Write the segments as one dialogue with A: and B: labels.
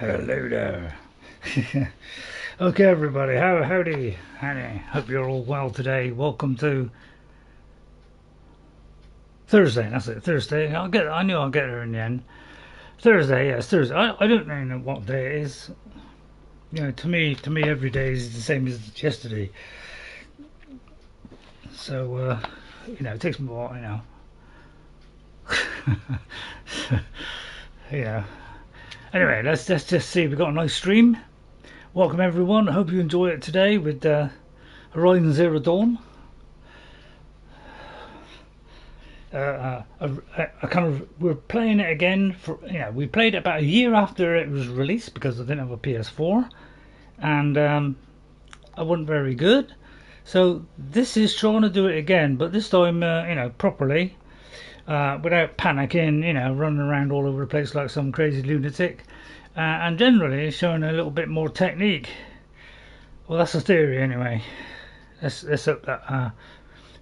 A: Hello there. Okay, everybody. Howdy. Hope you're all well today. Welcome to Thursday. That's it. Thursday. I knew I'll get there in the end. Thursday. Yes, Thursday. I don't know what day it is. You know, to me, every day is the same as yesterday. So, you know, it takes me a while. Yeah. Anyway, let's just see. We've got a nice stream. Welcome everyone. I hope you enjoy it today with Horizon Zero Dawn. We're playing it again for we played it about a year after it was released because I didn't have a PS4, and I wasn't very good. So this is trying to do it again, but this time properly. Without panicking, running around all over the place like some crazy lunatic, and generally showing a little bit more technique. Well, that's the theory anyway. Let's hope that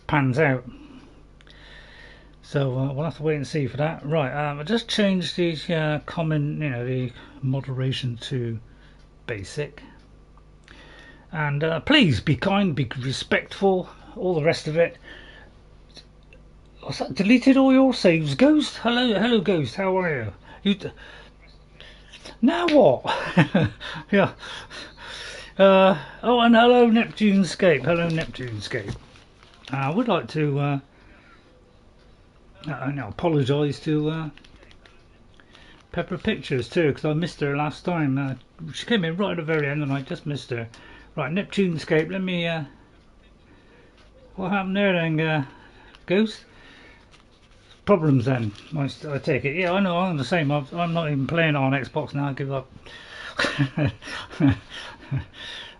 A: pans out. So we'll have to wait and see for that. Right, I just changed the the moderation to basic, and please be kind, be respectful, all the rest of it. What's that? Deleted all your saves, Ghost? Hello, Ghost. How are you? Now what? Yeah. Oh, and hello, Neptunescape. Hello, Neptunescape. I would like to apologise to Pepper Pictures too, because I missed her last time. She came in right at the very end, and I just missed her. Right, Neptunescape. Let me. What happened there, then, Ghost? Problems then, I take it. Yeah, I know, I'm the same. I'm not even playing on Xbox now. I give up.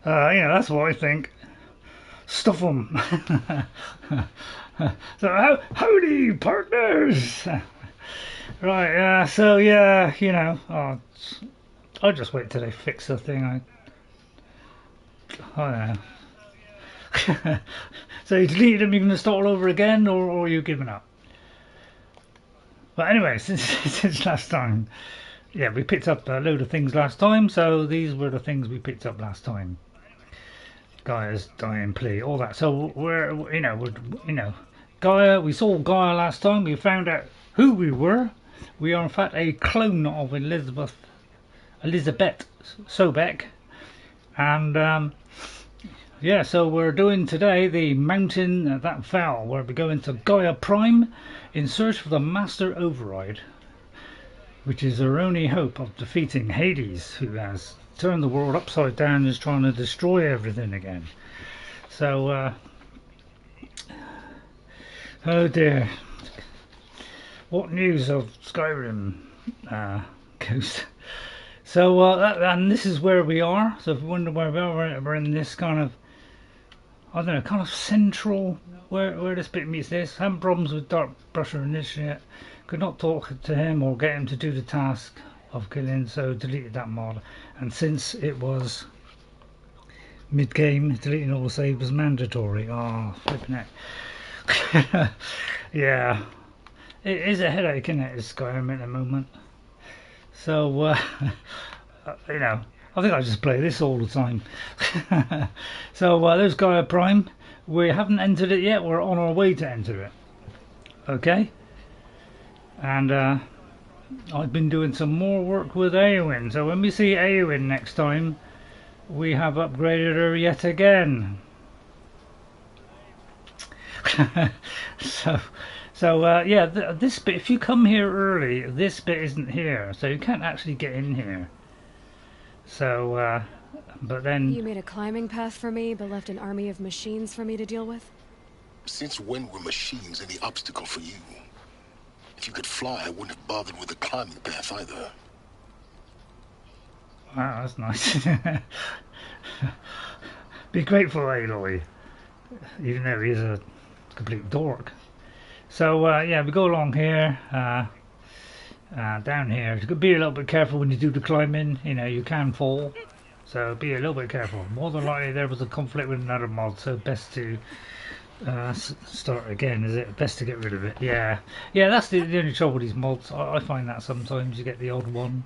A: That's what I think. Stuff them. So howdy, partners. Right. So yeah, I'll just wait till they fix the thing. I don't know. So you deleted them. You're going to start all over again, or are you giving up? But anyway, since last time, yeah, we picked up a load of things last time, so these were the things we picked up last time. Gaia's dying plea, all that. So we're Gaia. We saw Gaia last time. We found out who we were. We are in fact a clone of Elisabet Sobek, and yeah. So we're doing today the mountain that fell, where we go into GAIA Prime in search for the Master Overide, which is our only hope of defeating Hades, who has turned the world upside down and is trying to destroy everything again. So, oh dear. What news of Skyrim, Ghost? So, and this is where we are. So if you wonder where we are, we're in this kind of, I don't know, kind of central, where this bit meets this. Having problems with Dark Brusher and this yet. Could not talk to him or get him to do the task of killing, so deleted that mod. And since it was mid-game, deleting all the saves was mandatory. Oh, flipping heck. Yeah. It is a headache, isn't it, this Skyrim at the moment. So, I think I just play this all the time. So there's GAIA Prime. We haven't entered it yet. We're on our way to enter it. Okay. And I've been doing some more work with Eowyn. So when we see Eowyn next time, we have upgraded her yet again. Yeah, this bit, if you come here early, this bit isn't here. So you can't actually get in here. So, but then...
B: You made a climbing path for me, but left an army of machines for me to deal with?
C: Since when were machines any obstacle for you? If you could fly, I wouldn't have bothered with a climbing path either.
A: Wow, that's nice. Be grateful, Aloy. Even though he's a complete dork. So, yeah, we go along here. Down here, you could be a little bit careful when you do the climbing. You can fall, so be a little bit careful. More than likely there was a conflict with another mod, so best to start again. Is it best to get rid of it? Yeah, that's the only trouble with these mods. I find that sometimes you get the odd one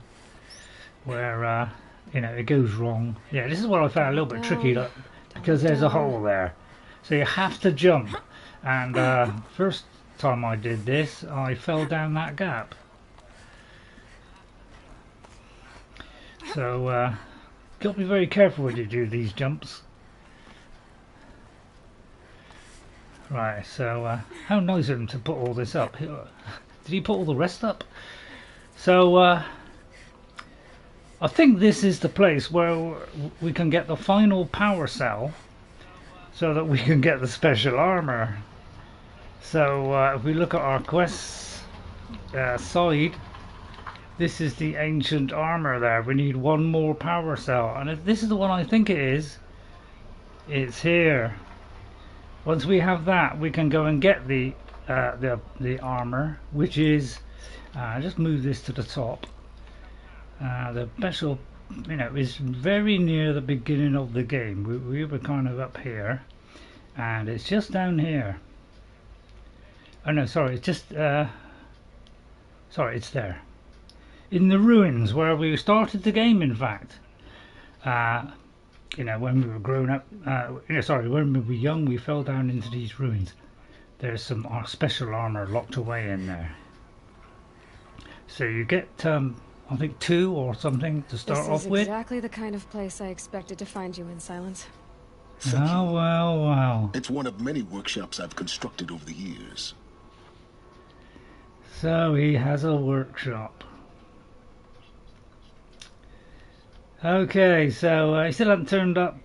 A: where you know, it goes wrong. Yeah, this is what I found a little bit tricky, like, because there's a hole there, so you have to jump. And first time I did this, I fell down that gap. So got to be very careful when you do these jumps. Right, so how nice of him to put all this up. Did he put all the rest up? So I think this is the place where we can get the final power cell so that we can get the special armor. So if we look at our quests side, this is the Ancient Armour there. We need one more power cell, and if this is the one I think it is, it's here. Once we have that, we can go and get the armor, which is just move this to the top. The special, you know, is very near the beginning of the game. We were kind of up here, and it's just down here. Oh no, sorry, it's just sorry, it's there in the ruins where we started the game. In fact, you know, when we were grown up, you know, sorry, when we were young, we fell down into these ruins. There's some special armor locked away in there. So you get, I think 2 or something to start off with.
B: This is exactly the kind of place I expected to find you in, Sylens.
A: Oh, well, well.
C: It's one of many workshops I've constructed over the years.
A: So he has a workshop. Okay, so he still hasn't turned up.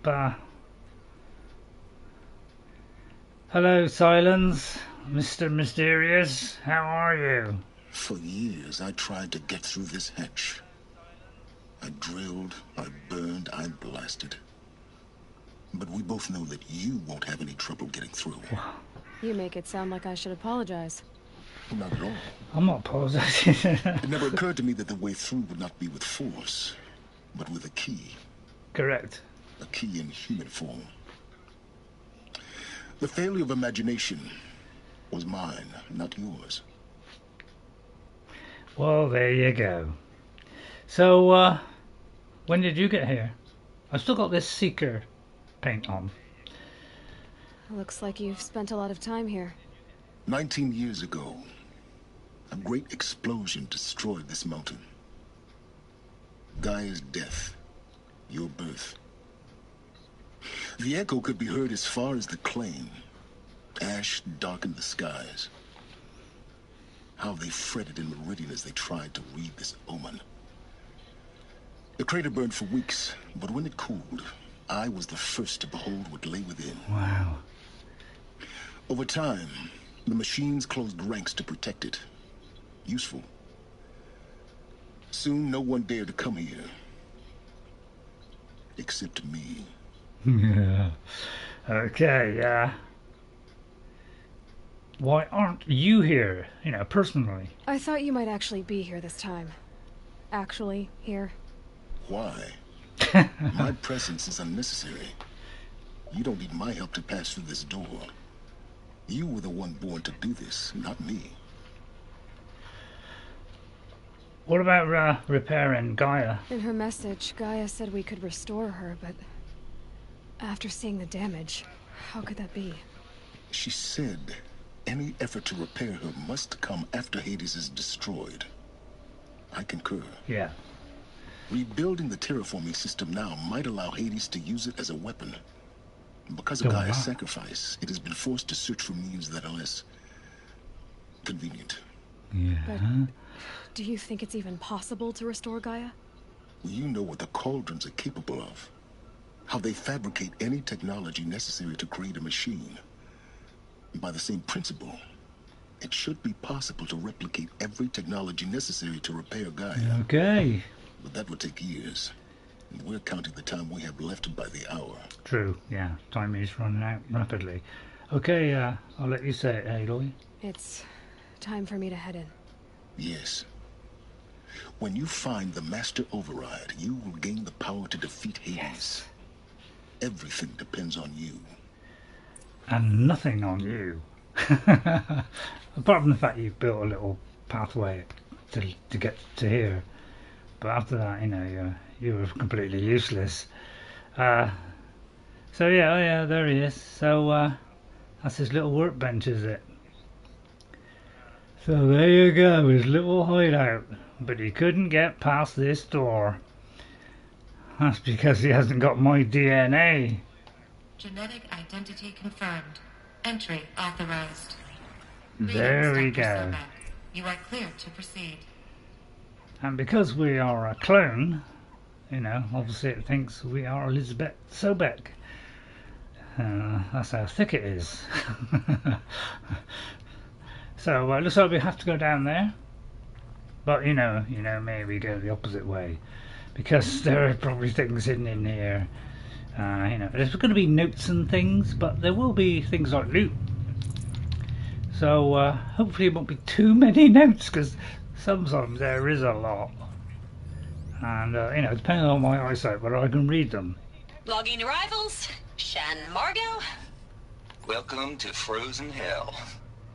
A: Hello, Sylens, Mr. Mysterious. How are you?
C: For years, I tried to get through this hatch. I drilled, I burned, I blasted. But we both know that you won't have any trouble getting through.
B: You make it sound like I should apologize.
C: Not at all.
A: I'm not apologizing.
C: It never occurred to me that the way through would not be with force, but with a key.
A: Correct.
C: A key in human form. The failure of imagination was mine, not yours.
A: Well, there you go. So, when did you get here? I've still got this Seeker paint on.
B: Looks like you've spent a lot of time here.
C: 19 years ago, a great explosion destroyed this mountain. Gaia's death, your birth. The echo could be heard as far as the claim. Ash darkened the skies. How they fretted in Meridian as they tried to read this omen. The crater burned for weeks, but when it cooled, I was the first to behold what lay within.
A: Wow.
C: Over time, the machines closed ranks to protect it. Useful. Soon, no one dared to come here. Except me.
A: Yeah. Okay, why aren't you here, you know, personally?
B: I thought you might actually be here this time. Actually, here.
C: Why? My presence is unnecessary. You don't need my help to pass through this door. You were the one born to do this, not me.
A: What about repairing Gaia?
B: In her message, Gaia said we could restore her, but after seeing the damage, how could that be?
C: She said any effort to repair her must come after Hades is destroyed. I concur.
A: Yeah.
C: Rebuilding the terraforming system now might allow Hades to use it as a weapon. Because of Gaia's sacrifice, it has been forced to search for means that are less convenient.
A: Yeah.
B: But do you think it's even possible to restore Gaia?
C: You know what the cauldrons are capable of. How they fabricate any technology necessary to create a machine. By the same principle, it should be possible to replicate every technology necessary to repair Gaia.
A: Okay.
C: But that would take years. And we're counting the time we have left by the hour.
A: True, yeah. Time is running out rapidly. Okay, I'll let you say it, Aloy.
B: It's time for me to head in.
C: Yes. When you find the Master Overide, you will gain the power to defeat Hades.
A: Yes.
C: Everything depends on you.
A: And nothing on you. Apart from the fact you've built a little pathway to get to here. but after that, you were completely useless. So yeah, there he is. So that's his little workbench, is it? So there you go, his little hideout. But he couldn't get past this door. That's because he hasn't got my DNA.
D: Genetic identity confirmed. Entry authorized.
A: There we go.
D: Elisabet. You are cleared to proceed.
A: And because we are a clone, obviously it thinks we are Elisabet Sobek. That's how thick it is. So looks like we have to go down there. But maybe go the opposite way, because there are probably things hidden in here. There's going to be notes and things, but there will be things like loot. So hopefully it won't be too many notes, because sometimes there is a lot. And depending on my eyesight, whether I can read them.
E: Logging arrivals. Shan Margot.
F: Welcome to Frozen Hell.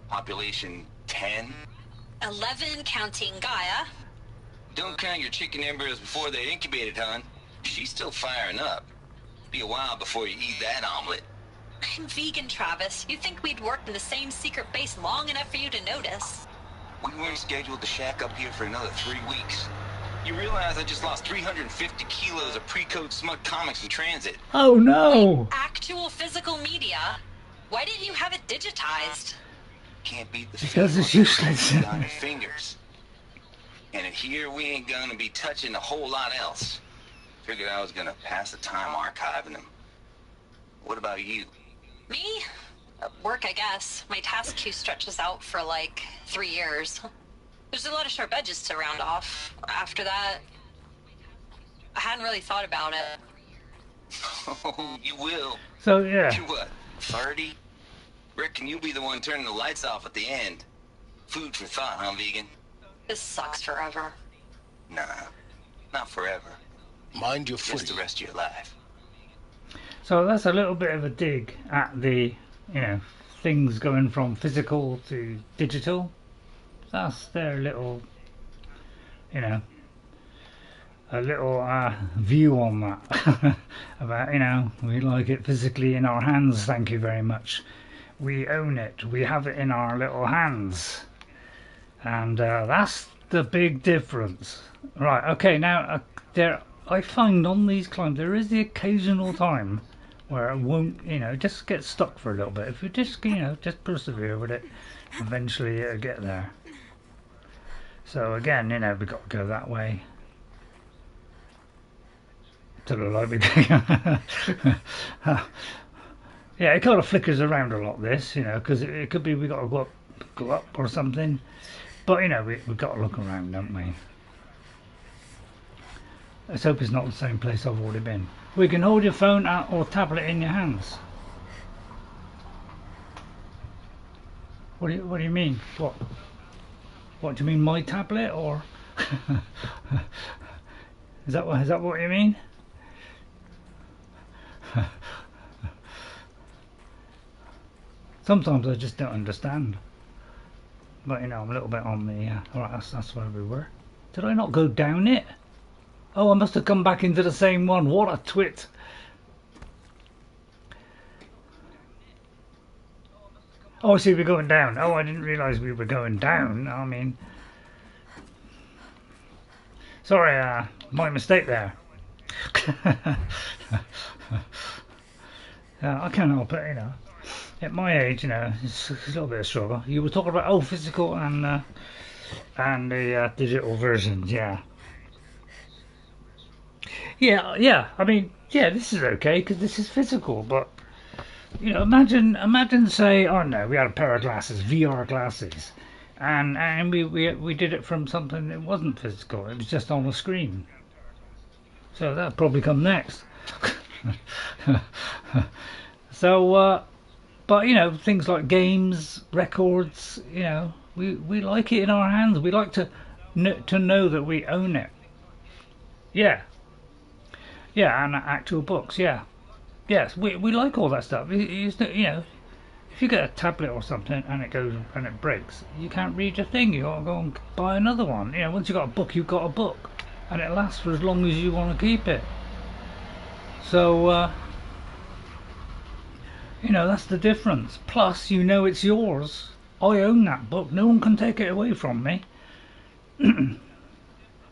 F: Population 10.
E: 11 counting Gaia.
F: Don't count your chicken embryos before they're incubated, hon. She's still firing up. Be a while before you eat that omelet.
E: I'm vegan, Travis. You think we'd worked in the same secret base long enough for you to notice?
F: We weren't scheduled to shack up here for another 3 weeks. You realize I just lost 350 kilos of pre-code smut comics in transit.
A: Oh no!
E: Actual physical media? Why didn't you have it digitized?
F: Can't beat the
A: because it's useless.
F: on your fingers. And here we ain't gonna be touching a whole lot else. Figured I was gonna pass the time archiving them. What about you?
E: Me? Work, I guess. My task queue stretches out for like 3 years. There's a lot of sharp edges to round off. After that, I hadn't really thought about it.
F: Oh, you will.
A: So yeah.
F: You're what, 30? Reckon you'll be the one turning the lights off at the end. Food for thought, huh, vegan?
E: This sucks forever.
F: Nah, not forever.
C: Mind your
F: Just the
C: footing.
F: rest of your life.
A: So that's a little bit of a dig at the, things going from physical to digital. That's their little, a little view on that. About, we like it physically in our hands, thank you very much. We own it, we have it in our little hands. And that's the big difference. Right, okay, now I find on these climbs there is the occasional time where it won't, just get stuck for a little bit. If you just, just persevere with it, eventually it'll get there. So again, we've got to go that way. To the light we yeah, it kind of flickers around a lot, this, because it could be we got to go up or something. But, we've got to look around, don't we? Let's hope it's not the same place I've already been. We can hold your phone or tablet in your hands. What do you mean? What do you mean, my tablet, or is that what you mean? Sometimes I just don't understand. But I'm a little bit on the alright, that's where we were. Did I not go down it? Oh, I must have come back into the same one. What a twit. Oh, I see, we're going down. Oh, I didn't realise we were going down. I mean, sorry, my mistake there. I can't help it, At my age, it's a little bit of struggle. You were talking about physical and the digital versions, yeah. Yeah. I mean, yeah, this is okay because this is physical, but imagine, say, oh no, we had a pair of glasses, VR glasses, and we did it from something that wasn't physical. It was just on the screen. So that'll probably come next. So, but things like games, records, we like it in our hands. We like to know that we own it. Yeah, and actual books. Yes, we like all that stuff. If you get a tablet or something and it goes and it breaks, you can't read your thing. You got to go and buy another one. Once you've got a book, you've got a book, and it lasts for as long as you want to keep it. So you know, that's the difference. Plus, you know it's yours. I own that book. No one can take it away from me.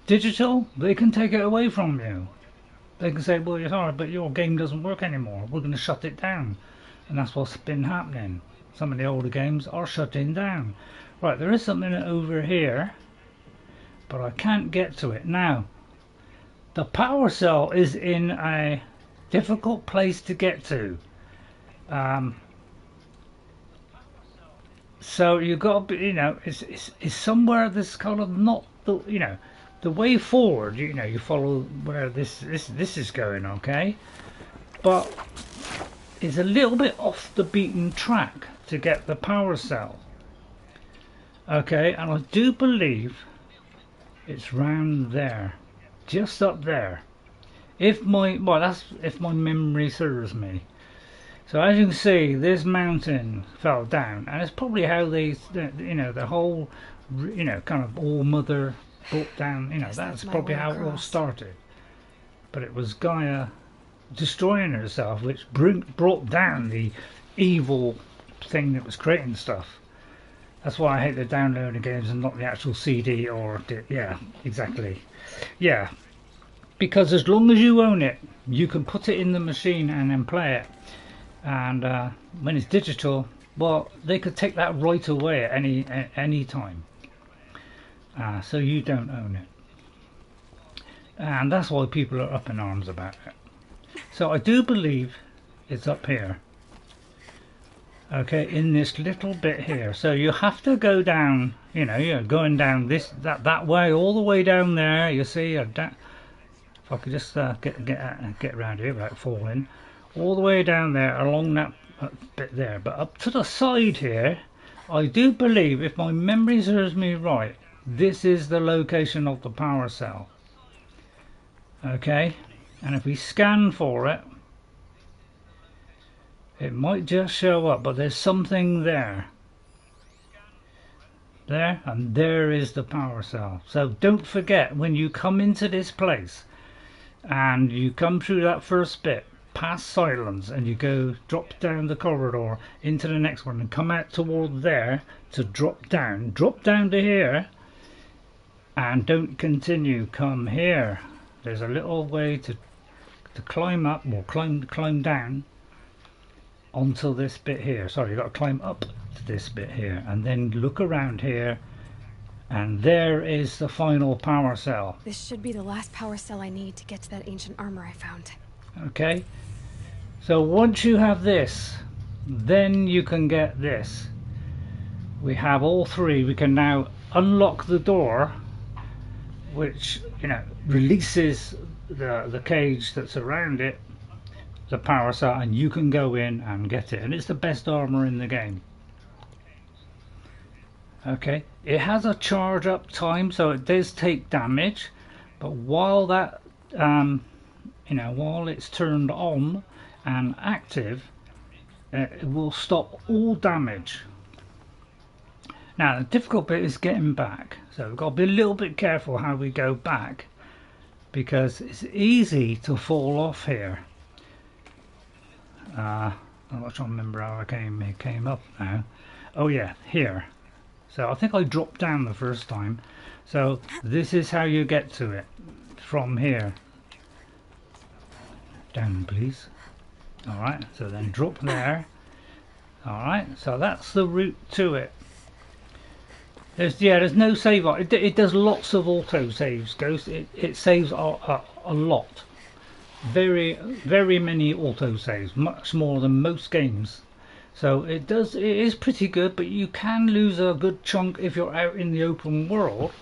A: Digital, they can take it away from you. They can say, well, you're sorry, but your game doesn't work anymore. We're going to shut it down. And that's what's been happening. Some of the older games are shutting down. Right, there is something over here, but I can't get to it. Now, the power cell is in a difficult place to get to. So you got to be, you know, it's somewhere that's kind of not the, you know, the way forward. You know, you follow where this is going, okay? But it's a little bit off the beaten track to get the power cell. Okay, and I do believe it's round there, just up there. If my if my memory serves me. So as you can see, this mountain fell down, and it's probably how they, you know, the whole, you know, kind of all mother brought down. You know, that's probably how it all started. But it was Gaia destroying herself, which brought down the evil thing that was creating stuff. That's why I hate the downloading games and not the actual CD or yeah, exactly. Yeah, because as long as you own it, you can put it in the machine and then play it. And when it's digital, well, they could take that right away at any time. So you don't own it, and that's why people are up in arms about it. So I do believe it's up here. Okay, in this little bit here. So you have to go down. You know, you're going down that way, all the way down there. You see, if I could just get around here without falling. All the way down there along that bit there, but up to the side here, I do believe, if my memory serves me right, this is the location of the power cell. Okay, and if we scan for it, it might just show up, but there's something there. There, and there is the power cell. So don't forget, when you come into this place and you come through that first bit, past Sylens, and you go drop down the corridor into the next one and come out toward there to drop down to here, and don't continue, come here. There's a little way to climb up or climb down onto this bit here. Sorry, you got to climb up to this bit here and then look around here, and there is the final power cell.
B: This should be the last power cell I need to get to that ancient armor I found.
A: Okay, so once you have this, then you can get this. We have all three. We can now unlock the door, which, you know, releases the cage that's around it, the power cell, and you can go in and get it, and it's the best armor in the game. Okay, it has a charge up time, so it does take damage, but while that you know, while it's turned on and active, it will stop all damage. Now the difficult bit is getting back, so we've got to be a little bit careful how we go back, because it's easy to fall off here. I'm not trying to remember how I came up now. Oh yeah, here. So I think I dropped down the first time. So this is how you get to it, from here. Down please. Alright, so then drop there. Alright, so that's the route to it. There's no save. It does lots of auto saves, Ghost. It saves a lot. Very many auto saves, much more than most games. So it is pretty good, but you can lose a good chunk if you're out in the open world.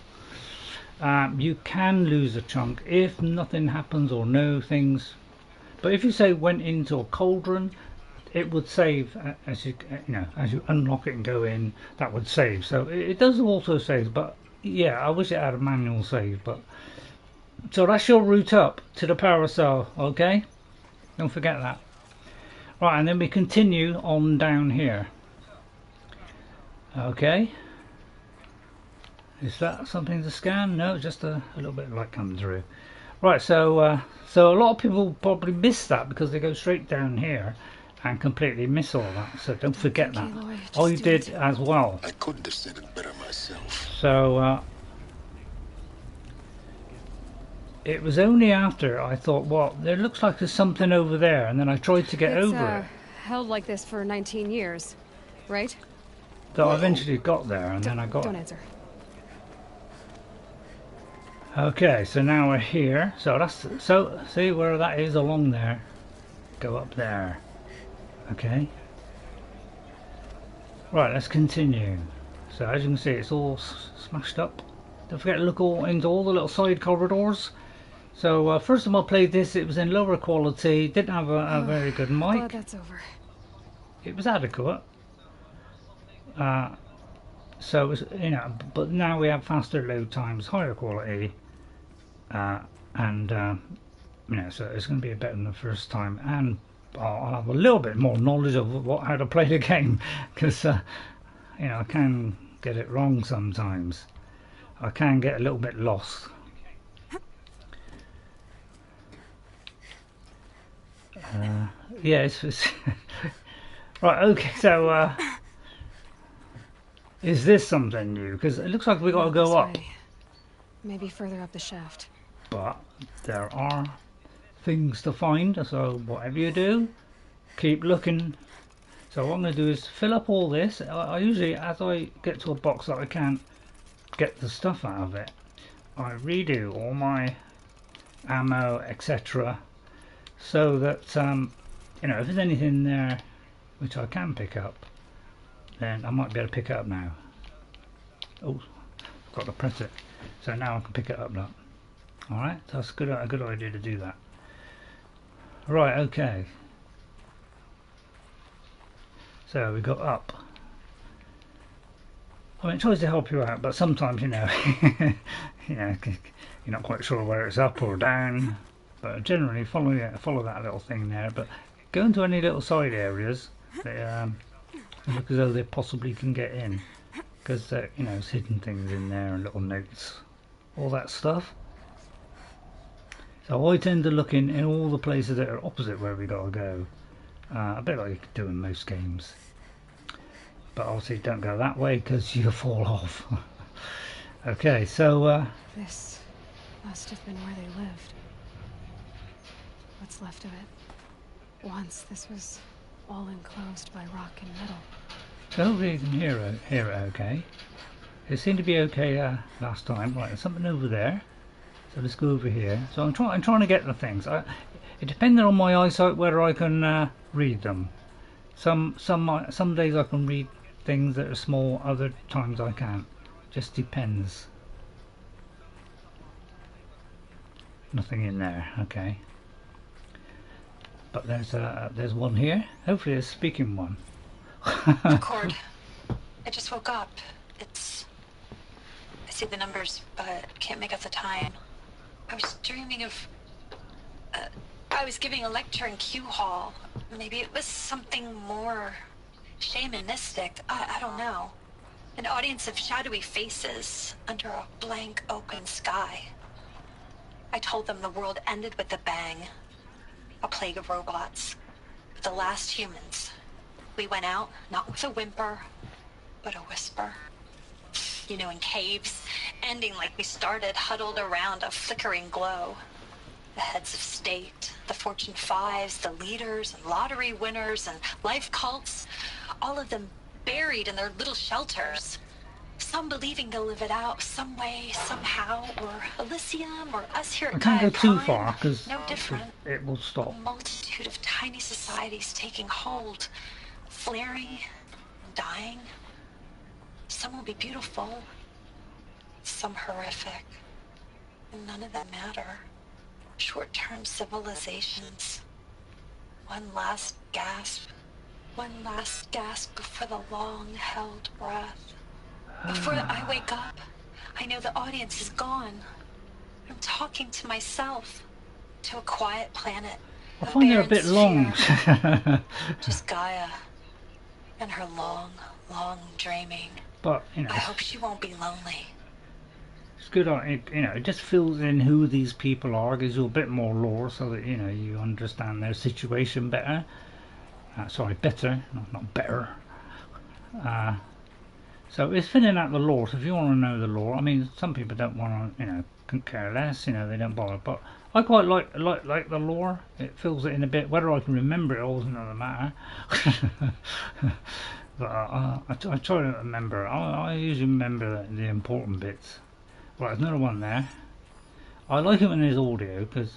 A: You can lose a chunk if nothing happens or no things. But if you say went into a cauldron, it would save as you unlock it and go in. That would save. So it does auto save, but yeah, I wish it had a manual save. But so that's your route up to the power cell. Okay, don't forget that. Right, and then we continue on down here. Okay, Is that something to scan? No, just a little bit of light coming through. Right, so so a lot of people probably miss that because they go straight down here and completely miss all that. So don't forget that. I did as well.
C: I couldn't have said it better myself.
A: So it was only after I thought, well, there looks like there's something over there, and then I tried to get over it.
B: Held like this for 19 years, right?
A: So I eventually got there, and then I got
B: Don't
A: it.
B: answer.
A: Okay, so now we're here. So that's so see where that is along there. Go up there. Okay. Right, let's continue. So as you can see, it's all smashed up. Don't forget to look into all the little side corridors. So first time I played this, it was in lower quality. Didn't have a very good mic.
B: Glad that's over.
A: It was adequate. So it was, you know, but now we have faster load times, higher quality, and you know, so it's going to be better than the first time, and I'll have a little bit more knowledge of how to play the game, because you know, I can get it wrong sometimes. I can get a little bit lost. Yeah, it's right. Okay, so is this something new? Because it looks like we got to go up.
B: Maybe further up the shaft.
A: But there are things to find, so whatever you do, keep looking. So what I'm going to do is fill up all this. I usually, as I get to a box that I can't get the stuff out of it, I redo all my ammo, etc. So that you know, if there's anything there which I can pick up, then I might be able to pick it up now. Oh, I've got to press it. So now I can pick it up now. Alright, that's a good idea to do that. Right, okay. So we got up. I mean, it tries to help you out, but sometimes, you know, you know, you're not quite sure where it's up or down. But generally, follow that little thing there. But go into any little side areas that look as though they possibly can get in, because you know, there's hidden things in there and little notes, all that stuff. So I tend to look in all the places that are opposite where we gotta go, a bit like you could do in most games. But obviously, don't go that way because you'll fall off. Okay, so
B: This must have been where they lived. What's left of it. Once this was all enclosed by rock and metal.
A: so hopefully you can hear it okay. It seemed to be okay last time. Right, there's something over there. So let's go over here. So I'm trying to get the things. It depends on my eyesight whether I can read them. Some days I can read things that are small. Other times I can't. Just depends. Nothing in there. Okay. But there's one here. Hopefully a speaking one.
E: Record. I just woke up. I see the numbers, but can't make out the time. I was dreaming of... I was giving a lecture in Q Hall. Maybe it was something more shamanistic. I don't know. An audience of shadowy faces under a blank open sky. I told them the world ended with a bang. A plague of robots. The last humans. We went out, not with a whimper, but a whisper. You know, in caves, ending like we started, huddled around a flickering glow. The heads of state, the Fortune 5s, the leaders and lottery winners and life cults, all of them buried in their little shelters. Some believing they'll live it out some way, somehow, or Elysium, or us here at
A: I can't go
E: GAIA
A: too
E: Prime.
A: far because
E: No different.
A: it will stop.
E: A multitude of tiny societies taking hold, flaring, dying. Some will be beautiful, some horrific, and none of them matter. Short-term civilizations. One last gasp before the long-held breath. Before I wake up, I know the audience is gone. I'm talking to myself, to a quiet planet.
A: I find it a bit long.
E: Just Gaia and her long, long dreaming.
A: But you know,
E: I hope she won't be lonely.
A: It's good on it, you know, it just fills in who these people are, gives you a bit more lore so that, you know, you understand their situation better. Sorry, better, not better. So it's filling out the lore. So if you want to know the lore, I mean, some people don't want to, you know, couldn't care less, you know, they don't bother. But I quite like the lore. It fills it in a bit. Whether I can remember it all is another matter. But I try to remember. I usually remember the important bits. Right, there's another one there. I like it when there's audio because,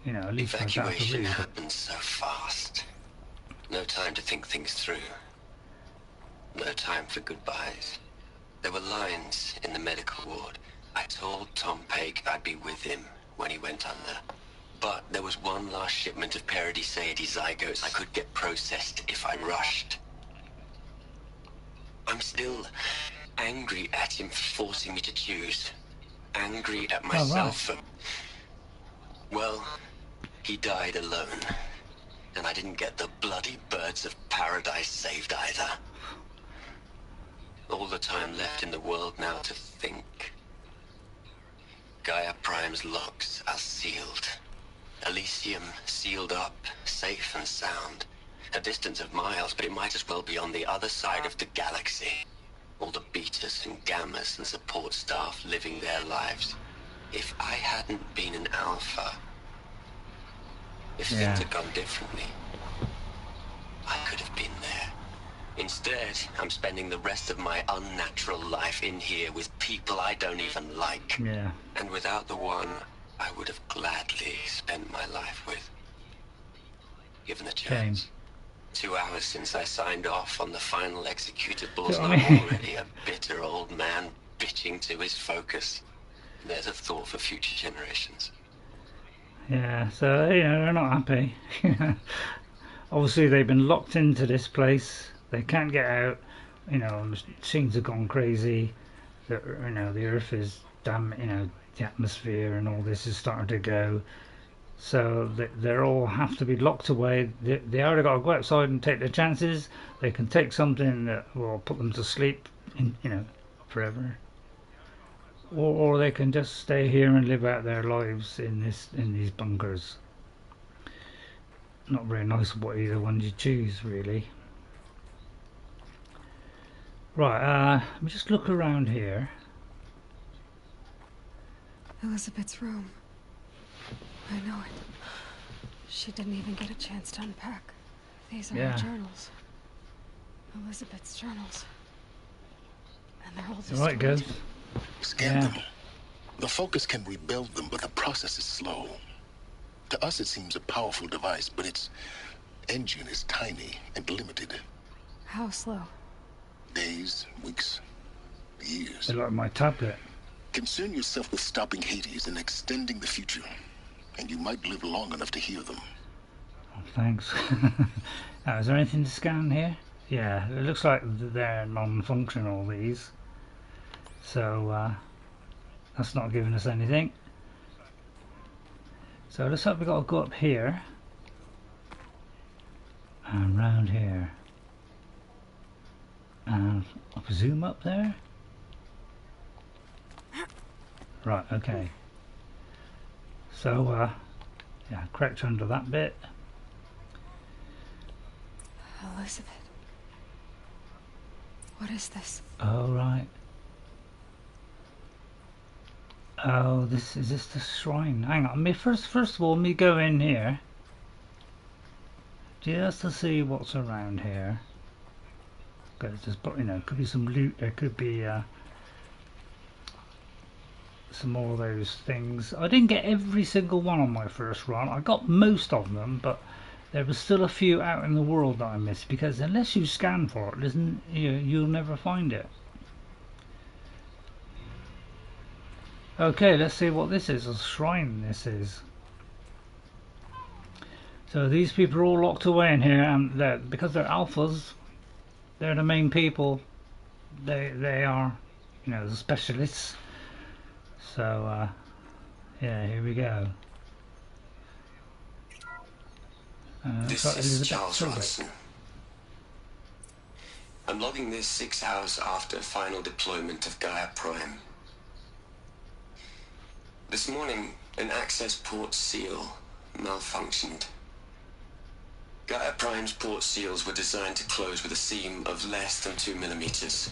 A: you know, at least I don't have to
G: Evacuation
A: read it.
G: happened so fast. No time to think things through. No time for goodbyes. There were lines in the medical ward. I told Tom Pake I'd be with him when he went under. But there was one last shipment of Peridiceidae zygotes I could get processed if I rushed. I'm still angry at him for forcing me to choose. Angry at myself for... Well, he died alone. And I didn't get the bloody birds of paradise saved either. All the time left in the world now to think. GAIA Prime's locks are sealed. Elysium sealed up, safe and sound. A distance of miles, but it might as well be on the other side of the galaxy. All the betas and gammas and support staff living their lives. If I hadn't been an alpha, if things had gone differently, I could have been there. Instead, I'm spending the rest of my unnatural life in here with people I don't even like.
A: Yeah.
G: And without the one I would have gladly spent my life with. Given a chance.
A: Shame.
G: 2 hours since I signed off on the final executables,
A: I
G: and I'm
A: mean-
G: already a bitter old man bitching to his focus. There's a thought for future generations.
A: Yeah, so, you know, they're not happy. Obviously, they've been locked into this place. They can't get out. You know, machines have gone crazy. The, you know, the Earth is damn. You know, the atmosphere and all this is starting to go. So they all have to be locked away. They either got to go outside and take their chances. They can take something that will put them to sleep, you know, forever. Or they can just stay here and live out their lives in these bunkers. Not very nice what either one you choose, really. Right, let me just look around here.
B: Elisabet's room. I know it. She didn't even get a chance to unpack. These are her journals. Elisabet's journals. And they're all destroyed.
A: Right, Ghost.
C: Scan them. The Focus can rebuild them, but the process is slow. To us, it seems a powerful device, but its engine is tiny and limited.
B: How slow?
C: Days, weeks, years.
A: They like my tablet.
C: Concern yourself with stopping Hades and extending the future, and you might live long enough to hear them.
A: Oh, thanks. Is there anything to scan here? Yeah, it looks like they're non-functional, these. So, that's not giving us anything. So it looks like we've got to go up here. And round here. And I presume up there? Right, okay. So, yeah, crouch under that bit.
B: Elisabet. What is this?
A: Oh, right. Oh, is this the shrine? Hang on, first of all, me go in here. Just to see what's around here. Because there's, you know, could be some loot, there could be, some more of those things. I didn't get every single one on my first run. I got most of them, but there was still a few out in the world that I missed, because unless you scan for it, you'll never find it. Okay, let's see what this is, a shrine this is. So these people are all locked away in here, and because they're alphas, they're the main people. They are, you know, the specialists. So, yeah, here we go.
G: This is Charles Ronson. I'm logging this 6 hours after final deployment of GAIA Prime. This morning, an access port seal malfunctioned. GAIA Prime's port seals were designed to close with a seam of less than 2 millimeters.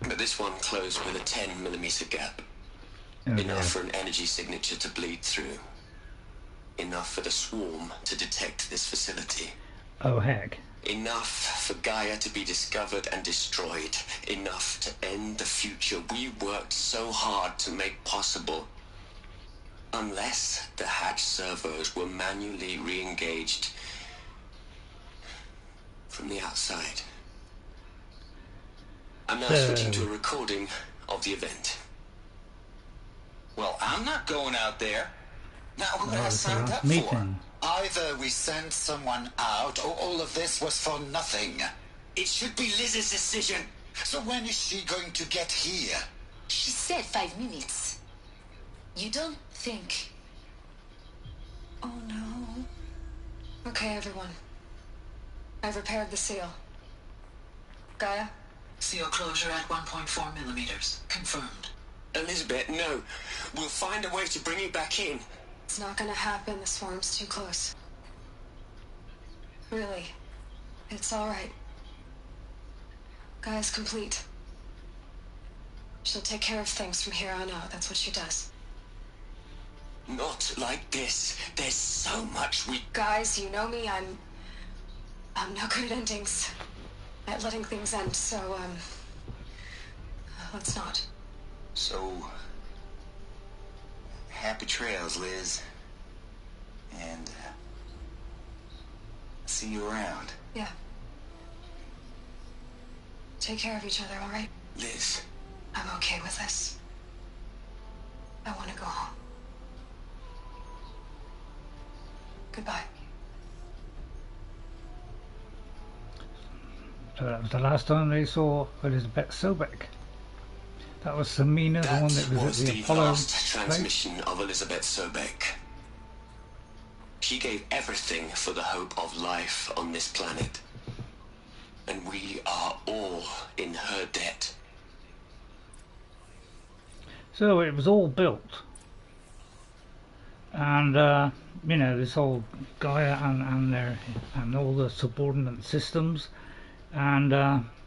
G: But this one closed with a 10 millimeter gap. Enough for an energy signature to bleed through. Enough for the swarm to detect this facility.
A: Oh, heck.
G: Enough for Gaia to be discovered and destroyed. Enough to end the future we worked so hard to make possible. Unless the hatch servos were manually re-engaged from the outside. I'm now switching to a recording of the event.
F: Well, I'm not going out there. Now, who has signed up
A: meeting.
F: for?
H: Either we sent someone out, or all of this was for nothing.
G: It should be Liz's decision.
H: So when is she going to get here?
I: She said 5 minutes. You don't think...
B: Oh no. Okay, everyone. I've repaired the seal. Gaia?
J: Seal closure at 1.4 millimeters. Confirmed.
G: Elisabet, no. We'll find a way to bring you back in.
B: It's not gonna happen. The swarm's too close. Really. It's alright. Gaia's complete. She'll take care of things from here on out. That's what she does.
G: Not like this. There's so much we...
B: Guys, you know me. I'm no good at endings. At letting things end, so, let's not.
F: So, happy trails, Liz. And, see you around.
B: Yeah. Take care of each other, all right?
G: Liz.
B: I'm okay with this. I want to go home. Goodbye.
A: So that was the last time they saw Elisabet Sobeck. That was Samina, the one that was at the Apollo
G: last transmission of Elisabet Sobeck. She gave everything for the hope of life on this planet. And we are all in her debt.
A: So it was all built. And, you know, this whole Gaia and all the subordinate systems. And,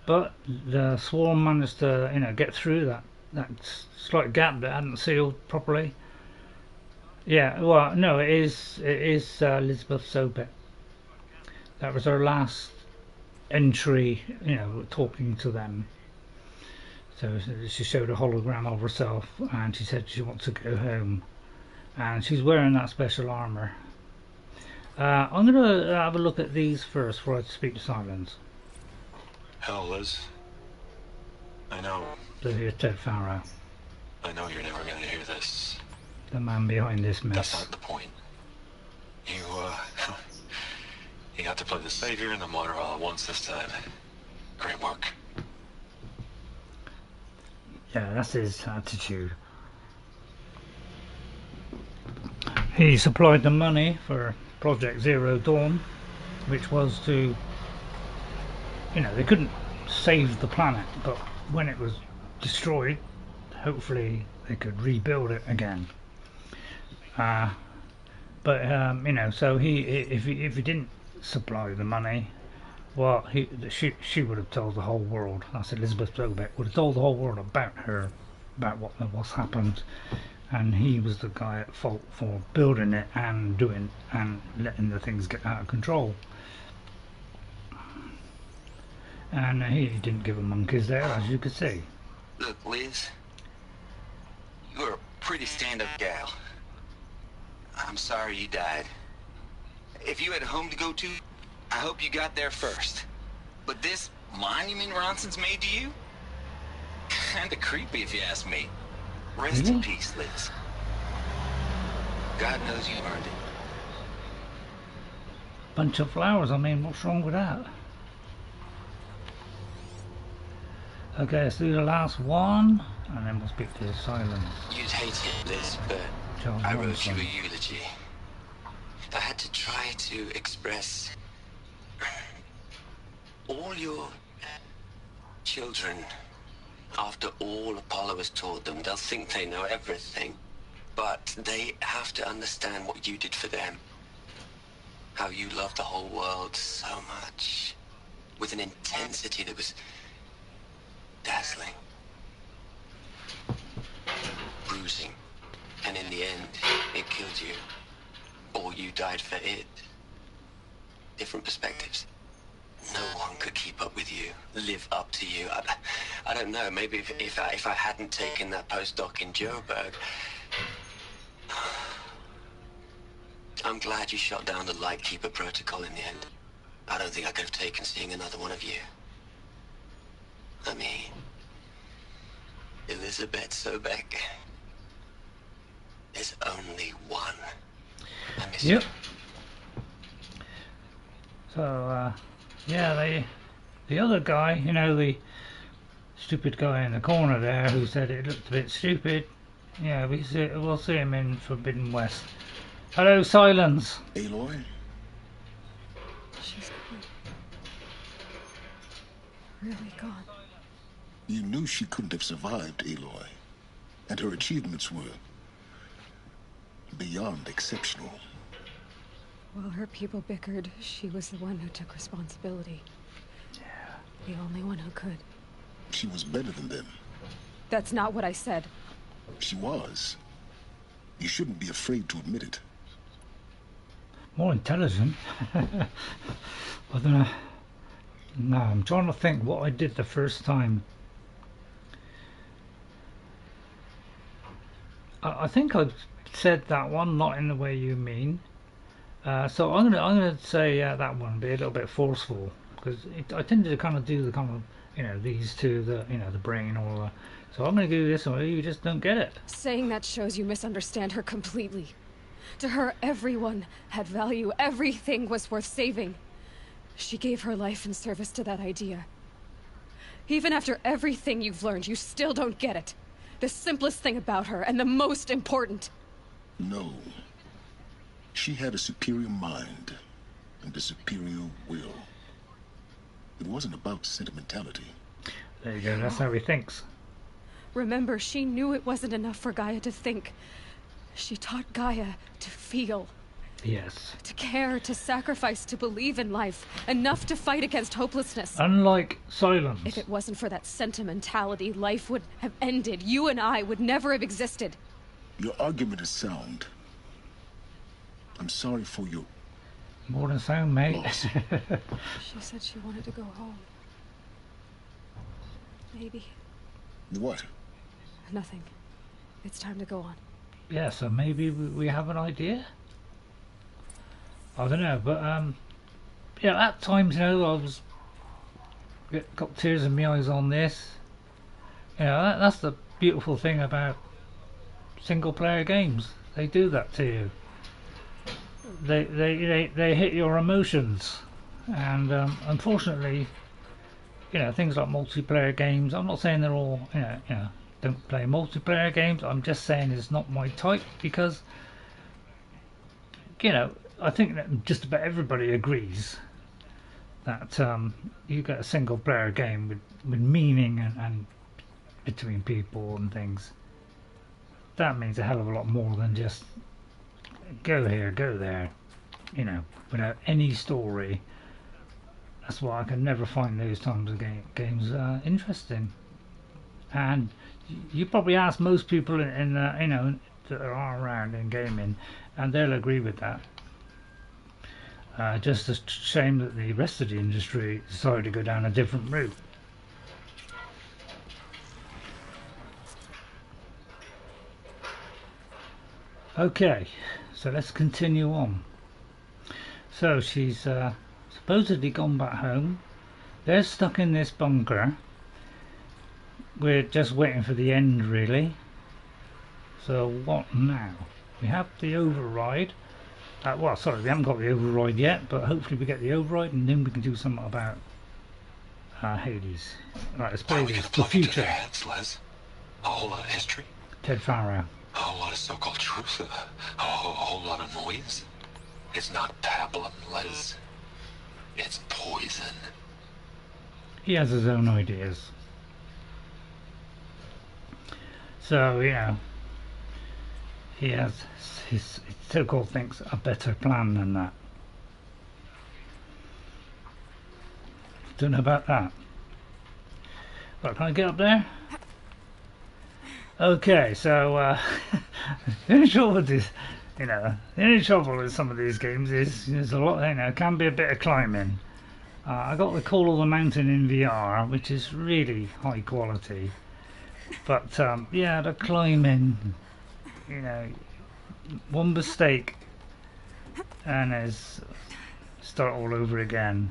A: but the swarm managed to, you know, get through that slight gap that hadn't sealed properly. Yeah, well, no, it is Elisabet Sobeck. That was her last entry, you know, talking to them. So she showed a hologram of herself, and she said she wants to go home, and she's wearing that special armor. I'm gonna have a look at these first before I speak to Sylens.
K: Hell, Liz. I know.
A: So here's Ted Faro,
K: I know you're never gonna hear this.
A: the man behind this mess.
K: That's not the point. You, you got to play the savior and the martyr all at once this time. Great work.
A: Yeah, that's his attitude. He supplied the money for Project Zero Dawn, which was to, you know, they couldn't save the planet, but when it was destroyed, hopefully they could rebuild it again. But you know, so if he didn't supply the money, well, she would have told the whole world. That's Elisabet Sobeck would have told the whole world about her, about what's happened, and he was the guy at fault for building it and letting the things get out of control. And he didn't give a monkeys there, as you could see.
F: Look, Liz, you're a pretty stand-up gal. I'm sorry you died. If you had a home to go to, I hope you got there first. But this monument Ronson's made to you? Kinda creepy if you ask me. Rest in peace, Liz. God knows you earned it.
A: Bunch of flowers, I mean, what's wrong with that? Okay, let's do the last one, and then we'll speak to Sylens.
G: You'd hate it, Liz, but
A: Charles
G: I wrote you
A: Bronson.
G: a eulogy. I had to try to express all your children. After all Apollo has taught them, they'll think they know everything. But they have to understand what you did for them. How you loved the whole world so much. With an intensity that was dazzling. Bruising. And in the end, it killed you. Or you died for it. Different perspectives. No one could keep up with you, live up to you. I don't know, maybe if I hadn't taken that postdoc in Joburg. I'm glad you shot down the Lightkeeper protocol in the end. I don't think I could have taken seeing another one of you. I mean, Elisabet Sobek. There's only one. I miss you.
A: So, yeah, the other guy, you know, the stupid guy in the corner there who said it looked a bit stupid. Yeah, we'll see him in Forbidden West. Hello, Sylens.
C: Aloy?
B: She's gone. Really gone.
C: You knew she couldn't have survived, Aloy. And her achievements were beyond exceptional.
B: While her people bickered, she was the one who took responsibility.
A: Yeah.
B: The only one who could.
C: She was better than them.
B: That's not what I said.
C: She was. You shouldn't be afraid to admit it.
A: More intelligent. I don't know. No, I'm trying to think what I did the first time. I think I said that one, not in the way you mean. So I'm gonna say that one be a little bit forceful, because I tended to kind of do the kind of, you know, these two, the, you know, the brain, or so I'm gonna do this one. You just don't get it.
B: Saying that shows you misunderstand her completely. To her, everyone had value. Everything was worth saving. She gave her life in service to that idea. Even after everything you've learned, you still don't get it. The simplest thing about her, and the most important.
C: No. She had a superior mind and a superior will. It wasn't about sentimentality.
A: There you go, that's how he thinks.
B: Remember, she knew it wasn't enough for Gaia to think. She taught Gaia to feel.
A: Yes.
B: To care, to sacrifice, to believe in life. Enough to fight against hopelessness.
A: Unlike Sylens.
B: If it wasn't for that sentimentality, life would have ended. You and I would never have existed.
C: Your argument is sound. I'm sorry for your...
A: More than sound, mate.
C: loss.
B: She said she wanted to go home. Maybe.
C: What?
B: Nothing. It's time to go on.
A: Yeah, so maybe we have an idea? I don't know, but yeah, at times, you know, I was got tears in my eyes on this. You know, that's the beautiful thing about single player games. They do that to you. They hit your emotions, and unfortunately, you know, things like multiplayer games. I'm not saying they're all, you know, don't play multiplayer games. I'm just saying it's not my type, because, you know, I think that just about everybody agrees that you get a single player game with meaning and between people and things. That means a hell of a lot more than just go here, go there, you know, without any story. That's why I can never find those times of games interesting. And you probably ask most people in you know, that are around in gaming, and they'll agree with that. Just a shame that the rest of the industry decided to go down a different route. Okay, so let's continue on. So she's supposedly gone back home. They're stuck in this bunker. We're just waiting for the end, really. So what now? We have the override. Well, sorry, we haven't got the override yet, but hopefully we get the override, and then we can do something about Hades. Right, let's play this. The future.
K: Heads, Les. A whole lot of history.
A: Ted Faro.
K: A whole lot of so-called truth. A whole lot of noise. It's not pablum, Les. It's poison.
A: He has his own ideas. So, you know, he has his so-called thinks a better plan than that. Don't know about that. Right, can I get up there? Okay, so the only trouble with this, the only trouble with some of these games is there's a lot, can be a bit of climbing. I got the Call of the Mountain in VR, which is really high quality, but yeah, the climbing, one mistake and it's start all over again.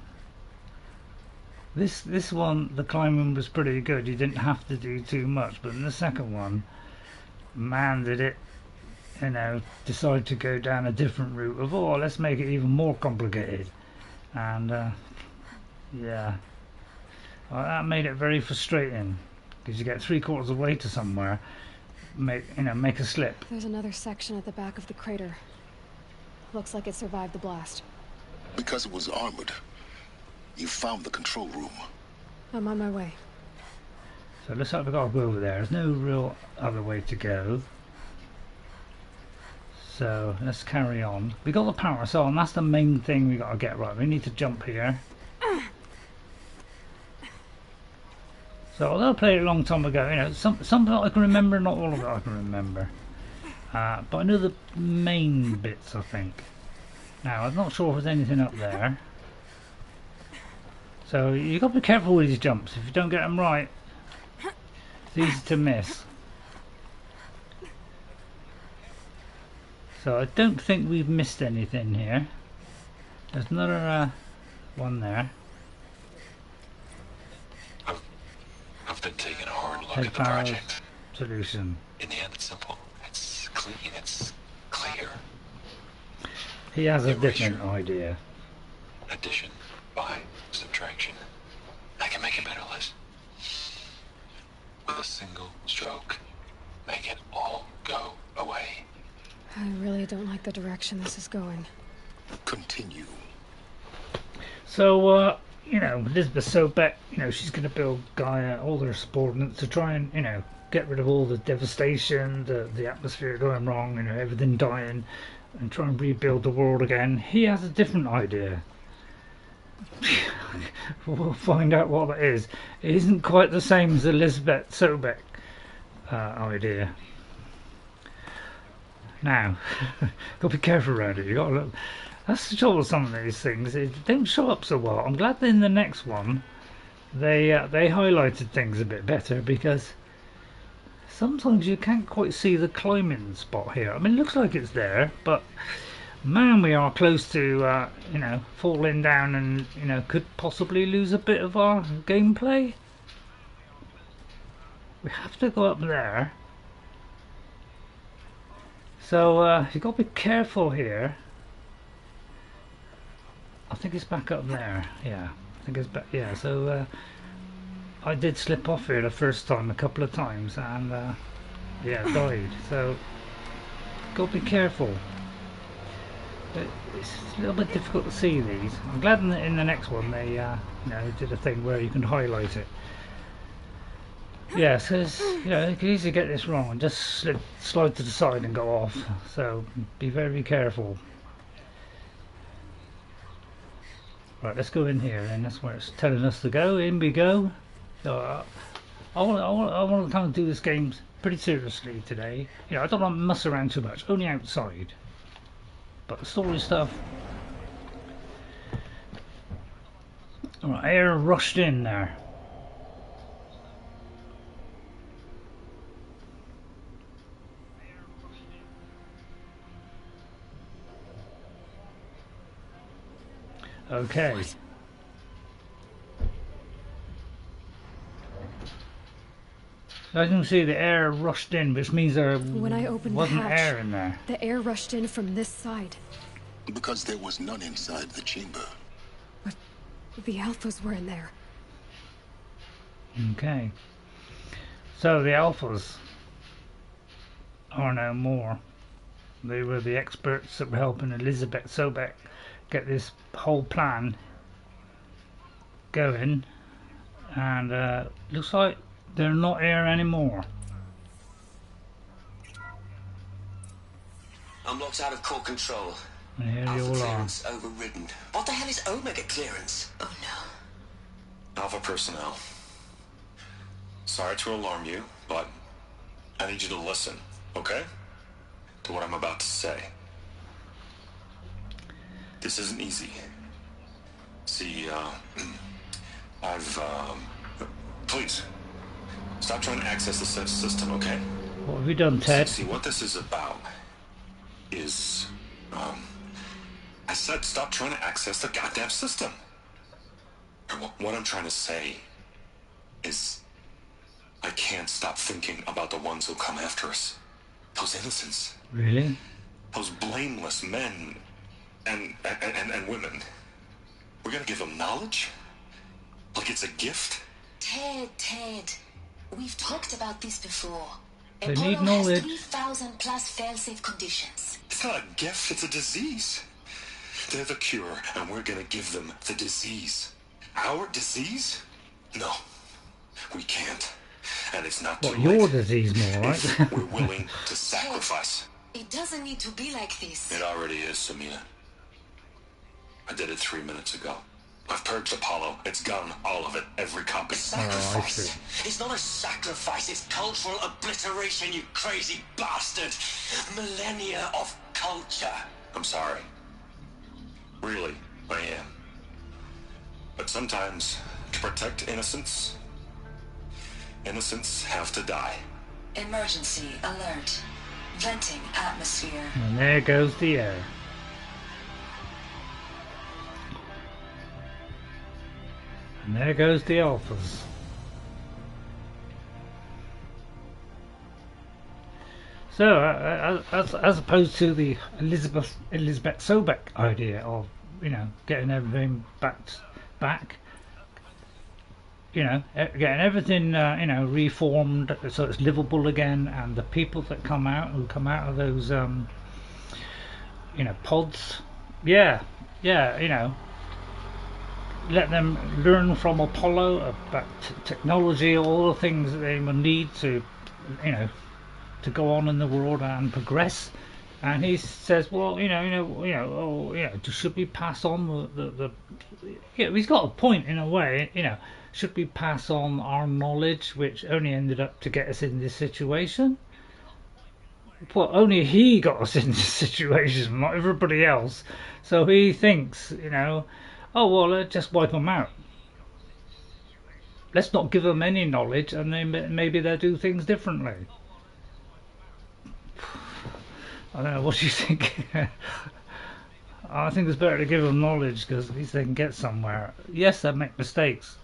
A: This one, the climbing was pretty good. You didn't have to do too much, but in the second one, man, did it, decide to go down a different route of, let's make it even more complicated. And yeah, well, that made it very frustrating because you get 3/4 of the way to somewhere, make a slip.
B: There's another section at the back of the crater. Looks like it survived the blast.
C: Because it was armored. You found the control room.
B: I'm on my way.
A: So it looks like we've got to go over there. There's no real other way to go. So let's carry on. We got the parasol, and that's the main thing we got to get right. We need to jump here. So although I played it a long time ago, some of it I can remember, not all of it I can remember. But I know the main bits, I think. Now I'm not sure if there's anything up there. So you've got to be careful with these jumps. If you don't get them right, it's easy to miss. So I don't think we've missed anything here. There's another one there.
K: I've been taking a hard look
A: Ted
K: at the
A: Faro's
K: project.
A: solution.
K: In the end, it's simple. It's clean. It's clear.
A: He has a different idea.
K: Addition by subtraction. I can make a better list. With a single stroke, make it all go away.
B: I really don't like the direction this is going.
C: Continue.
A: So, Elisabet Sobek, she's going to build GAIA, all their subordinates to try and, get rid of all the devastation, the atmosphere going wrong, everything dying, and try and rebuild the world again. He has a different idea. We'll find out what that is. It isn't quite the same as Elisabet Sobek idea. Now, got to be careful around it. You got to look. That's the trouble with some of these things. They don't show up so well. I'm glad that in the next one they highlighted things a bit better, because sometimes you can't quite see the climbing spot here. I mean, it looks like it's there, but man, we are close to falling down and could possibly lose a bit of our gameplay. We have to go up there. So you've got to be careful here. I think it's back up there. Yeah, I think it's back. Yeah, so I did slip off here the first time a couple of times, and yeah, died. So got to be careful. It's a little bit difficult to see these. I'm glad in the next one they did a thing where you can highlight it. Yeah, so you can easily get this wrong and just slide to the side and go off. So be very careful. Right, let's go in here, and that's where it's telling us to go. In we go. So I want to kind of do this game pretty seriously today. I don't want to mess around too much. Only outside. But the story stuff. Alright, air rushed in there. Okay. What? As you can see, the air rushed in, which means there wasn't air in there.
B: The air rushed in from this side.
C: Because there was none inside the chamber.
B: But the alphas were in there.
A: Okay. So the alphas are no more. They were the experts that were helping Elisabet Sobek get this whole plan going, and looks like they're not here anymore.
G: I'm locked out of core control.
A: And here you
G: Alpha
A: all are.
G: clearance overridden. What the hell is Omega clearance?
I: Oh no.
K: Alpha personnel. Sorry to alarm you, but I need you to listen, okay? To what I'm about to say. This isn't easy. See, please, stop trying to access the system, okay?
A: What have you done, Ted?
K: See, what this is about is, I said stop trying to access the goddamn system. What I'm trying to say is, I can't stop thinking about the ones who come after us. Those innocents.
A: Really?
K: Those blameless men and women. We're gonna give them knowledge? Like it's a gift?
I: Ted. We've talked about this before.
A: They
I: Apollo
A: need knowledge.
I: has 3,000 plus fail-safe conditions.
K: It's not a gift, it's a disease. They're the cure, and we're gonna give them the disease. Our disease? No, we can't. And it's not too
A: What, your
K: late.
A: disease more, right?
K: If we're willing to sacrifice.
I: It doesn't need to be like this.
K: It already is, Samina. I did it 3 minutes ago. I've purged Apollo. It's gone, all of it, every copy.
G: Sacrifice. It's not a sacrifice, it's cultural obliteration, you crazy bastard. Millennia of culture.
K: I'm sorry. Really, I am. But sometimes, to protect innocence, innocents have to die.
I: Emergency alert. Venting atmosphere.
A: And there goes the air. And there goes the alphas. So, as opposed to the Elisabet Sobek idea of, getting everything back, getting everything, reformed so it's livable again, and the people that come out of those, pods, let them learn from Apollo about technology, all the things that they will need to, to go on in the world and progress. And he says, well, should we pass on he's got a point in a way, should we pass on our knowledge, which only ended up to get us in this situation? Well, only he got us in this situation, not everybody else. So he thinks, oh well, let's just wipe them out. Let's not give them any knowledge, and then maybe they'll do things differently. I don't know, what do you think? I think it's better to give them knowledge, because at least they can get somewhere. Yes, they make mistakes,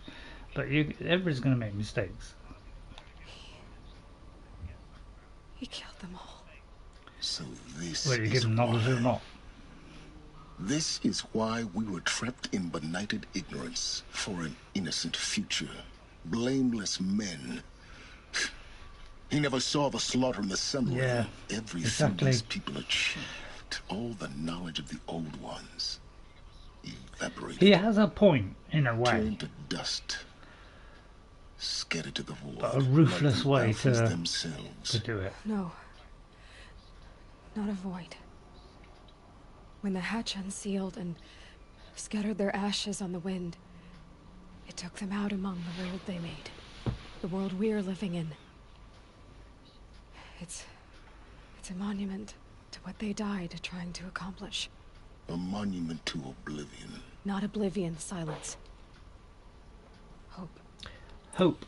A: but everybody's going to make mistakes.
B: He killed them all.
C: So this
A: Whether you
C: is
A: give them knowledge
C: why.
A: or not.
C: This is why we were trapped in benighted ignorance for an innocent future. Blameless men. He never saw the slaughter in the sun.
A: Yeah,
C: everything
A: exactly.
C: these people achieved, all the knowledge of the old ones, evaporated.
A: He has a point, in a way.
C: Turned to dust. Scattered to the void.
A: But a ruthless way to
C: themselves.
A: do it.
B: No. Not a void. When the hatch unsealed and scattered their ashes on the wind, it took them out among the world they made. The world we're living in. It's a monument to what they died trying to accomplish.
C: A monument to oblivion.
B: Not oblivion, Silence. Hope.
A: Hope.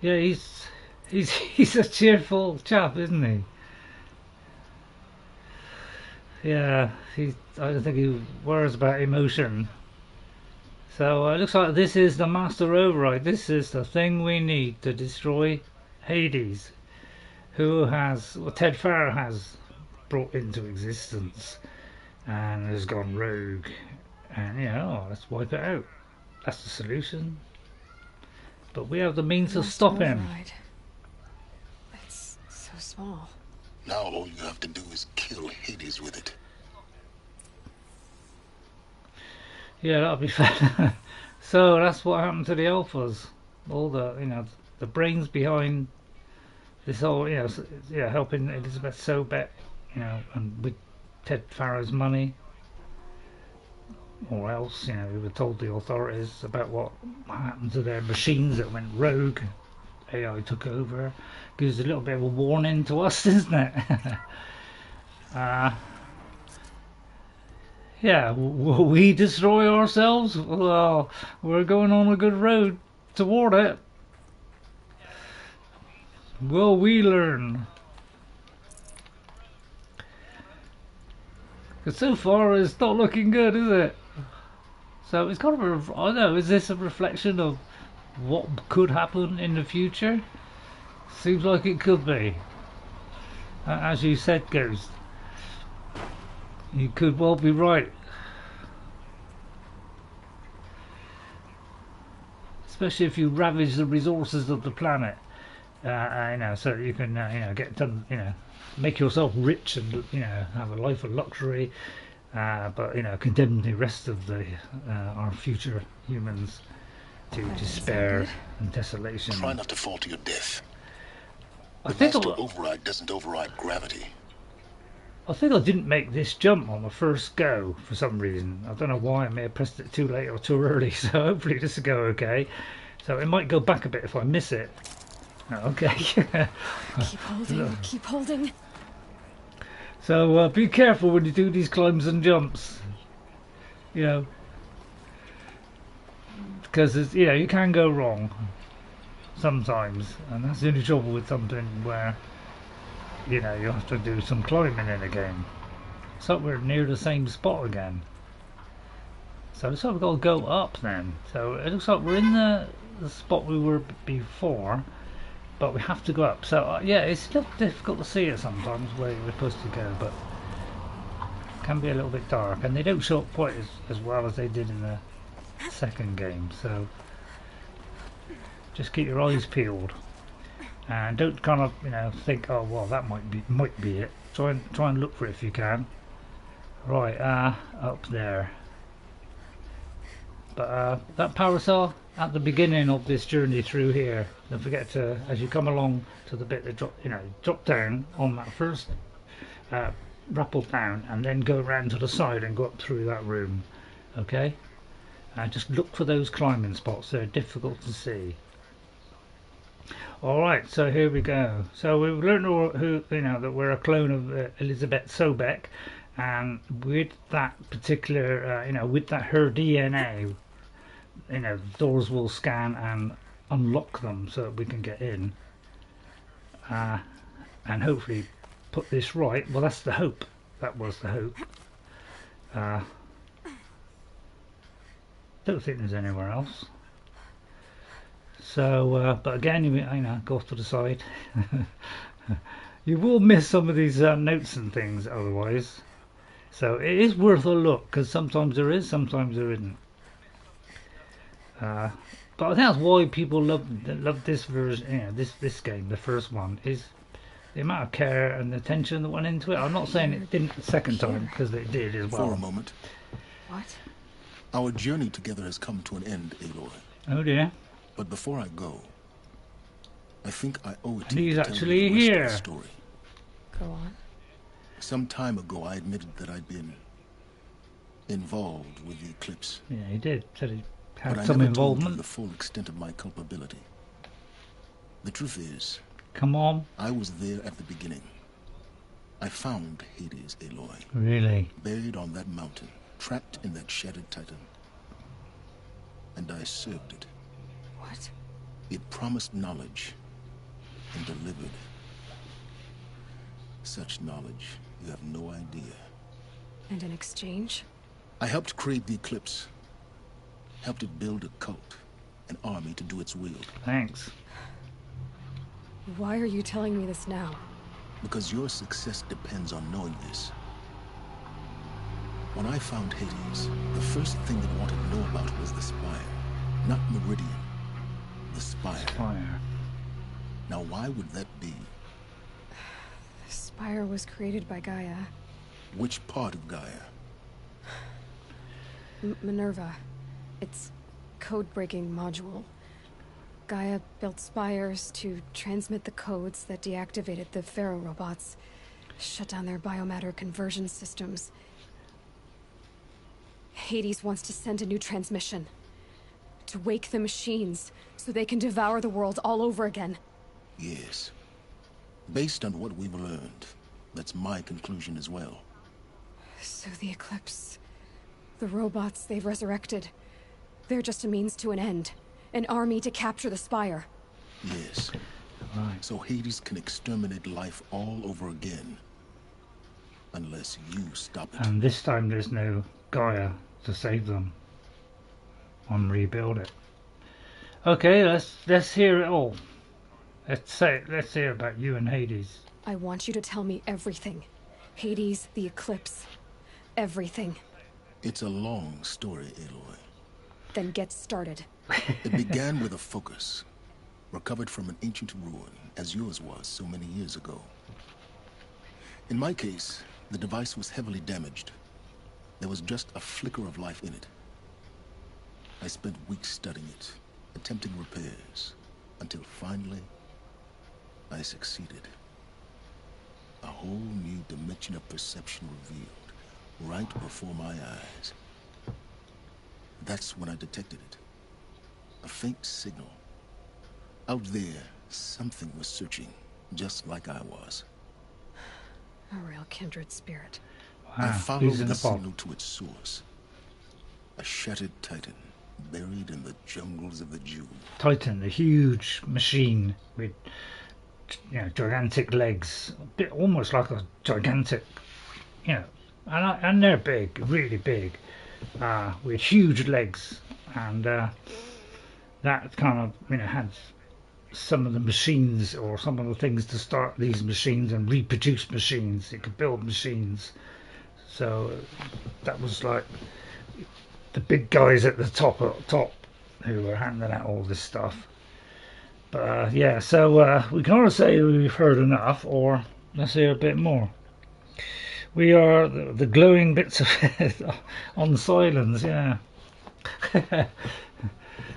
A: Yeah, he's a cheerful chap, isn't he? Yeah, I don't think he worries about emotion. So it looks like this is the Master Overide. This is the thing we need to destroy Hades, who Ted Faro has brought into existence and has gone rogue. And let's wipe it out. That's the solution. But we have the means to stop him.
B: Overide. It's so small.
C: Now all you have to do is kill Hades with it.
A: Yeah, that'll be fair. So that's what happened to the alphas. All the the brains behind this whole helping Elisabet Sobek you know, and with Ted Faro's money, or else, you know, we were told the authorities about what happened to their machines that went rogue. AI took over. Gives a little bit of a warning to us, isn't it? Yeah, will we destroy ourselves? Well, we're going on a good road toward it. Will we learn? Because so far it's not looking good, is it? So it's kind of I don't know, is this a reflection of what could happen in the future? Seems like it could be. As you said, Ghost, you could well be right. Especially if you ravage the resources of the planet, you know, so you can, you know, get done, you know, make yourself rich and, you know, have a life of luxury, but, you know, condemn the rest of the our future humans to despair and desolation.
C: Try not to fall to your death.
A: I
C: The
A: think
C: Master Overide doesn't override gravity.
A: I think I didn't make this jump on the first go for some reason. I don't know why. I may have pressed it too late or too early, so hopefully this will go okay. So it might go back a bit if I miss it. Okay.
B: Keep holding, keep holding.
A: So be careful when you do these climbs and jumps. You know, because you know, you can go wrong sometimes, and that's the only trouble with something where, you know, you have to do some climbing in a game. So we're near the same spot again. So it looks like we've got to go up then. So it looks like we're in the spot we were before, but we have to go up. So yeah, it's still difficult to see it sometimes where you're supposed to go, but it can be a little bit dark, and they don't show up quite as well as they did in the second game. So just keep your eyes peeled. And don't kind of, you know, think, oh well, that might be it. Try and look for it if you can. Right, up there. But that power cell at the beginning of this journey through here. Don't forget to, as you come along to the bit that drop down on that first rappel down, and then go around to the side and go up through that room. Okay. Just look for those climbing spots. They're difficult to see. Alright, so here we go. So we've learned who, you know, that we're a clone of Elisabet Sobeck, and with that particular, you know, with that her DNA, you know, doors will scan and unlock them so that we can get in, and hopefully put this right. Well, that's the hope. That was the hope. Don't think there's anywhere else. So, but again, you know, go off to the side. You will miss some of these notes and things otherwise. So it is worth a look, because sometimes there is, sometimes there isn't. But I think that's why people love this version. You know, this game, the first one, is the amount of care and attention that went into it. I'm not saying it didn't the second time, because it did as well.
C: For a moment.
B: What?
C: Our journey together has come to an end, Aloy.
A: Oh dear.
C: But before I go, I think I owe it to
A: And
C: you
A: he's
C: to tell
A: actually
C: you the rest
A: here.
C: of the story.
B: Go on.
C: Some time ago, I admitted that I'd been involved with the eclipse.
A: Yeah, he did. Said he had
C: But
A: some
C: I never told you
A: involvement.
C: the full extent of my culpability. The truth is,
A: Come on.
C: I was there at the beginning. I found Hades, Aloy.
A: Really?
C: Buried on that mountain, trapped in that shattered titan. And I served it.
B: What?
C: It promised knowledge and delivered. Such knowledge, you have no idea.
B: And in exchange?
C: I helped create the eclipse. Helped it build a cult, an army to do its will.
A: Thanks.
B: Why are you telling me this now?
C: Because your success depends on knowing this. When I found Hades, the first thing they wanted to know about was the spire. Not Meridian. The spire.
A: Fire.
C: Now why would that be?
B: The spire was created by Gaia.
C: Which part of Gaia?
B: Minerva. It's code-breaking module. Gaia built spires to transmit the codes that deactivated the Faro robots. Shut down their biomatter conversion systems. Hades wants to send a new transmission. To wake the machines, so they can devour the world all over again.
C: Yes. Based on what we've learned, that's my conclusion as well.
B: So the Eclipse... the robots they've resurrected... they're just a means to an end. An army to capture the Spire.
C: Yes.
A: Right.
C: So Hades can exterminate life all over again. Unless you stop it.
A: And this time there's no Gaia to save them. And rebuild it. Okay, let's hear it all. Let's hear about you and Hades.
B: I want you to tell me everything. Hades, the Eclipse, everything.
C: It's a long story, Aloy.
B: Then get started.
C: It began with a focus, recovered from an ancient ruin, as yours was so many years ago. In my case, the device was heavily damaged. There was just a flicker of life in it. I spent weeks studying it, attempting repairs, until finally, I succeeded. A whole new dimension of perception revealed, right before my eyes. That's when I detected it. A faint signal. Out there, something was searching, just like I was.
B: A real kindred spirit.
C: I followed the signal to its source. A shattered titan, buried in the jungles of the Jew.
A: Titan, a huge machine with, you know, gigantic legs, a bit almost like a gigantic, you know, and they're big, really big, with huge legs, and that kind of, you know, had some of the machines or some of the things to start these machines and reproduce machines. It could build machines, so that was like the big guys at the top who were handing out all this stuff. But yeah, so we can either say we've heard enough, or let's hear a bit more. We are the glowing bits of it on Sylens, yeah.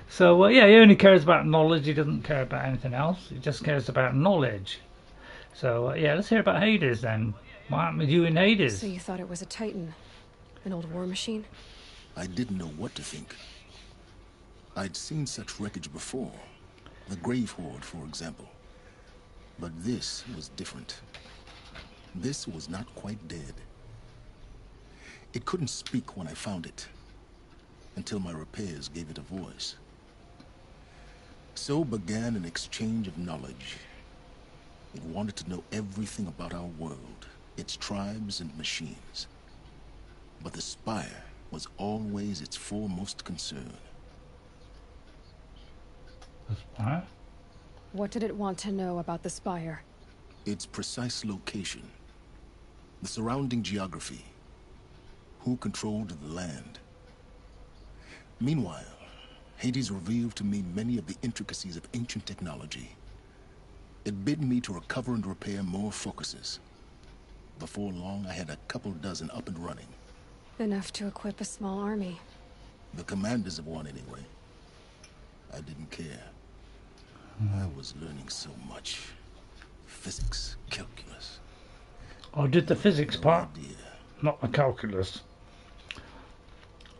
A: So yeah, he only cares about knowledge. He doesn't care about anything else. He just cares about knowledge. So yeah, let's hear about Hades then. What happened with you in Hades?
B: So you thought it was a Titan? An old war machine?
C: I didn't know what to think. I'd seen such wreckage before. The Grave Horde, for example. But this was different. This was not quite dead. It couldn't speak when I found it, until my repairs gave it a voice. So began an exchange of knowledge. It wanted to know everything about our world, its tribes and machines. But the Spire was always its foremost concern.
A: The Spire?
B: What did it want to know about the Spire?
C: Its precise location, the surrounding geography, who controlled the land. Meanwhile, Hades revealed to me many of the intricacies of ancient technology. It bid me to recover and repair more focuses. Before long, I had a couple dozen up and running.
B: Enough to equip a small army.
C: The commanders of one, anyway. I didn't care. I was learning so much. Physics, calculus.
A: I did the physics part, not the calculus.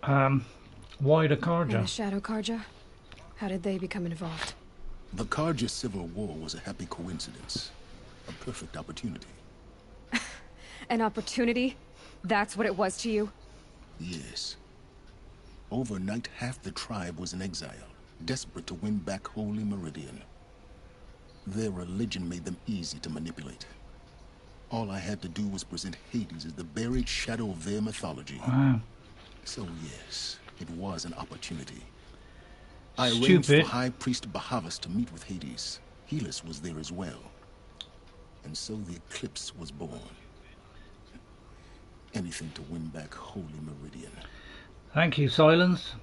A: Why the Karja?
B: And the Shadow Karja? How did they become involved?
C: The Karja civil war was a happy coincidence. A perfect opportunity.
B: An opportunity? That's what it was to you?
C: Yes. Overnight, half the tribe was in exile, desperate to win back Holy Meridian. Their religion made them easy to manipulate. All I had to do was present Hades as the buried shadow of their mythology.
A: Wow.
C: So yes, it was an opportunity. I arranged for High Priest Behemoth to meet with Hades. Helis was there as well. And so the eclipse was born. Anything to win back Holy Meridian.
A: Thank you, Sylens.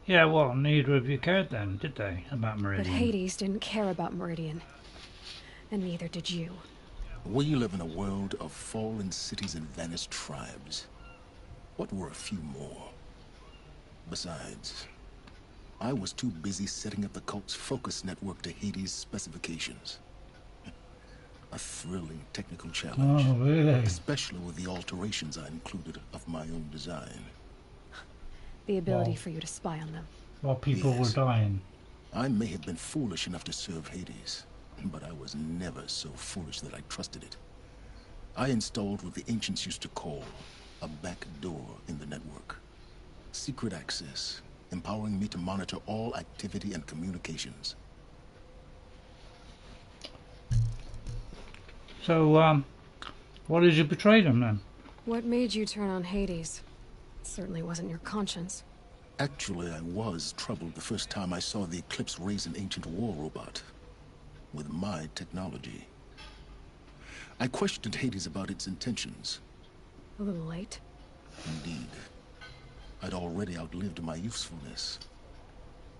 A: Yeah, well, neither of you cared then, did they, about Meridian?
B: But Hades didn't care about Meridian. And neither did you.
C: We live in a world of fallen cities and vanished tribes. What were a few more? Besides, I was too busy setting up the cult's focus network to Hades' specifications. A thrilling technical challenge.
A: Oh, really?
C: Especially with the alterations I included of my own design.
B: The ability for you to spy on them.
A: While people were dying.
C: I may have been foolish enough to serve Hades, but I was never so foolish that I trusted it. I installed what the ancients used to call a back door in the network. Secret access, empowering me to monitor all activity and communications.
A: So, why did you betray them then?
B: What made you turn on Hades? It certainly wasn't your conscience.
C: Actually, I was troubled the first time I saw the Eclipse raise an ancient war robot. With my technology. I questioned Hades about its intentions.
B: A little late?
C: Indeed. I'd already outlived my usefulness.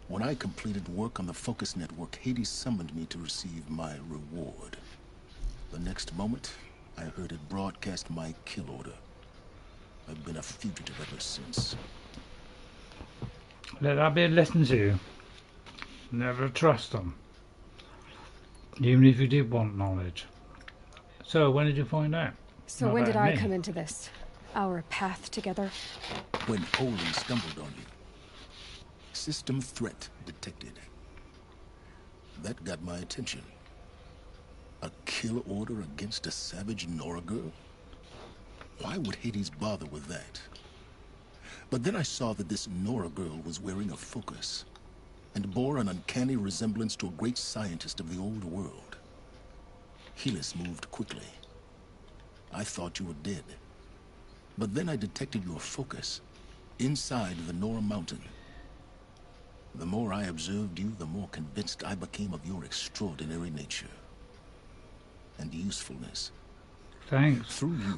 C: When I completed work on the Focus Network, Hades summoned me to receive my reward. The next moment, I heard it broadcast my kill order. I've been a fugitive ever since.
A: Let that be a lesson to you. Never trust them. Even if you did want knowledge. So, when did you find out?
B: So when did I come into this? Our path together?
C: When Olin stumbled on you. System threat detected. That got my attention. A kill order against a savage Nora girl? Why would Hades bother with that? But then I saw that this Nora girl was wearing a focus, and bore an uncanny resemblance to a great scientist of the old world. Helis moved quickly. I thought you were dead. But then I detected your focus, inside the Nora mountain. The more I observed you, the more convinced I became of your extraordinary nature. And usefulness.
A: Thanks.
C: Through you,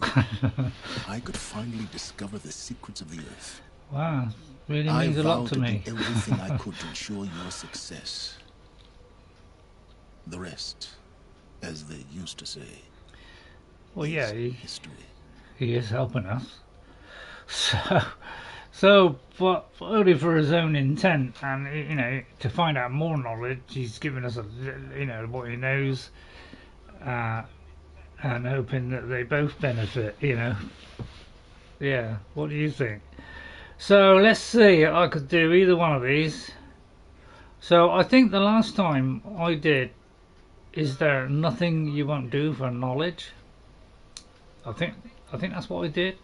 C: I could finally discover the secrets of the Earth.
A: Wow, really means a lot to me.
C: I vowed to do everything I could to ensure your success. The rest, as they used to say,
A: well, yeah,
C: history.
A: He is helping us. So, but only for his own intent, and you know, to find out more knowledge, he's giving us what he knows. And hoping that they both benefit, Yeah, what do you think? So let's see, I could do either one of these. So I think the last time I did, is there nothing you won't do for knowledge? I think that's what I did.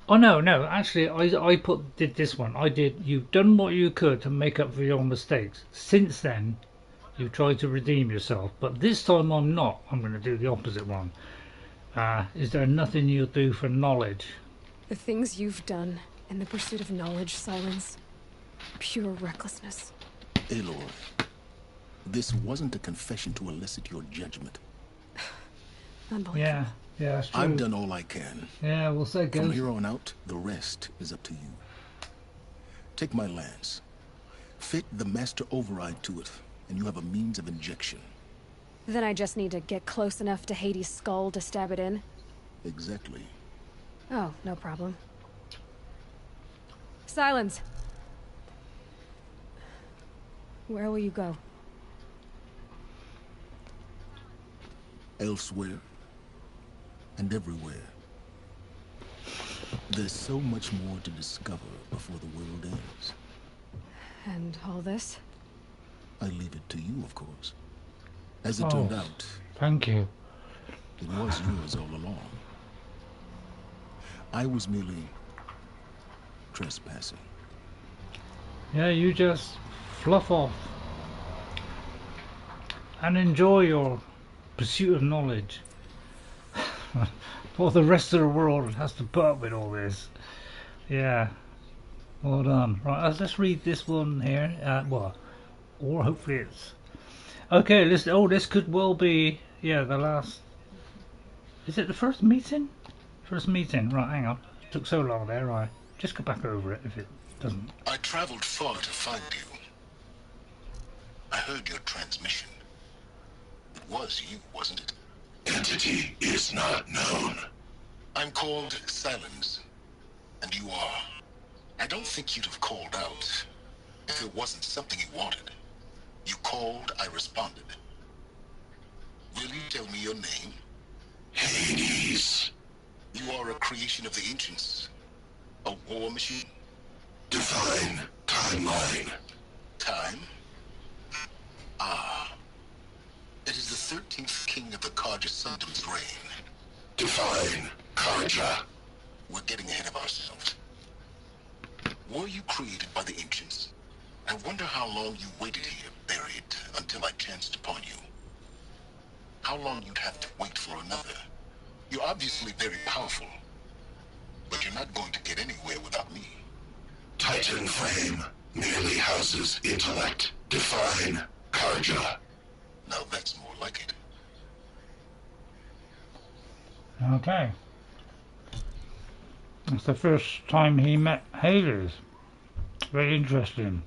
A: Oh no, actually I did this one. I did, you've done what you could to make up for your mistakes. Since then, you tried to redeem yourself, but this time I'm not. I'm going to do the opposite one. Is there nothing you'll do for knowledge?
B: The things you've done in the pursuit of knowledge, Sylens. Pure recklessness.
C: Aloy, this wasn't a confession to elicit your judgment.
B: Unbelievable.
A: Yeah, that's true.
C: I've done all I can.
A: Yeah, we'll say go.
C: From here on out, the rest is up to you. Take my lance. Fit the Master Overide to it, and you have a means of injection.
B: Then I just need to get close enough to Hades' skull to stab it in?
C: Exactly.
B: Oh, no problem. Sylens! Where will you go?
C: Elsewhere. And everywhere. There's so much more to discover before the world ends.
B: And all this?
C: I leave it to you, of course. As it turned out,
A: thank you.
C: It was yours all along. I was merely trespassing.
A: Yeah, you just fluff off and enjoy your pursuit of knowledge. For the rest of the world has to put up with all this. Yeah. Well done. Right, let's read this one here. Or hopefully it's... Okay, this could well be, the last... Is it the first meeting? First meeting. Right, hang on. It took so long there, right. Just go back over it if it doesn't.
C: I traveled far to find you. I heard your transmission. It was you, wasn't it?
K: Entity is not known.
C: I'm called Sylens, and you are. I don't think you'd have called out if it wasn't something you wanted. You called, I responded. Will you tell me your name?
K: Hades.
C: You are a creation of the ancients. A war machine?
K: Define timeline.
C: Time? Ah. It is the 13th king of the Karja Sundom's reign.
K: Define Karja.
C: We're getting ahead of ourselves. Were you created by the ancients? I wonder how long you waited here, buried, until I chanced upon you. How long you'd have to wait for another. You're obviously very powerful, but you're not going to get anywhere without me.
K: Titan frame merely houses intellect. Define Karja.
C: Now that's more like it.
A: Okay. It's the first time he met Hades. Very interesting.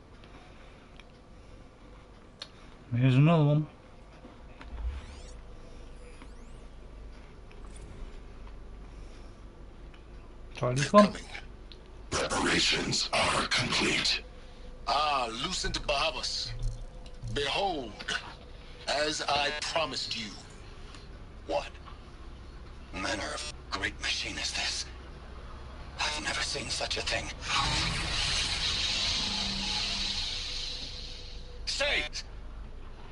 A: Here's another one. Try this one.
K: Preparations are complete.
C: Ah, Lucent Behemoth. Behold, as I promised you.
F: What manner of great machine is this? I've never seen such a thing. Stay!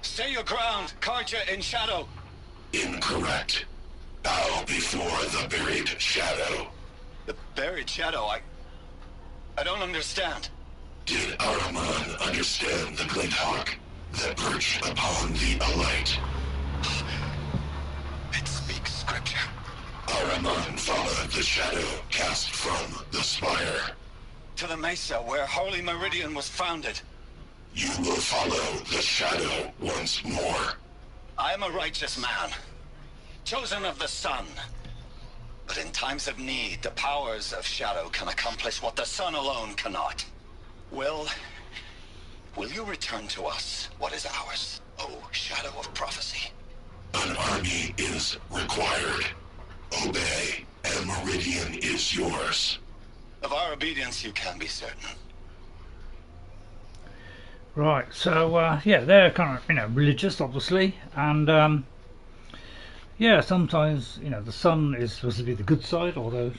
F: Stay your ground, Karja in shadow.
K: Incorrect. Bow before the buried shadow.
F: The buried shadow, I don't understand.
K: Did Ahriman understand the Glint Hawk that perched upon the Alight?
F: It speaks scripture.
K: Ahriman followed the shadow cast from the spire.
F: To the mesa where Holy Meridian was founded.
K: You will follow the shadow once more.
F: I am a righteous man, chosen of the sun. But in times of need, the powers of shadow can accomplish what the sun alone cannot. Will you return to us what is ours, O shadow of prophecy?
K: An army is required. Obey, and Meridian is yours.
F: Of our obedience you can be certain.
A: Right, so yeah, they're kind of religious, obviously, and yeah, sometimes the sun is supposed to be the good side. Although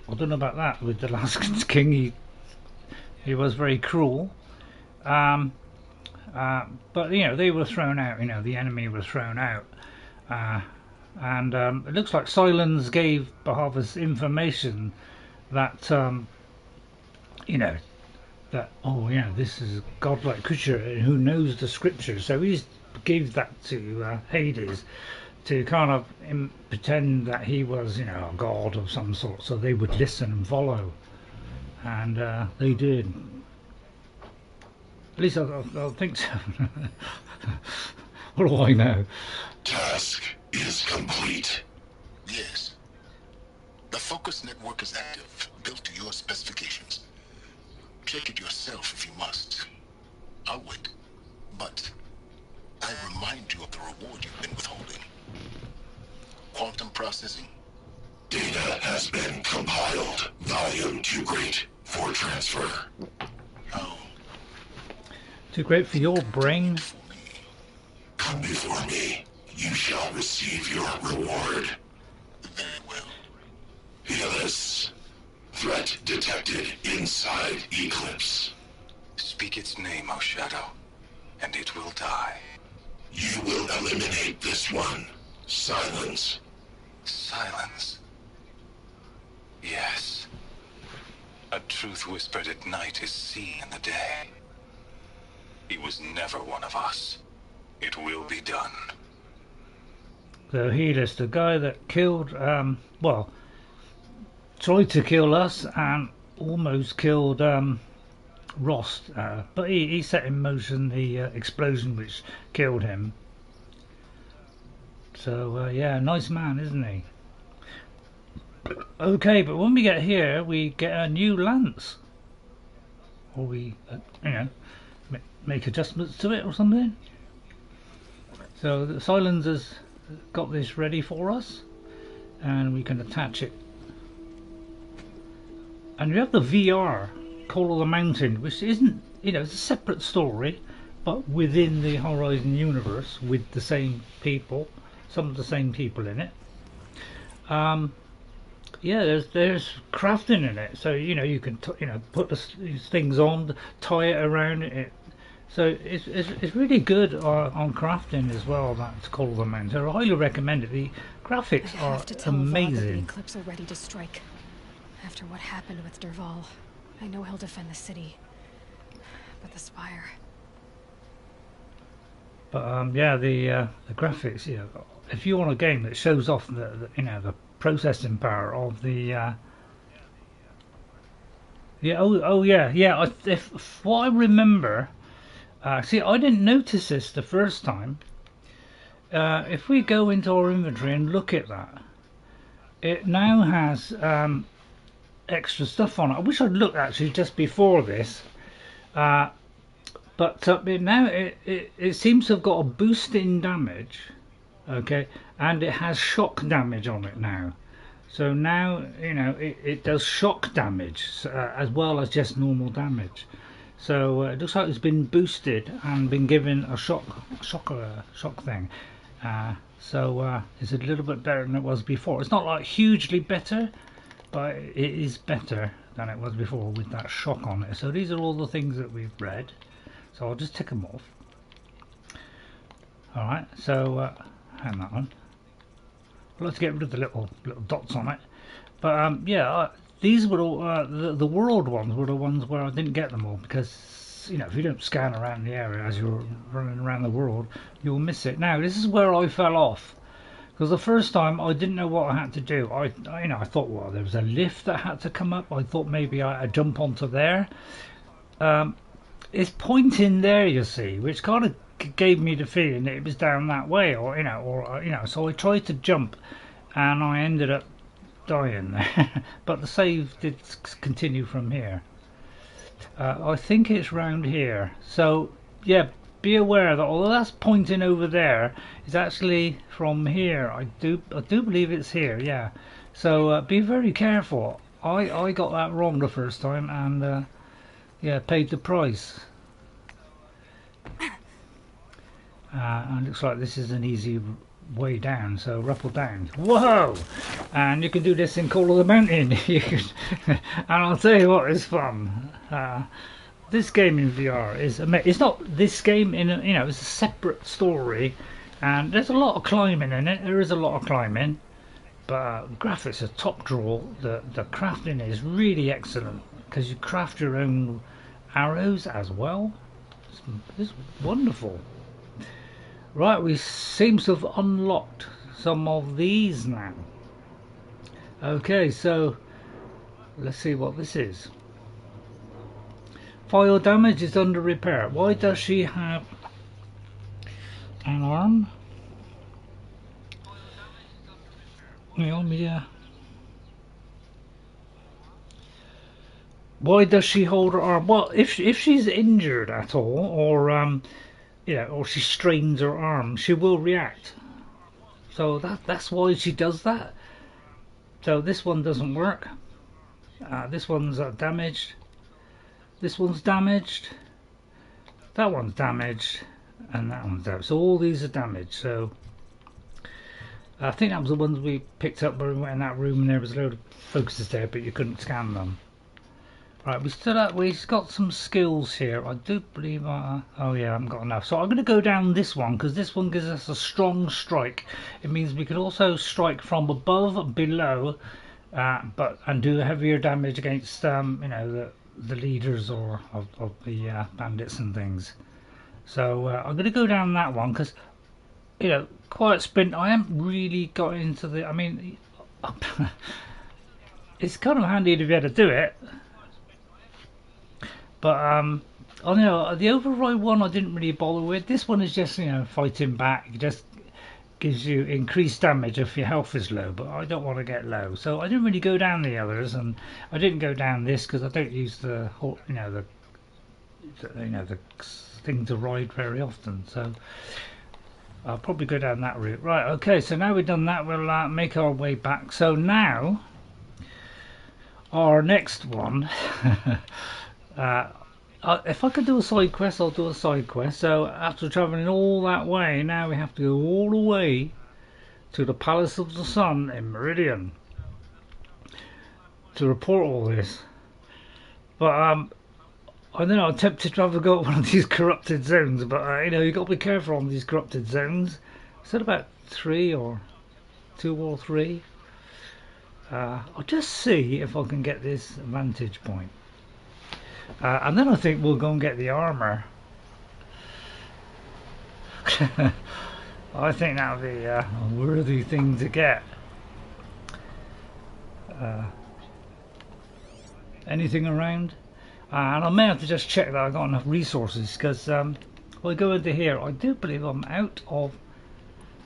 A: I don't know about that. With the last king, he was very cruel. But they were thrown out. The enemy was thrown out, and it looks like Sylens gave Behemoth information that that this is a godlike creature who knows the scriptures. So he gave that to Hades to kind of pretend that he was a god of some sort, so they would listen and follow, and they did. At least I think so. What do I know?
K: Task is complete.
C: Yes. The focus network is active, built to your specifications. Check it yourself if you must. I'll wait. But I remind you of the reward you've been withholding. Quantum processing?
K: Data has been compiled. Volume too great for transfer.
C: Oh.
A: Too great for your brain?
K: Come before me. You shall receive your reward.
C: Very well.
K: Elis. Threat detected inside Eclipse.
F: Speak its name, O Shadow, and it will die.
K: You will eliminate this one. Silence.
F: Silence? Yes. A truth whispered at night is seen in the day. He was never one of us. It will be done.
A: So Helis, the guy that killed, tried to kill us and almost killed Ross, but he set in motion the explosion which killed him. So yeah, nice man, isn't he? Okay, but when we get here, we get a new lance, or we, make adjustments to it or something. So the Sylens has got this ready for us, and we can attach it. And you have the VR Call of the Mountain, which isn't, you know, it's a separate story, but within the Horizon universe with the same people, some of the same people in it. Yeah, there's crafting in it, so you know you can put these things on, tie it around it. So it's really good on crafting as well. That's Call of the Mountain. I highly recommend it. The graphics are amazing.
B: The eclipse are ready to strike. After what happened with Dervahl, I know he'll defend the city, but the Spire.
A: But yeah, the graphics. You know, if you want a game that shows off the processing power of the if what I remember, see, I didn't notice this the first time. If we go into our inventory and look at that, it now has extra stuff on it. I wish I'd looked actually just before this, but now it seems to have got a boost in damage. Okay, and it has shock damage on it now. So now, you know, it does shock damage as well as just normal damage. So it looks like it's been boosted and been given a shock thing. So it's a little bit better than it was before. It's not like hugely better, but it is better than it was before with that shock on it. So these are all the things that we've read. So I'll just tick them off. All right. So. Hang that on. I'd like to get rid of the little dots on it, but yeah, these were all the world ones were the ones where I didn't get them all, because you know, if you don't scan around the area as you're running around the world, you'll miss it. Now this is where I fell off, because the first time I didn't know what I had to do. I thought, well, there was a lift that had to come up. I thought maybe I'd jump onto there. It's pointing there, you see, which kind of gave me the feeling that it was down that way, or so I tried to jump and I ended up dying there. But the save did continue from here. I think it's round here, so yeah, be aware that although that's pointing over there, it's actually from here. I do believe it's here, yeah. So be very careful. I got that wrong the first time, and yeah, paid the price. And it looks like this is an easy way down, so rappel down. Whoa! And you can do this in Call of the Mountain. And I'll tell you what, it's fun. This game in VR is amazing. It's not this game in it's a separate story, and there's a lot of climbing in it. There is a lot of climbing, but graphics are top draw. The crafting is really excellent, because you craft your own arrows as well. It's wonderful. Right, we seem to have unlocked some of these now. Okay, so let's see what this is. Fire damage is under repair. Why does she have an arm? Yeah. Why does she hold her arm? Well, if she's injured at all, or or she strains her arm, she will react. So that's why she does that. So this one doesn't work. This one's damaged. This one's damaged. That one's damaged, and that one's damaged. So all these are damaged. So I think that was the ones we picked up when we went in that room, and there was a load of focuses there, but you couldn't scan them. Right, we've got some skills here. I do believe oh yeah, I haven't got enough. So I'm going to go down this one, because this one gives us a strong strike. It means we can also strike from above, below, and do heavier damage against the leaders or of the bandits and things. So I'm going to go down that one, because Quiet Sprint, I haven't really got into the. I mean, it's kind of handy to be able to do it. But I don't know, the Override one I didn't really bother with. This one is just fighting back. It just gives you increased damage if your health is low, but I don't want to get low, so I didn't really go down the others, and I didn't go down this because I don't use the the thing to ride very often. So I'll probably go down that route. Right, okay, so now we've done that, we'll make our way back. So now our next one If I could do a side quest, I'll do a side quest. So after travelling all that way, now we have to go all the way to the Palace of the Sun in Meridian to report all this. But I don't know, I'm tempted to have a go at one of these corrupted zones, but you know, you've got to be careful on these corrupted zones. I said about 3 or 2 or 3. I'll just see if I can get this vantage point. And then I think we'll go and get the armour. I think that would be a worthy thing to get. Anything around? And I may have to just check that I've got enough resources, because if I go into here, I do believe I'm out of...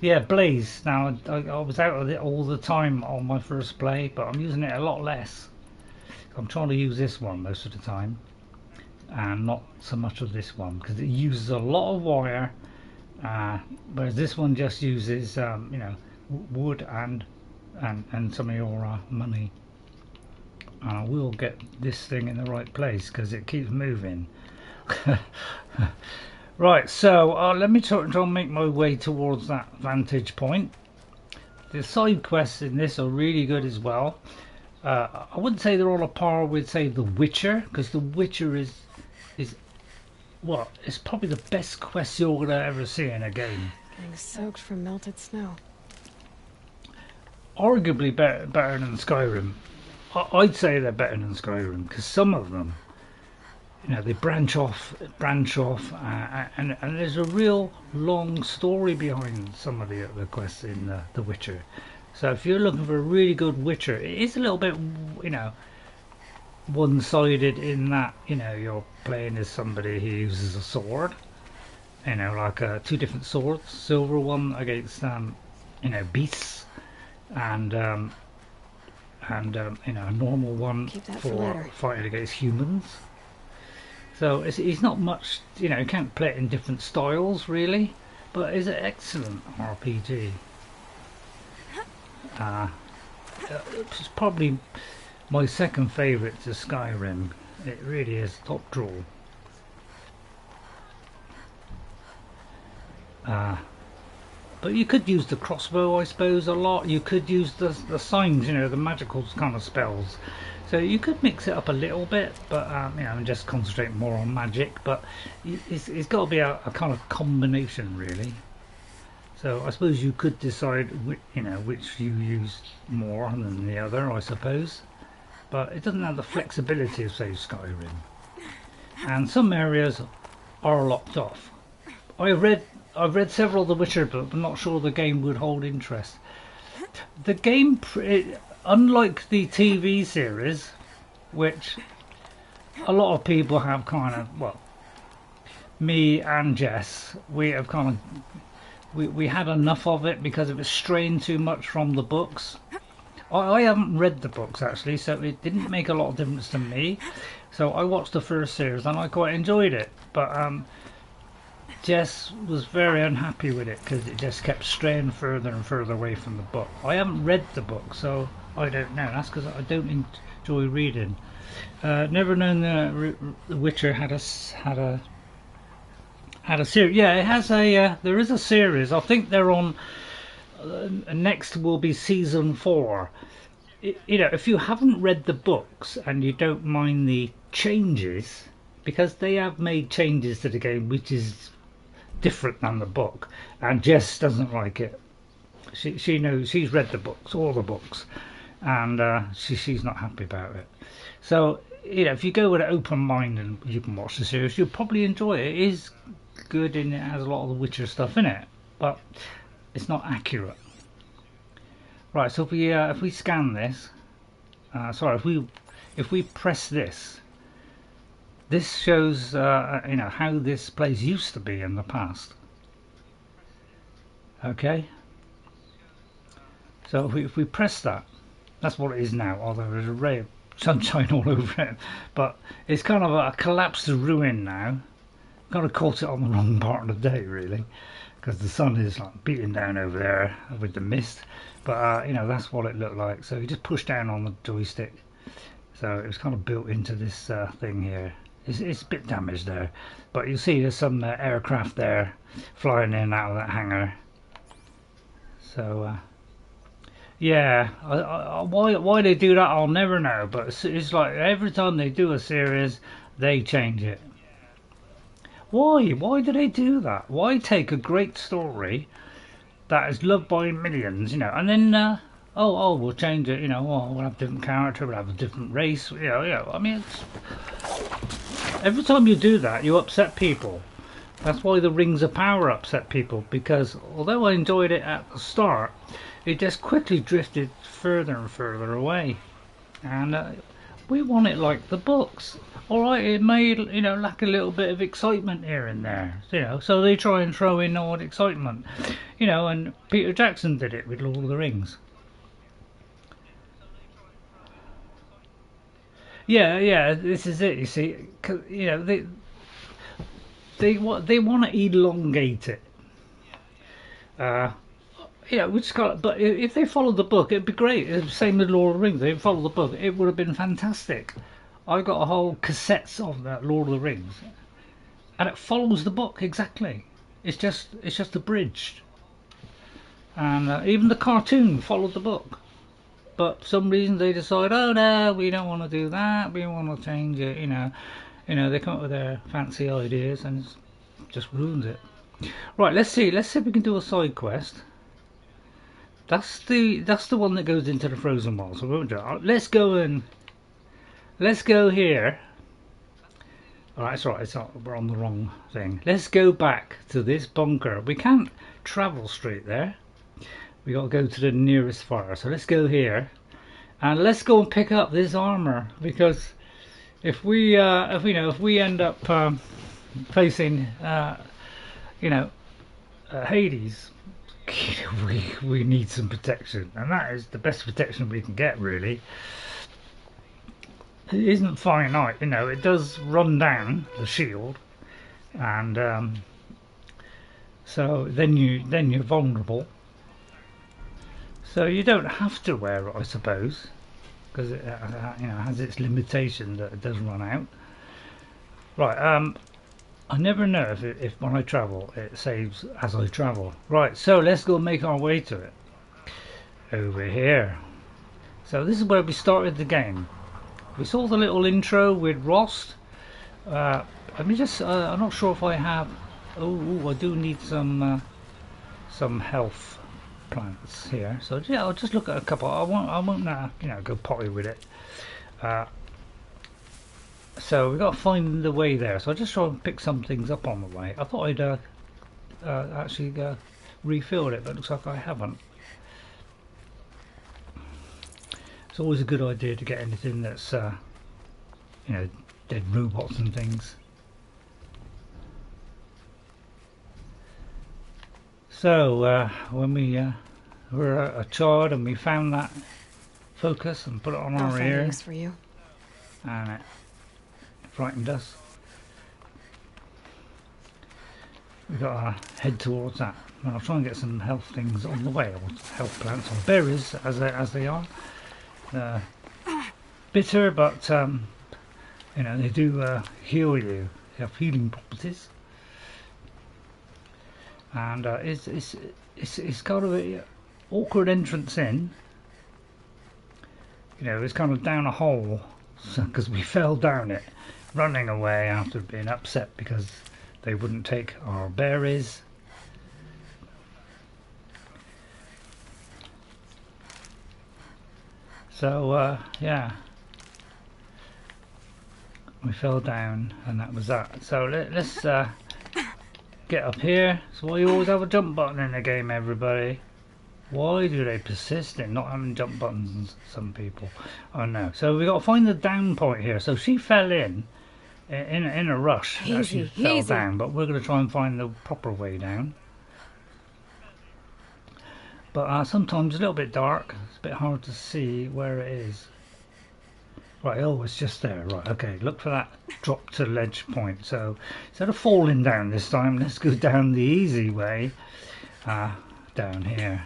A: Yeah, Blaze. Now, I was out of it all the time on my first play, but I'm using it a lot less. I'm trying to use this one most of the time, and not so much of this one, because it uses a lot of wire, whereas this one just uses, you know, wood and some of your money. I will get this thing in the right place because it keeps moving. Right, so let me try and make my way towards that vantage point. The side quests in this are really good as well. I wouldn't say they're on a par with, say, The Witcher, because The Witcher is well, it's probably the best quest you're gonna ever see in a game.
B: Getting soaked from melted snow.
A: Arguably better than Skyrim. I'd say they're better than Skyrim, because some of them, you know, they branch off, and there's a real long story behind some of the quests in The Witcher. So if you're looking for a really good Witcher, it is a little bit, you know, one-sided in that, you know, you're playing as somebody who uses a sword, you know, like 2 different swords, silver one against you know, beasts, and you know, a normal one for fighting against humans. So it's not much, you know, you can't play it in different styles really, but it's an excellent RPG. It's probably my second favourite to Skyrim. It really is top draw. But you could use the crossbow, I suppose, a lot. You could use the signs, you know, the magical kind of spells. So you could mix it up a little bit, but you know, and just concentrate more on magic. But it's got to be a kind of combination, really. So I suppose you could decide, you know, which you use more than the other, I suppose. But it doesn't have the flexibility of, say, Skyrim. And some areas are locked off. I've read several of the Witcher books, but I'm not sure the game would hold interest. The game, unlike the TV series, which a lot of people have kind of, well, me and Jess, we have kind of, we had enough of it because it was strained too much from the books. I haven't read the books actually, so it didn't make a lot of difference to me. So I watched the first series and I quite enjoyed it, but Jess was very unhappy with it because it just kept straying further and further away from the book. I haven't read the book, so I don't know. That's because I don't enjoy reading. Never known the Witcher had a series. Yeah, it has a. There is a series. I think they're on. Next will be season 4. You know, if you haven't read the books and you don't mind the changes, because they have made changes to the game which is different than the book, and Jess doesn't like it. She knows, she's read the books, all the books, and she's not happy about it. So you know, if you go with an open mind and you can watch the series, you'll probably enjoy it. It is good and it has a lot of the Witcher stuff in it, but it's not accurate. Right, so if we scan this, sorry, if we press this, this shows you know, how this place used to be in the past. Okay, so if we press that, that's what it is now, although there's a ray of sunshine all over it, but it's kind of a collapsed ruin now. Kind of caught it on the wrong part of the day really, because the sun is like beating down over there with the mist, but you know, that's what it looked like. So you just push down on the joystick, so it was kind of built into this thing here. it's a bit damaged there, but you see there's some aircraft there flying in and out of that hangar. So yeah, why they do that I'll never know, but it's like every time they do a series they change it. Why do they do that? Why take a great story that is loved by millions, you know, and then oh we'll change it, you know, we'll have a different character, we'll have a different race, you know, I mean, every time you do that you upset people. That's why the Rings of Power upset people, because although I enjoyed it at the start, it just quickly drifted further and further away, and we want it like the books. Alright, it may, you know, lack a little bit of excitement here and there, you know, so they try and throw in all the excitement, you know, and Peter Jackson did it with Lord of the Rings. Yeah, this is it, you see, 'cause, you know, they want to elongate it. You know, which kind of, but if they followed the book, it'd be great. Same with Lord of the Rings. They followed the book, it would have been fantastic. I got a whole cassettes of that Lord of the Rings, and it follows the book exactly. It's just abridged, and even the cartoon followed the book. But for some reason they decide, oh no, we don't want to do that. We want to change it. You know, they come up with their fancy ideas and it just ruins it. Right, let's see if we can do a side quest. That's the one that goes into the frozen world. So we won't do it. Let's go here. Alright, it's alright, we're on the wrong thing. Let's go back to this bunker. We can't travel straight there. We got to go to the nearest fire. So let's go here, and let's go and pick up this armor, because if we end up facing Hades, we need some protection, and that is the best protection we can get, really. It isn't finite, you know, it does run down the shield, and so then you're vulnerable. So you don't have to wear it, I suppose, because it has its limitation that it does run out. Right, I never know if when I travel it saves as I travel. Right, so let's go make our way to it. Over here. So this is where we started the game. We saw the little intro with Rost. Let me just, I'm not sure if I have, I do need some health plants here. So yeah, I'll just look at a couple. I won't go potty with it. So we got to find the way there. So I'll just try and pick some things up on the way. I thought I'd actually refilled it, but it looks like I haven't. It's always a good idea to get anything that's dead robots and things. So when we were a child and we found that focus and put it on our ear,
B: for you.
A: And it frightened us, we got to head towards that. And I'll try and get some health things on the way, or health plants or berries as they are. Bitter, but they do heal you. They have healing properties, and it's kind of an awkward entrance in. It's kind of down a hole, because we fell down it, running away after being upset because they wouldn't take our berries. So yeah, we fell down and that was that. So let's get up here. So why you always have a jump button in the game, everybody? Why do they persist in not having jump buttons, some people? Oh no. So we got to find the down point here. So she fell in a rush. She fell down, but we're going to try and find the proper way down. But sometimes it's a little bit dark. It's a bit hard to see where it is. Right, oh, it's just there. Right, okay, look for that drop to ledge point. So instead of falling down this time, let's go down the easy way. Down here.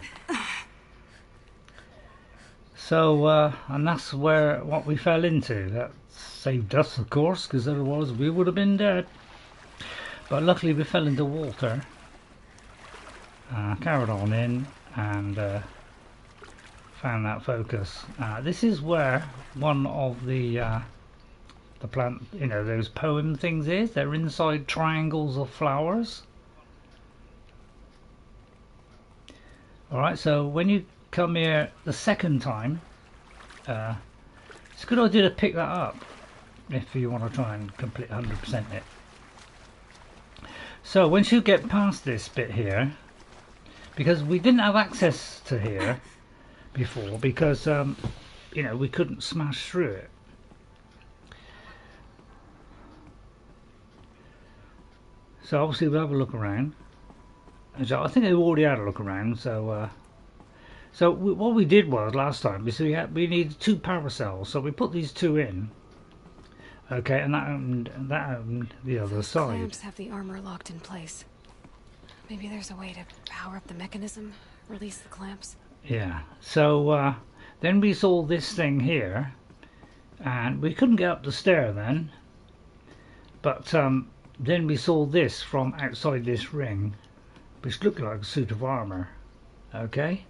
A: So, and that's what we fell into. That saved us, of course, because otherwise we would have been dead. But luckily we fell into water. Carried on in and found that focus. This is where one of the plant, you know, those poem things is. They're inside triangles of flowers. Alright, so when you come here the second time, it's a good idea to pick that up if you want to try and complete 100% it. So once you get past this bit here, because we didn't have access to here before, because you know, we couldn't smash through it. So obviously we'll have a look around. So I think I already had a look around. So what we did was last time we needed 2 power cells, so we put these 2 in. Okay, and that opened the other side.
B: Clamps have the armor locked in place. Maybe there's a way to power up the mechanism, release the clamps.
A: Yeah. So then we saw this thing here, and we couldn't get up the stair then. But then we saw this from outside this ring, which looked like a suit of armor. Okay.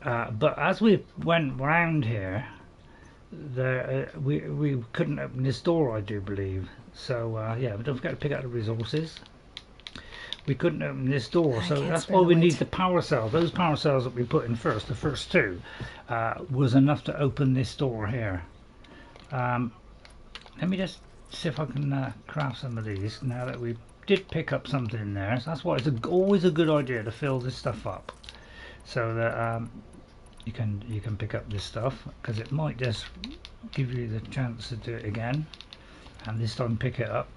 A: But as we went round here, we couldn't open this door, I do believe. So yeah, but don't forget to pick out the resources. We couldn't open this door, so that's why we need the power cells. Those power cells that we put in first, the first 2, was enough to open this door here. Let me just see if I can craft some of these now that we did pick up something there. So that's why it's always a good idea to fill this stuff up, so that you can pick up this stuff, because it might just give you the chance to do it again, and this time pick it up.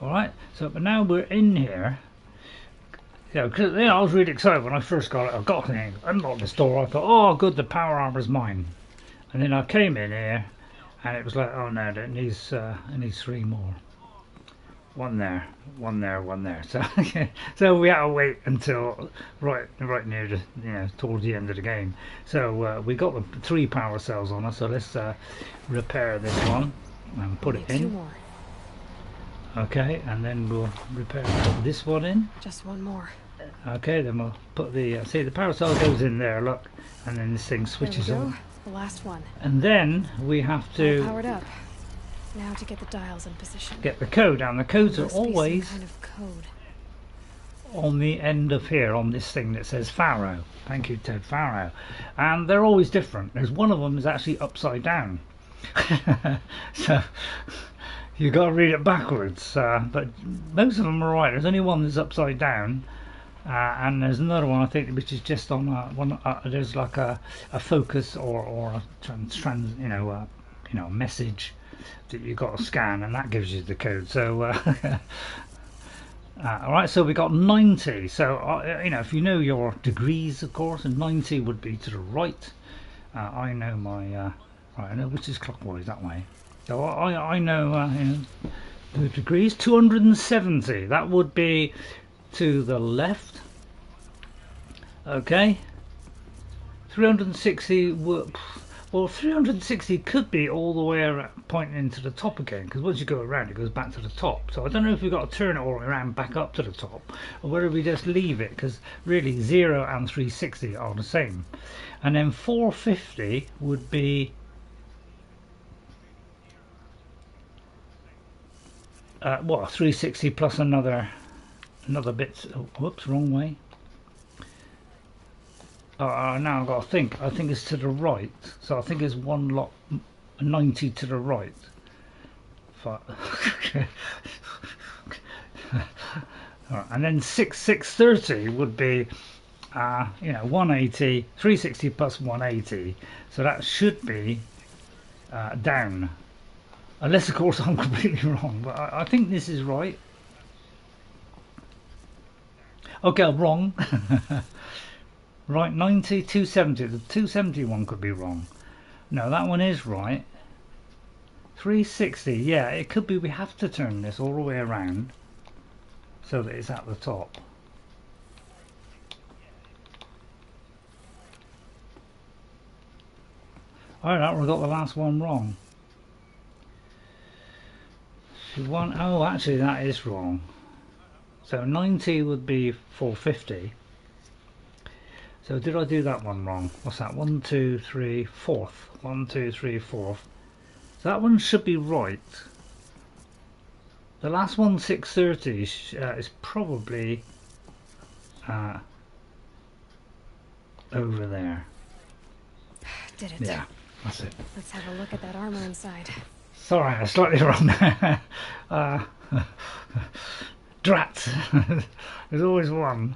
A: Alright, so but now we're in here. Yeah, because I was really excited when I first got it. I got it, unlocked this door. I thought, oh good, the power armor's mine. And then I came in here, and it was like, oh no, it needs 3 more. One there, one there, one there. So so we had to wait until right near the, you know, towards the end of the game. So we got the 3 power cells on us. So let's repair this one and put it in.
B: 2 more.
A: Okay, and then we'll repair this one in.
B: Just 1 more.
A: Okay, then we'll put the see, the power cell goes in there, look, and then this thing switches on.
B: The last one.
A: And then we have to
B: powered up. Now to get the dials in position.
A: Get the code, and the codes are always
B: some kind of code
A: on the end of here on this thing that says Faro. Thank you, Ted Faro. And they're always different. There's one of them is actually upside down. So you got to read it backwards, but most of them are right. There's only one that's upside down, and there's another one I think which is just on one. There's like a focus or a message that you got to scan, and that gives you the code. So all right, so we got 90. So you know, if you know your degrees, of course, and 90 would be to the right. I know my right. I know which is clockwise that way. So I know the degrees. 270, that would be to the left. Okay. 360, well 360 could be all the way around, pointing to the top again, because once you go around it goes back to the top. So I don't know if we've got to turn it all around back up to the top, or whether we just leave it, because really 0 and 360 are the same. And then 450 would be what, 360 plus another bit. Oh, whoops, wrong way. Now I've got to think. I think it's to the right, so I think it's one lot 90 to the right. Right, and then 630 would be 180, 360 plus 180. So that should be down. Unless, of course, I'm completely wrong, but I think this is right. Okay, I'm wrong. Right, 90, 270. The 270 one could be wrong. No, that one is right. 360, yeah, it could be we have to turn this all the way around so that it's at the top. I got the last one wrong. Oh, actually that is wrong. So 90 would be 450. So did I do that one wrong? What's that? 1, 2, 3, 4th. 1, 2, 3, 4th. So that one should be right. The last one, 630, is probably over there.
B: Did it?
A: Yeah, that's it.
B: Let's have a look at that armor inside.
A: Sorry, I was slightly wrong there. Drat. There's always one.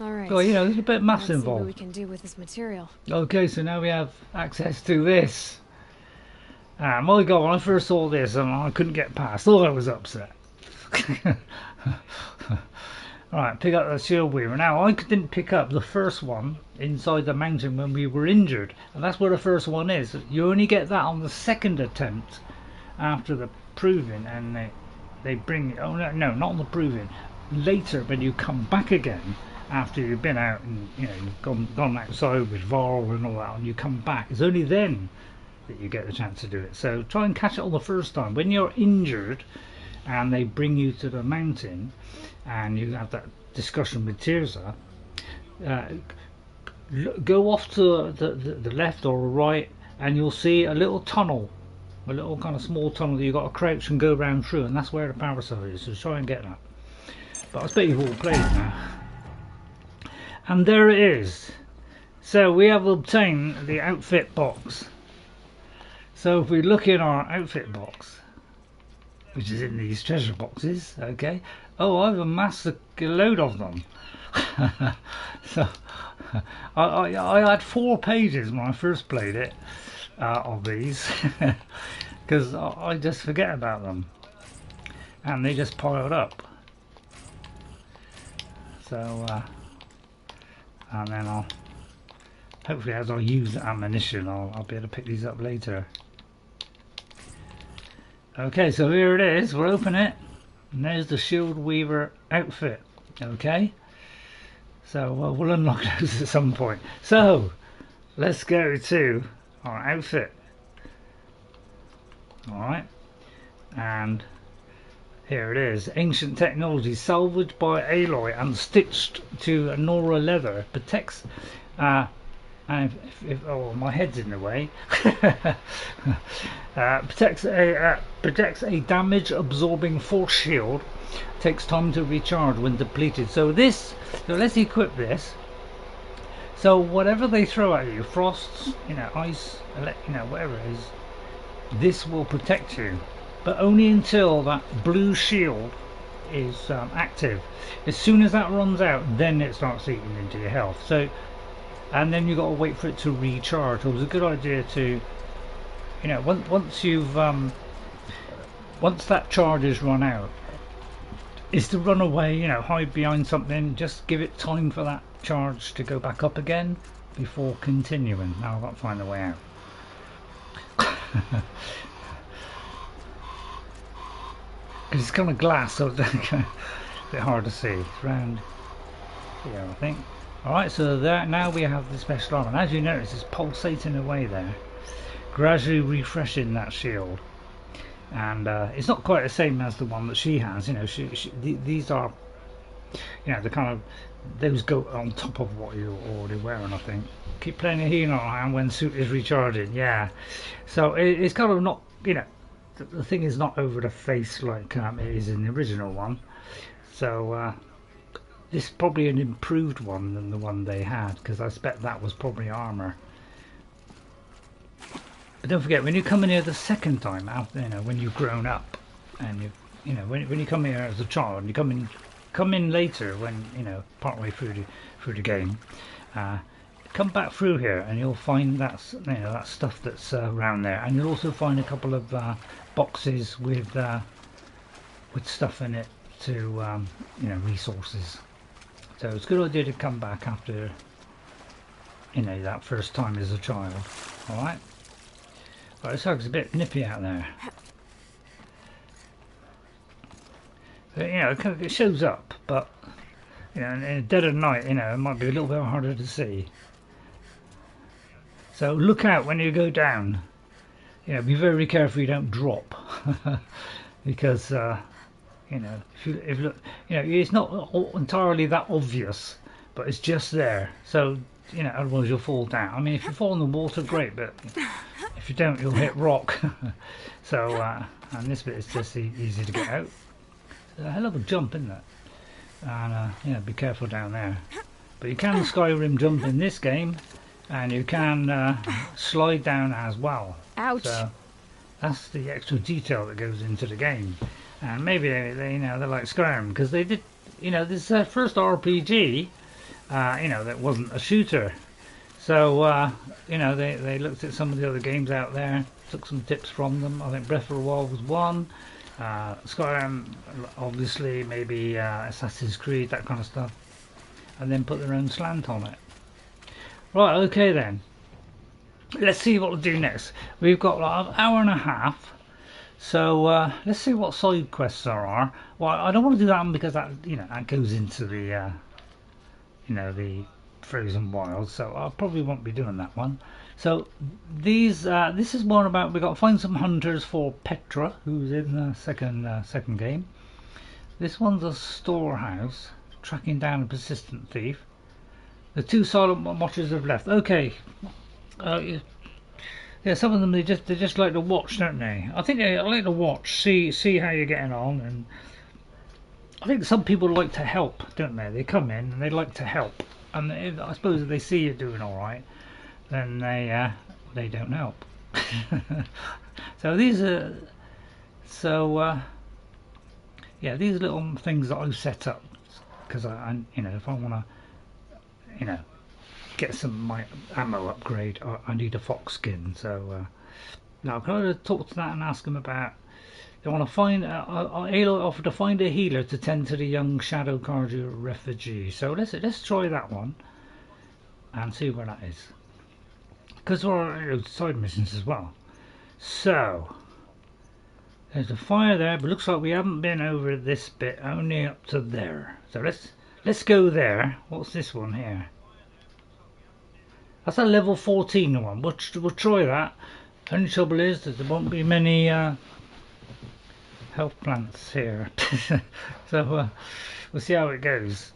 B: Alright.
A: Well, you know, there's a bit of maths
B: Let's see
A: involved.
B: what we can do with this material.
A: Okay, so now we have access to this. My God, when I first saw this, I couldn't get past. I was upset. Alright, pick up the Shield-Weaver. Now, I didn't pick up the first one inside the mountain when we were injured. And that's where the first one is. You only get that on the second attempt after the proving. And they bring it... Oh, no, not on the proving. Later, when you come back again, after you've been out and, you know, you've gone outside with Varl and all that, and you come back, it's only then that you get the chance to do it. So try and catch it on the first time. When you're injured and they bring you to the mountain and you have that discussion with Tirza, go off to the left or right and you'll see a little tunnel, a little kind of small tunnel that you've got to crouch and go round through, and that's where the power cell is, so try and get that. But I expect you've all played it now. And there it is. So we have obtained the outfit box. So if we look in our outfit box, which is in these treasure boxes, okay. Oh, I've amassed a load of them. So I had 4 pages when I first played it of these, because I just forget about them, and they just piled up. So and then I'll hopefully, as I use the ammunition, I'll be able to pick these up later. Okay, so here it is. We'll open it, and there's the Shield-Weaver outfit. Okay, so we'll unlock those at some point. So let's go to our outfit. Alright, and here it is. Ancient technology salvaged by Aloy and stitched to Nora leather. Protects and oh, my head's in the way. Protects a damage absorbing force shield. Takes time to recharge when depleted. So let's equip this. So whatever they throw at you, frosts, you know, ice, you know, whatever it is, this will protect you, but only until that blue shield is active. As soon as that runs out, then it starts eating into your health. So, and then you've got to wait for it to recharge. So it was a good idea to, you know, once you've once that charge is run out, is to run away, you know, hide behind something, just give it time for that charge to go back up again before continuing. Now I've got to find a way out. Because it's kind of glass, so it's a bit hard to see. It's round here, I think. Alright, so there, now we have the special armor, and as you notice, it's pulsating away there, gradually refreshing that shield. And it's not quite the same as the one that she has, you know. These are, you know, the kind of, those go on top of what you're already wearing, I think. Keep playing a healing on hand when suit is recharging, yeah. So it's kind of not, you know, the thing is not over the face like it is in the original one. So this is probably an improved one than the one they had, because I expect that was probably armor. But don't forget, when you come in here the second time, after, you know, when you've grown up, and you know, when you come here as a child, and you come in later when, you know, partway through the game, come back through here and you'll find that, you know, that stuff that's around there, and you'll also find a couple of boxes with stuff in it to, you know, resources. So it's a good idea to come back after, you know, that first time as a child. All right. Right, this hug's a bit nippy out there. But, you know, it shows up, but, you know, in the dead of night, you know, it might be a little bit harder to see. So look out when you go down. You know, be very careful you don't drop, because you know, if look, you know, it's not entirely that obvious, but it's just there. So you know, otherwise you'll fall down. I mean, if you fall in the water, great, but if you don't, you'll hit rock. So and this bit is just easy to get out. It's a hell of a jump, isn't it? And yeah, be careful down there. But you can Skyrim jump in this game, and you can slide down as well.
B: Ouch!
A: So that's the extra detail that goes into the game. And maybe they you know, they're like Skyrim, because they did, you know, this is their first RPG, you know, that wasn't a shooter. So you know, they looked at some of the other games out there, took some tips from them. I think Breath of the Wild was one. Skyrim, obviously, maybe Assassin's Creed, that kind of stuff, and then put their own slant on it. Right, okay then. Let's see what we'll do next. We've got like an hour and a half, so let's see what side quests there are. Well, I don't want to do that one because that, you know, that goes into the you know, the Frozen Wilds, so I probably won't be doing that one. So these this is one about, we got to find some hunters for Petra, who's in the second game. This one's a storehouse, tracking down a persistent thief. The two silent watchers have left. Okay, yeah, some of them they just like to watch, don't they? I think they like to watch, see how you're getting on, and I think some people like to help, don't they? They come in and they like to help, and I suppose if they see you doing all right, then they don't help. So these are yeah, these little things that I've set up because I you know, if I want to, you know, get some my ammo upgrade, I need a fox skin. So now I'm going to talk to that and ask him about. They want to find Aloy offered to find a healer to tend to the young Shadow Carja refugee. So let's try that one and see where that is. Because there are, you know, side missions as well. So there's a fire there, but looks like we haven't been over this bit, only up to there. So let's go there. What's this one here? That's a level 14 one. We'll try that. Only trouble is that there won't be many health plants here. So we'll see how it goes.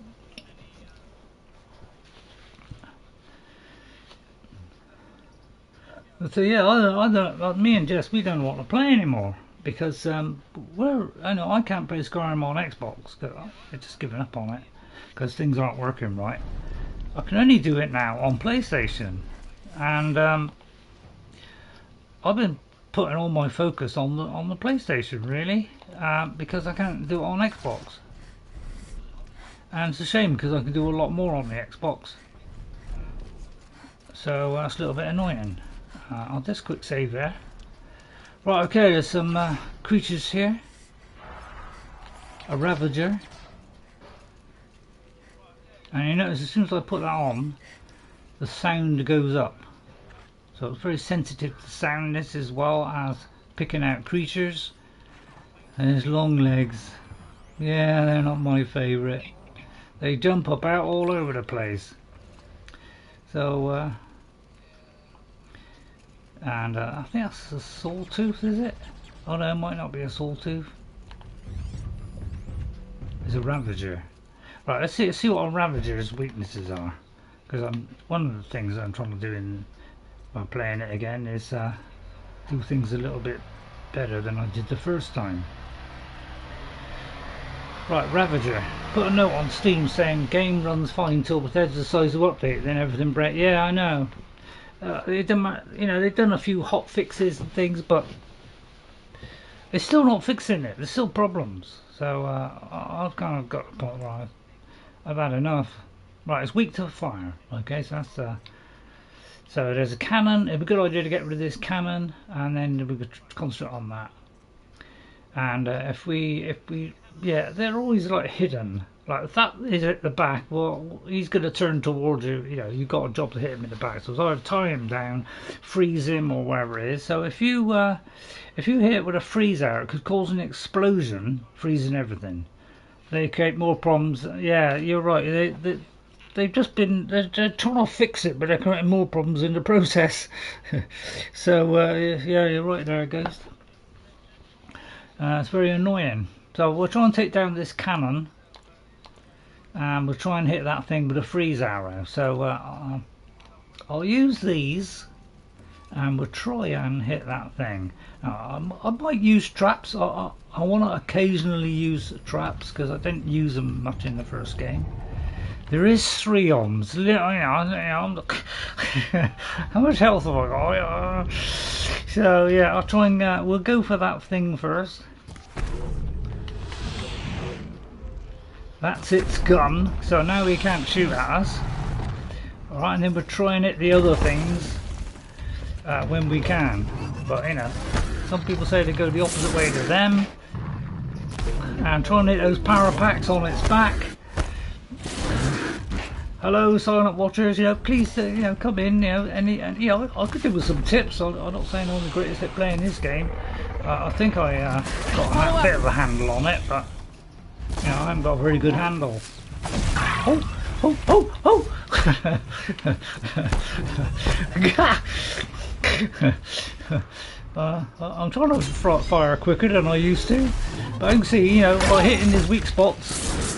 A: So yeah, I don't, me and Jess, we don't want to play anymore because I know I can't play Skyrim on Xbox. I've just given up on it because things aren't working right. I can only do it now on PlayStation, and I've been putting all my focus on the PlayStation really, because I can't do it on Xbox, and it's a shame because I can do a lot more on the Xbox. So that's a little bit annoying. I'll just quick save there. Right, okay, there's some creatures here. A Ravager. And you notice as soon as I put that on, the sound goes up. So it's very sensitive to soundness as well as picking out creatures. And his long legs. Yeah, they're not my favourite. They jump about all over the place. So and I think that's a sawtooth, is it? Oh no, it might not be a sawtooth. It's a Ravager. Right, let's see what a Ravager's weaknesses are. Because one of the things that I'm trying to do by playing it again is do things a little bit better than I did the first time. Right, Ravager. Put a note on Steam saying game runs fine till Bethesda size of update, then everything breaks. Yeah, I know. They've done, you know, they've done a few hot fixes and things, but they're still not fixing it. There's still problems. So I've kind of got a point where I've had enough. Right, it's weak to fire. Okay, so that's so there's a cannon. It'd be a good idea to get rid of this cannon, and then we could concentrate on that. And if we yeah, they're always like hidden. Like if that is at the back, well, he's going to turn towards you. You know, you've got a job to hit him in the back. So it's either tie him down, freeze him, or whatever it is. So if you hit it with a freeze arrow, it could cause an explosion, freezing everything. They create more problems. Yeah, you're right. they've just been they're trying to fix it, but they're creating more problems in the process. So yeah, you're right there, Ghost. It's very annoying. So we'll try and take down this cannon, and we'll try and hit that thing with a freeze arrow. So I'll use these, and we'll try and hit that thing. I might use traps. I want to occasionally use traps because I didn't use them much in the first game. There is 3 ohms. How much health have I got? So yeah, I'll try and we'll go for that thing first. That's its gun. So now he can't shoot at us. All right, and then we're trying it the other things when we can. But you know, some people say they go the opposite way to them. And trying to hit those power packs on its back. Hello, silent watchers. You know, please, you know, come in. You know, and you know, I could do with some tips. I'm not saying I'm the greatest at playing this game. I think I got a bit of a handle on it, but you know, I haven't got a very good handle. Oh, oh, oh, oh! I'm trying to fire quicker than I used to, but I can see, you know, by hitting his weak spots.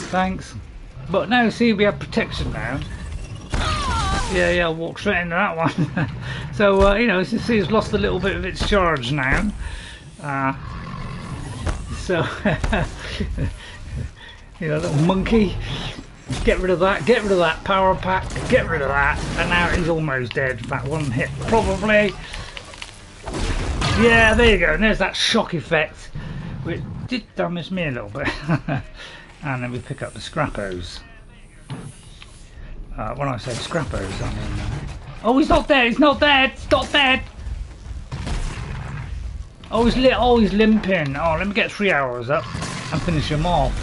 A: Thanks. But now, see, we have protection now. Yeah, I'll walk straight into that one. So, you know, as you see, it's lost a little bit of its charge now. So, you know, little monkey. Get rid of that power pack, get rid of that, and now he's almost dead. In fact, 1 hit, probably. Yeah, there you go, and there's that shock effect, which did damage me a little bit. And then we pick up the scrappos. When I say scrappos, I mean... oh, he's not dead! He's not dead! He's not dead! Oh, he's limping. Oh, let me get 3 hours up and finish him off.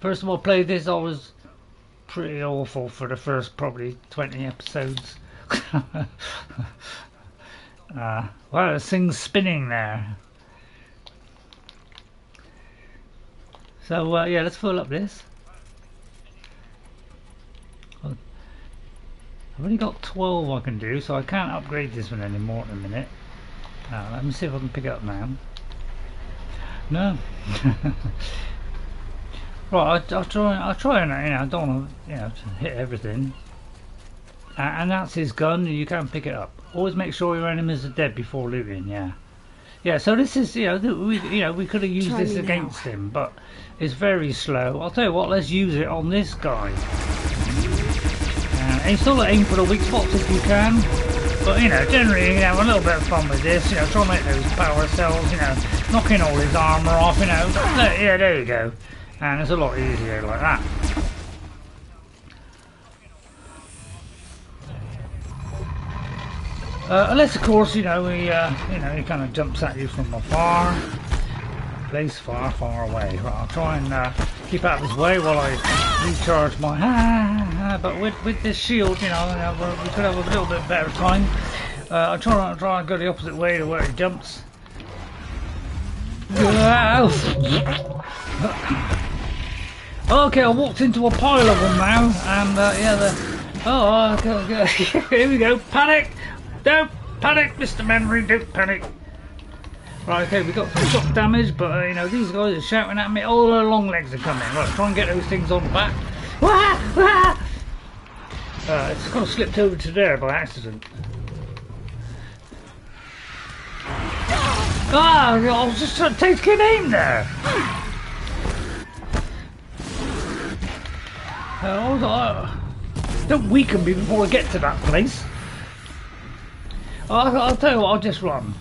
A: First of all, I played this, I was pretty awful for the first probably 20 episodes. Wow, this thing's spinning there. So yeah, let's fill up this. I've only got 12 I can do, so I can't upgrade this one anymore at the minute. Let me see if I can pick it up now. No. Right, I'll try and, you know, I don't want to, you know, to hit everything. And that's his gun. You can pick it up. Always make sure your enemies are dead before looting. Yeah. Yeah, so this is, you know, we could have used this against him, but it's very slow. I'll tell you what, let's use it on this guy. And still aim for the weak spots if you can. But, you know, generally, you have a little bit of fun with this. You know, try and make those power cells, you know, knocking all his armour off, you know. Yeah, there you go. And it's a lot easier like that. Unless, of course, you know, he kind of jumps at you from afar, place far, far away. Right, I'll try and keep out of his way while I recharge my. But with this shield, you know, we could have a little bit better time. I'll try and go the opposite way to where he jumps. Okay, I walked into a pile of them now, and yeah, okay, here we go. Panic! Don't panic, Mr. Memory, don't panic. Right, okay, we got some shock damage, but you know, these guys are shouting at me. All their long legs are coming. Right, try and get those things on the back. It's kind of slipped over to there by accident. I was just trying to take aim there. Don't weaken me before I get to that place. I'll tell you what, I'll just run.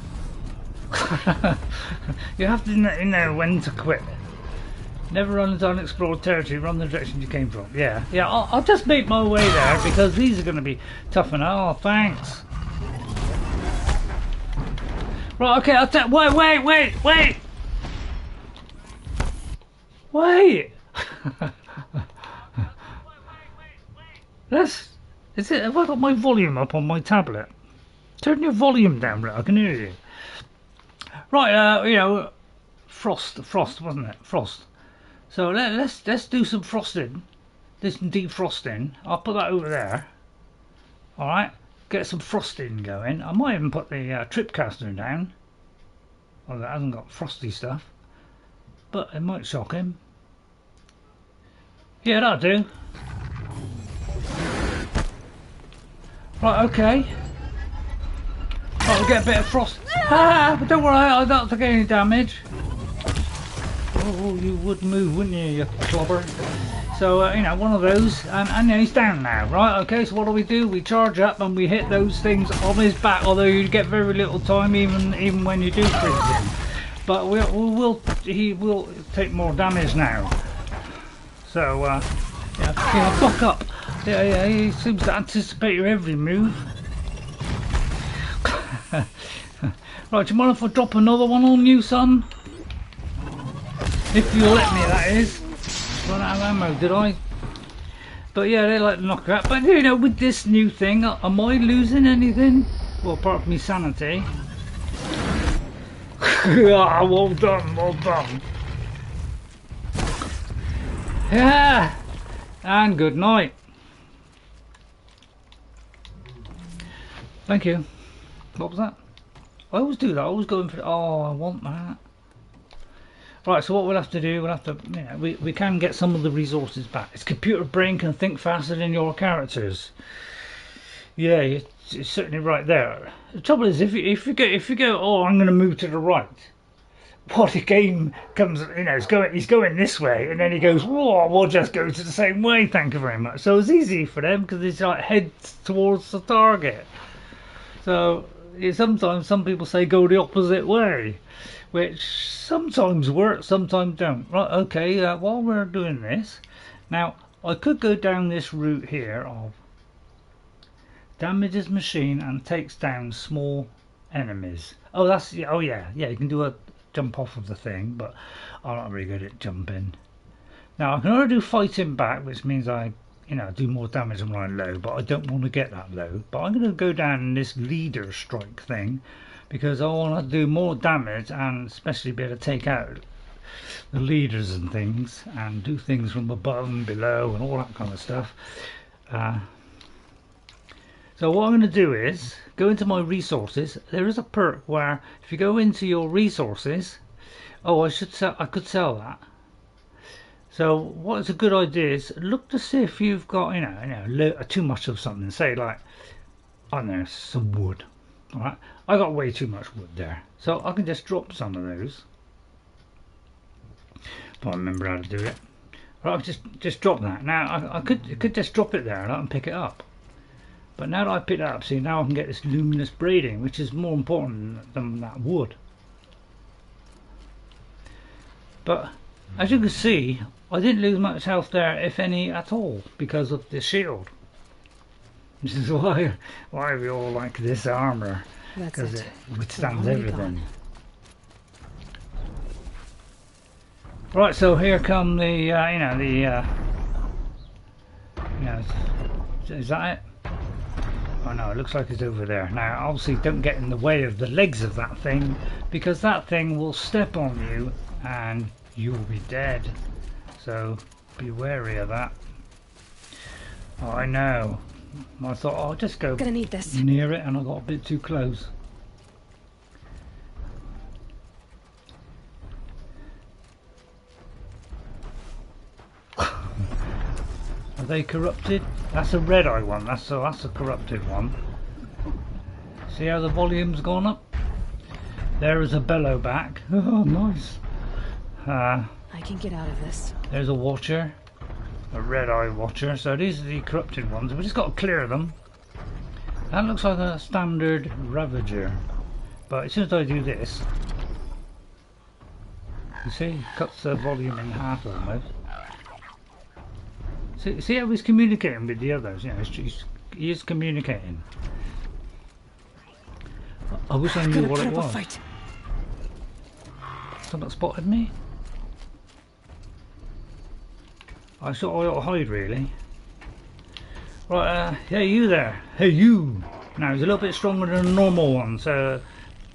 A: You have to know when to quit. Never run into unexplored territory, run the direction you came from. Yeah, I'll just make my way there because these are going to be tough enough. Oh, thanks. Right, okay, I'll tell. Wait! Is it? Have I got my volume up on my tablet? Turn your volume down, right? I can hear you. Right, you know, frost, wasn't it? Frost. So let's do some frosting. This defrosting. I'll put that over there. All right. Get some frosting going. I might even put the tripcaster down. Well, that hasn't got frosty stuff, but it might shock him. Yeah, that'll do. Right, okay. Right, we'll get a bit of frost. Ah, but don't worry, I don't take any damage. Oh, you would move, wouldn't you, you clobber? So, you know, one of those, and he's down now, right? Okay, so what do? We charge up and we hit those things on his back, although you get very little time even when you do freeze him. But he will take more damage now. So, yeah, buck up. Yeah, he seems to anticipate your every move. Right, do you mind if I drop another one on you, son? If you'll let me, that is. Run out of ammo, did I? But yeah, they like to knock her out. But you know, with this new thing, am I losing anything? Well, apart from my sanity. Ah, well done, well done. Yeah, and good night. Thank you. What was that? I always do that. I always go in for. Oh, I want that. Right. So what we'll have to do, we'll have to. You know, we can get some of the resources back. Its computer brain can think faster than your characters. Yeah, it's certainly right there. The trouble is, if you go, oh, I'm going to move to the right. What the game comes, you know, he's going this way, and then he goes, whoa, we'll just go to the same way. Thank you very much. So it's easy for them because it's like heads towards the target. So sometimes some people say go the opposite way, which sometimes works, sometimes don't. Right, okay, while we're doing this, now I could go down this route here of damages machine and takes down small enemies. Oh, yeah, you can do a jump off of the thing, but I'm not really good at jumping. Now I can only do fighting back, which means I do more damage when I'm low, but I don't want to get that low. But I'm going to go down in this leader strike thing because I want to do more damage and especially be able to take out the leaders and things and do things from above and below and all that kind of stuff. So what I'm going to do is go into my resources. There is a perk where if you go into your resources, I could sell that. So what's a good idea is look to see if you've got too much of something. Say like, I don't know, some wood. All right, I got way too much wood there, so I can just drop some of those. If I remember how to do it. Right, just drop that. Now I could just drop it there and pick it up. But now that I picked it up, see, now I can get this luminous braiding, which is more important than that wood. But as you can see, I didn't lose much health there, if any at all, because of the shield. This is why we all like this armour, because it withstands everything. Right, so here come the is that it? Oh no, it looks like it's over there. Now obviously don't get in the way of the legs of that thing, because that thing will step on you and you'll be dead. So be wary of that. Oh, I know. I thought I'll just go
B: gonna need this
A: near it and I got a bit too close. Are they corrupted? That's a red eye one. That's a corrupted one. See how the volume's gone up? There is a bellow back. Oh, nice.
B: I can get out of this.
A: There's a watcher, a red eye watcher. So these are the corrupted ones. We just got to clear them. That looks like a standard Ravager, but as soon as I do this, you see, cuts the volume in half almost. See how he's communicating with the others, you know, he is communicating. I wish I knew what it was. Someone spotted me? I thought I ought to hide really. Right, hey you there, hey you! Now he's a little bit stronger than a normal one, so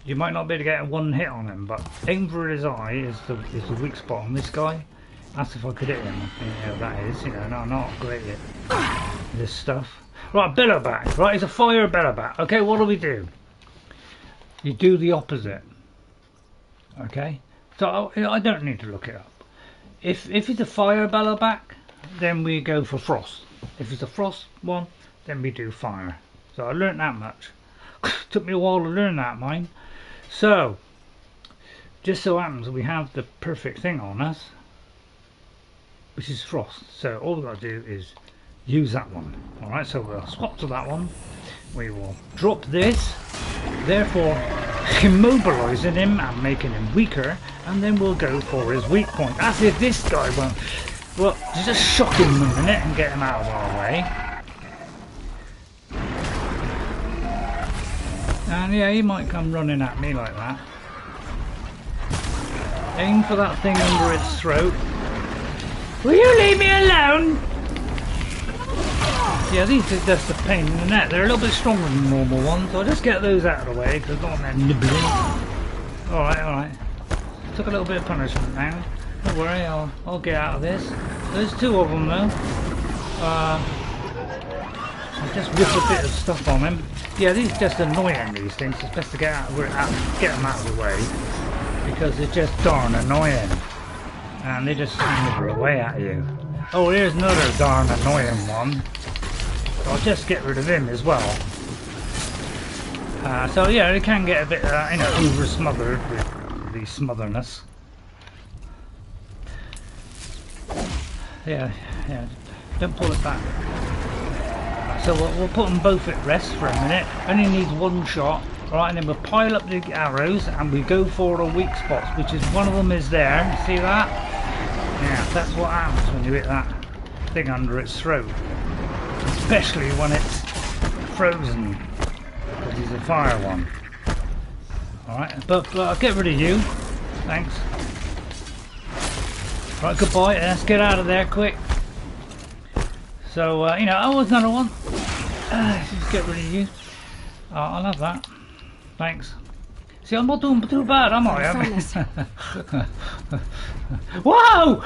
A: you might not be able to get one hit on him, but aim for his eye is the weak spot on this guy. That's if I could hit him. You know, that is, you know, no, not great at this stuff. Right, Billowback. Right, it's a fire Billowback. Okay, what do we do? You do the opposite. Okay, so I don't need to look it up. If it's a fire Billowback, then we go for frost. If it's a frost one, then we do fire. So I learned that much. Took me a while to learn that, mine. So, just so happens we have the perfect thing on us, which is frost. So all we've got to do is use that one. Alright, so we'll swap to that one. We will drop this, therefore immobilizing him and making him weaker, and then we'll go for his weak point. As if this guy won't. Well, just shock him a minute and get him out of our way. And yeah, he might come running at me like that. Aim for that thing under its throat. Will you leave me alone? Yeah, these are just a pain in the neck. They're a little bit stronger than normal ones, so I'll just get those out of the way because I don't want them nibbling. Alright. Took a little bit of punishment now. Don't worry, I'll get out of this. There's two of them though. I'll just whip a bit of stuff on him. Yeah, these are just annoying, these things. It's best to get them out of the way because they're just darn annoying. And they just nibble away at you. Oh, here's another darn annoying one. So I'll just get rid of him as well. So yeah, they can get a bit, you know, over smothered with the smotherness. Yeah, don't pull it back. So we'll put them both at rest for a minute. Only needs one shot. Right, and then we'll pile up the arrows and we go for the weak spots, which is one of them is there. See that? Yeah, that's what happens when you hit that thing under its throat. Especially when it's frozen, because he's a fire one. Alright, but I'll get rid of you. Thanks. Right, goodbye. Let's get out of there quick. So, you know, oh, there's another one. Just get rid of you. I'll have that. Thanks. See, I'm not doing too bad, am I? Whoa!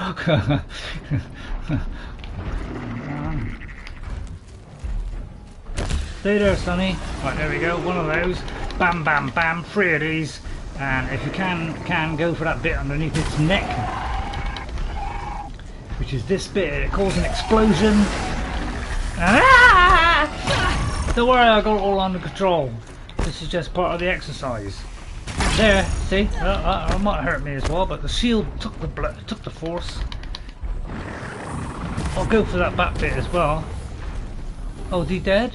A: Stay there, Sonny. Right, there we go. One of those. Bam, bam, bam. 3 of these. And if you can go for that bit underneath its neck, which is this bit. It causes an explosion. And, don't worry, I got it all under control. This is just part of the exercise. There, see? It might hurt me as well, but the shield took the force. I'll go for that back bit as well. Oh, is he dead?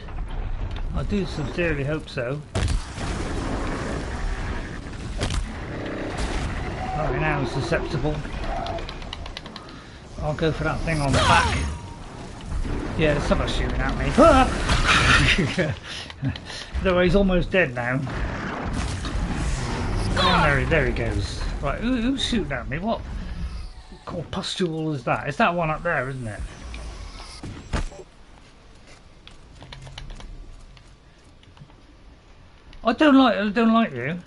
A: I do sincerely hope so. Right, now it's susceptible. I'll go for that thing on the back. Yeah, there's someone shooting at me. Though he's almost dead now. Oh, there he goes. Right, who's shooting at me? What corpuscle is that? It's that one up there, isn't it? I don't like you.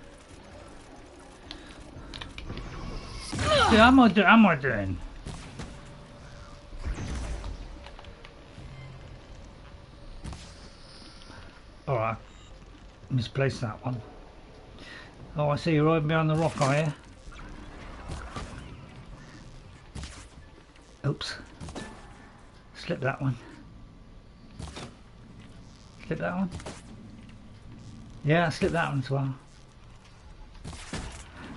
A: See, how am I doing? Alright, misplaced that one. Oh, I see you're right behind the rock, are you? Oops. Slip that one. Slip that one. Yeah, slip that one as well.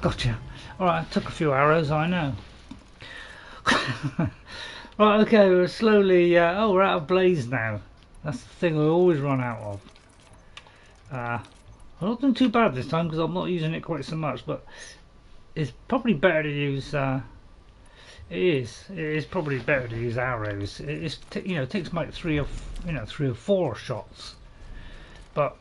A: Gotcha. Alright, took a few arrows, I know. Right, okay, we're slowly... we're out of blaze now. That's the thing we always run out of. I'm not doing too bad this time because I'm not using it quite so much, but it's probably better to use. It is probably better to use arrows. It takes like 3 or 4 shots, but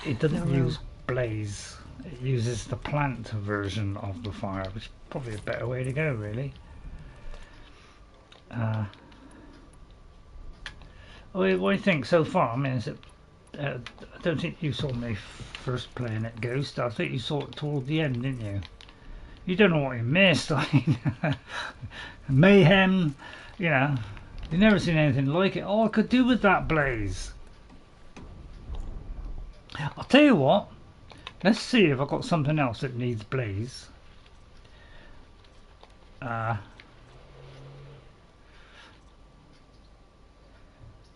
A: it doesn't use blaze. It uses the plant version of the fire, which is probably a better way to go, really. What do you think so far? I mean, is it? I don't think you saw me first playing it, Ghost. I think you saw it toward the end, didn't you? you don't know what you missed. I mean, mayhem, you know, you've never seen anything like it. Oh, I could do with that blaze. I'll tell you what, let's see if I've got something else that needs blaze.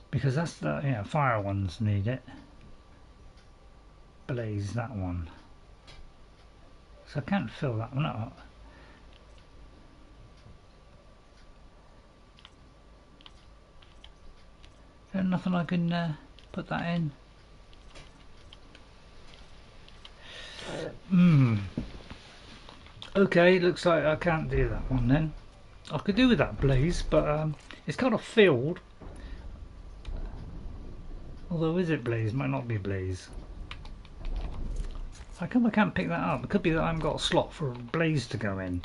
A: Because that's the, you know, fire ones need it. Blaze, that one. So I can't fill that one up. Is there nothing I can put that in? Okay, looks like I can't do that one then. I could do with that blaze, but it's kind of filled. Although, is it blaze? Might not be blaze. How come I can't pick that up? It could be that I haven't got a slot for blaze to go in.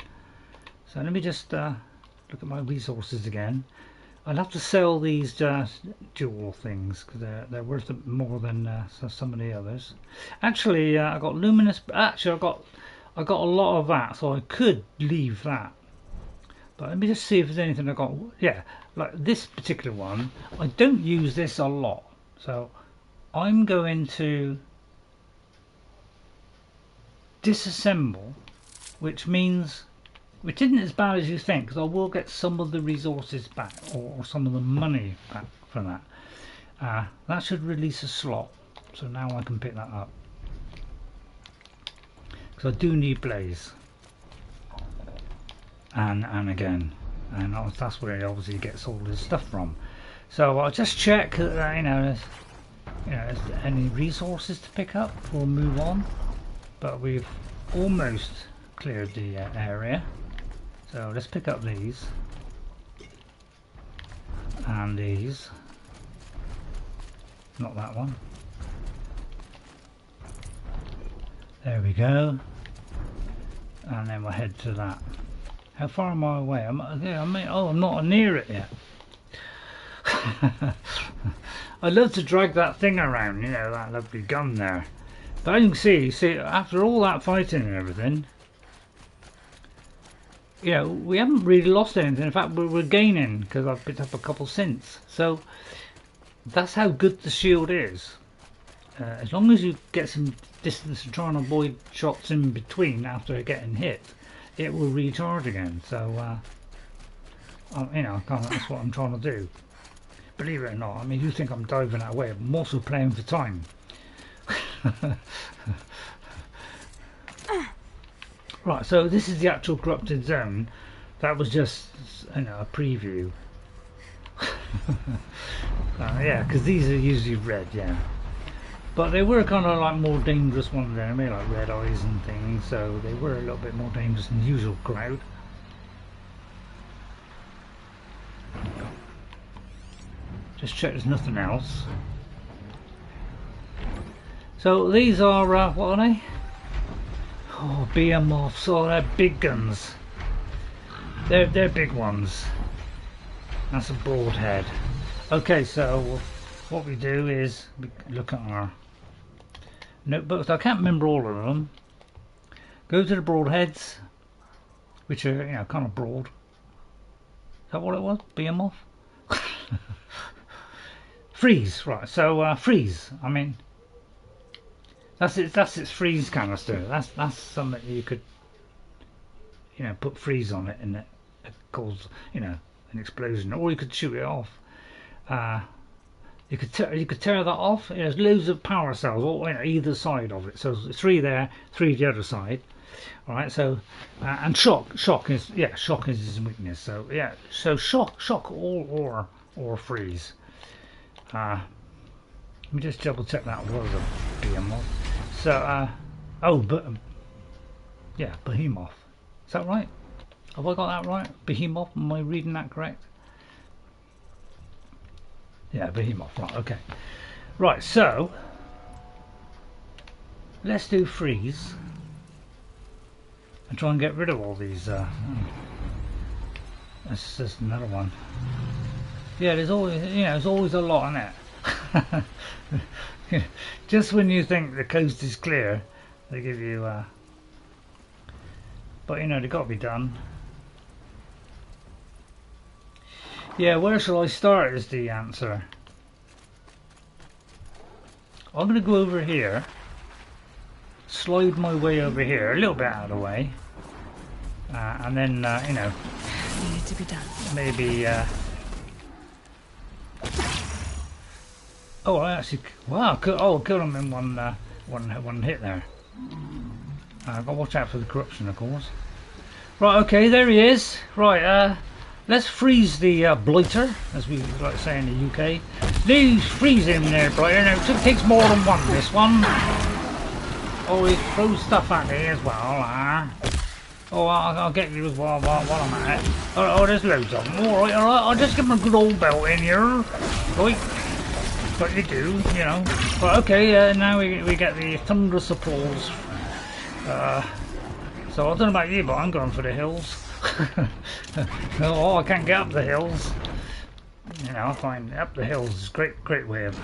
A: So let me just look at my resources again. I'll have to sell these jewel things because they're worth more than some of the others. Actually, I got luminous. Actually, I got a lot of that, so I could leave that. But let me just see if there's anything I got. Yeah, like this particular one. I don't use this a lot, so I'm going to disassemble, which isn't as bad as you think, because I will get some of the resources back, or some of the money back for that. That should release a slot, so now I can pick that up. Because I do need blaze. And again, and that's where he obviously gets all his stuff from. So I'll just check that, you know, is there any resources to pick up before we move on. But we've almost cleared the area. So let's pick up these. And these. Not that one. There we go. And then we'll head to that. How far am I away? I'm not near it yet. I love to drag that thing around, you know, that lovely gun there. But as you can see, after all that fighting and everything, you know, we haven't really lost anything. In fact, we're gaining because I've picked up a couple since. So that's how good the shield is. As long as you get some distance and try and avoid shots in between after getting hit, it will recharge again. So, you know, that's what I'm trying to do. Believe it or not, I mean, you think I'm diving that way, I'm also playing for time. Right, so this is the actual corrupted zone. That was just, you know, a preview. Yeah, because these are usually red, yeah. But they were kind of like more dangerous ones there, maybe like red eyes and things, so they were a little bit more dangerous than the usual crowd. Just check there's nothing else. So these are, what are they? Oh, Behemoths, oh, they're big guns. They're big ones. That's a broadhead. Okay, so what we do is we look at our notebooks. I can't remember all of them. Go to the broadheads, which are, you know, kind of broad. Is that what it was? Behemoth? Freeze, right? So freeze. I mean, that's its freeze canister. That's something you could, you know, put freeze on it and it causes, you know, an explosion, or you could shoot it off. You could tear that off. There's loads of power cells all, you know, either side of it. So there's 3 there, 3 the other side. All right. So and shock is his weakness. So yeah. So shock or freeze. Let me just double check that was a Behemoth. So yeah, Behemoth. Is that right? Have I got that right? Behemoth. Am I reading that correct? Yeah, Behemoth, right, okay. Right, so let's do freeze and try and get rid of all these. That's just another one. Yeah, there's always, you know, there's always a lot in it. Just when you think the coast is clear, they give you. But you know, they got to be done. Yeah, where shall I start is the answer. I'm going to go over here, slide my way over here, a little bit out of the way, and then, you know,
B: needed to be done.
A: Maybe, oh, I actually, wow, killed him in one hit there. I've got to watch out for the corruption, of course. Right, okay, there he is. Right, let's freeze the blighter, as we like to say in the UK. Please freeze him there, blighter. Now, it takes more than one, this one. Oh, he throws stuff at me as well. Oh, I'll get you as well while I'm at it. Oh, there's loads of them. Alright, I'll just give him a good old belt in here. Right. What you do, you know. Right, okay, now we get the thunderous applause. So I don't know about you, but I'm going for the hills. Oh, I can't get up the hills. You know, I find up the hills is a great way of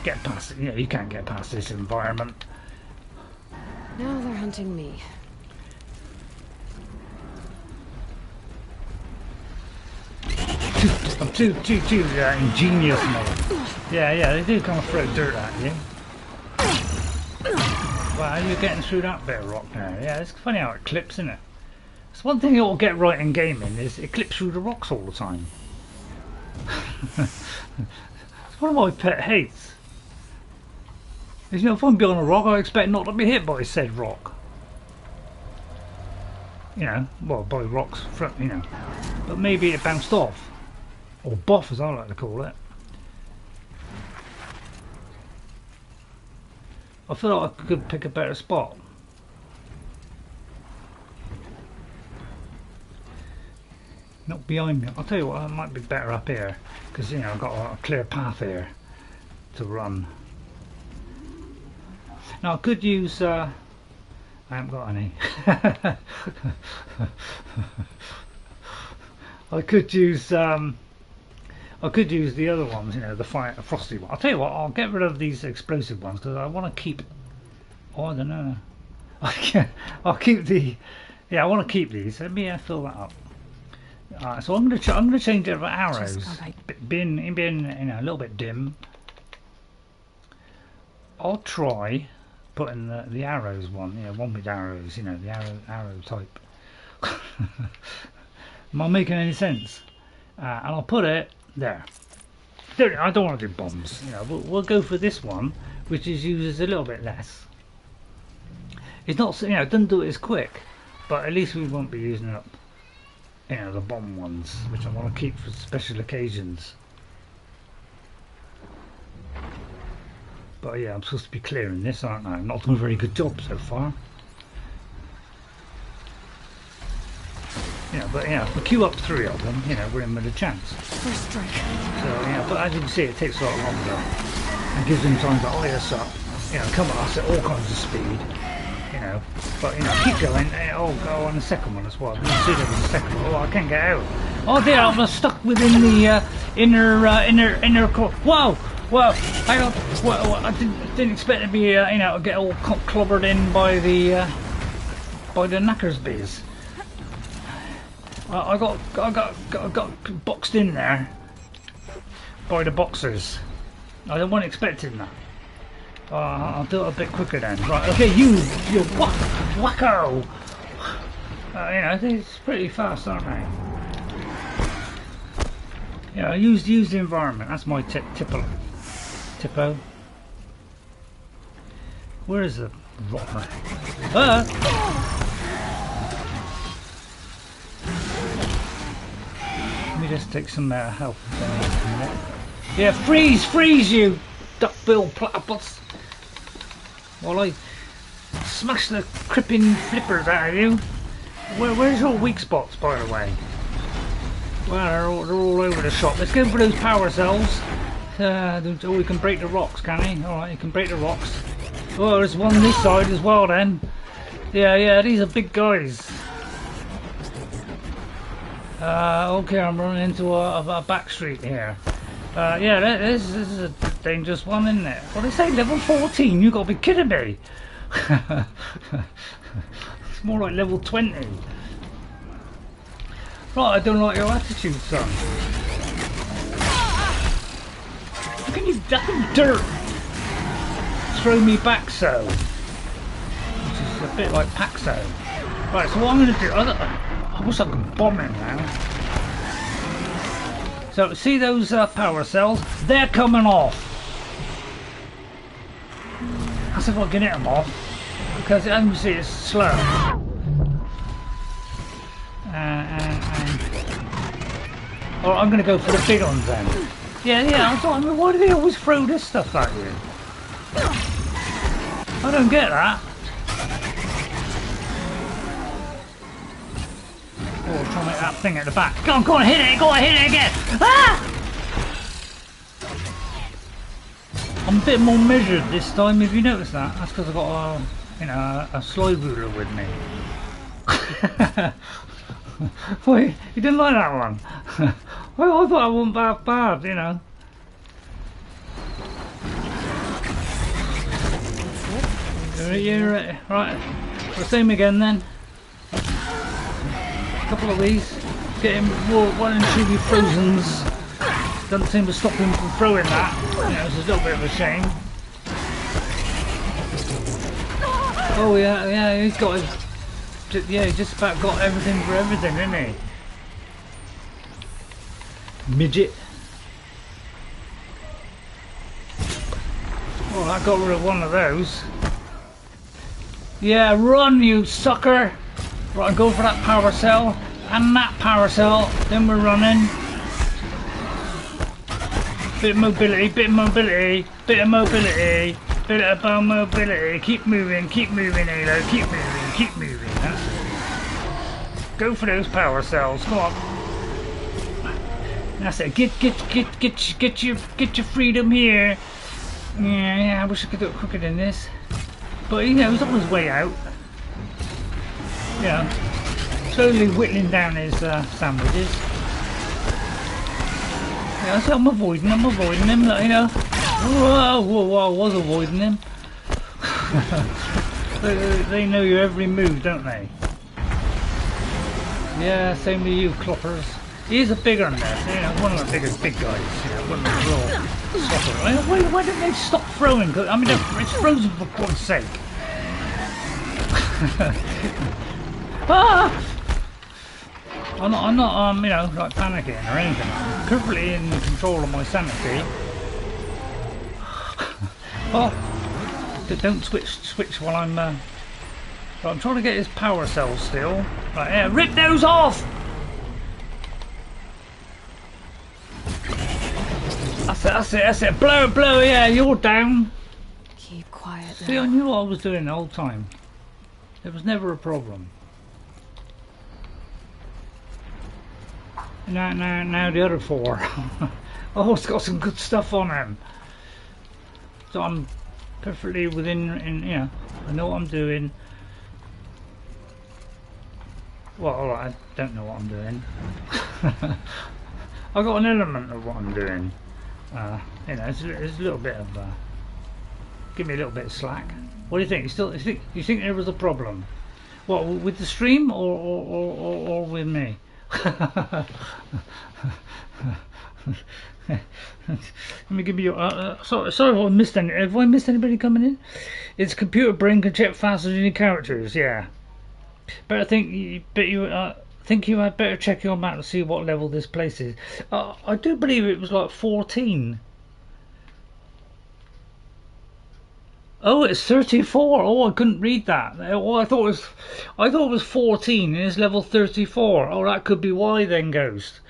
A: get past it. You know, you can't get past this environment.
B: Now they're hunting me.
A: I'm too ingenious now. Yeah, they do kind of throw dirt at you. Wow, you're getting through that bit of rock there. Yeah, it's funny how it clips, isn't it? It's one thing you'll get right in gaming is it clips through the rocks all the time. It's one of my pet hates. Is, you know, if I'm behind a rock, I expect not to be hit by said rock. You know, well, by rocks, you know. But maybe it bounced off. Or boff, as I like to call it. I feel like I could pick a better spot. Not behind me. I'll tell you what, it might be better up here. Because, you know, I've got a clear path here to run. Now, I could use... I haven't got any. I could use the other ones, you know, the frosty one. I'll tell you what, I'll get rid of these explosive ones because I want to keep. Oh, I don't know. I'll keep the. Yeah, I want to keep these. Let me fill that up. Alright, so I'm gonna change it for arrows. Being you know, a little bit dim. I'll try putting the arrows one. You know, one with arrows. You know, the arrow type. Am I making any sense? And I'll put it there. I don't want to do bombs. You know, we'll go for this one, which uses a little bit less. It's not, you know, it doesn't do it as quick, but at least we won't be using up, you know, the bomb ones, which I want to keep for special occasions. But yeah, I'm supposed to be clearing this, aren't I? I'm not doing a very good job so far. Yeah, but yeah, if we queue up 3 of them, you know, we're in with a chance.
B: First strike.
A: So yeah, but as you can see, it takes a lot longer. It gives them time to oil us up, you know, come at us at all kinds of speed, you know. But you know, keep going. Oh, go on the second one as well. You can see there was a second one. Oh, I can't get out. Oh dear, I'm stuck within the inner core. Whoa, whoa, hang on. Well, I didn't expect to be, you know, get all clobbered in by the knackers bees. I got boxed in there by the boxers. I wasn't expecting that. I'll do it a bit quicker then. Right, okay, you wacko! You know, it's pretty fast, aren't they? Yeah, use the environment. That's my tippo. Where is the rock? Let me just take some health. Yeah, freeze you, duckbill platypus! While I smash the cripping flippers out of you. Where's your weak spots, by the way? Well, they're all over the shop. Let's go for those power cells. Oh, we can break the rocks, can he? Alright, you can break the rocks. Oh, there's one this side as well then. Yeah, these are big guys. Okay, I'm running into a back street here. Yeah, this is a dangerous one, isn't it? What do they say, level 14? You gotta be kidding me! It's more like level 20. Right, I don't like your attitude, son. How can you that dirt throw me back so? Which is a bit like Paxo. Right, so what I'm going to do, I wish I could bomb him now. So see those power cells? They're coming off. That's if I can hit them off, because as you see it's slow. Alright, I'm going to go for the big ones then. Yeah, I thought, I mean, why do they always throw this stuff at you? I don't get that. Oh, try to make that thing at the back. Go on, hit it again! Ah! I'm a bit more measured this time, have you noticed that? That's because I've got a slide ruler with me. Wait, you didn't like that one? Well, I thought I wasn't that bad, you know. You're right. The same again then. A couple of these. Get him one and two frozens. Doesn't seem to stop him from throwing that. You know, it's a little bit of a shame. Oh yeah, he's got his. Yeah, he just about got everything for everything, isn't he? Midget. Oh, I got rid of one of those. Yeah, run, you sucker! Right, go for that power cell and that power cell. Then we're running. Bit of mobility, bit of mobility, bit of mobility, bit of mobility. Keep moving, Aloy. Keep moving. That's it. Go for those power cells. Come on. That's it. Get your freedom here. Yeah. I wish I could do it quicker than this. But you know, he's on his way out. You know, slowly whittling down his sandwiches. Yeah, so I'm avoiding him, you know. Whoa, I was avoiding him. They know your every move, don't they? Yeah, same with you, cloppers. He is a bigger than that, you know, one of the big guys, you know, one of the real stoppers. Why didn't they stop throwing? I mean, it's frozen for God's sake. Ah! I'm not, you know, like panicking or anything. I'm perfectly in control of my sanity. Oh, don't switch while I'm. Right, I'm trying to get his power cells still. Right, yeah, rip those off. That's it. Blow. Yeah, you're down.
B: Keep quiet.
A: See, I knew what I was doing the whole time. There was never a problem. Now the other four. Oh, it's got some good stuff on him. So I'm perfectly within, you know, I know what I'm doing. Well, I don't know what I'm doing. I got an element of what I'm doing. You know, it's a little bit of. Give me a little bit of slack. What do you think? You think there was a problem? What, with the stream or with me? Let me give you. Sorry if I missed any. Have I missed anybody coming in? Its computer brain can check faster than your characters. Yeah, but I think you had better check your map to see what level this place is. I do believe it was like 14. Oh, it's 34. Oh, I couldn't read that. Oh, I thought it was 14 and it's level 34. Oh, that could be why then, Ghost.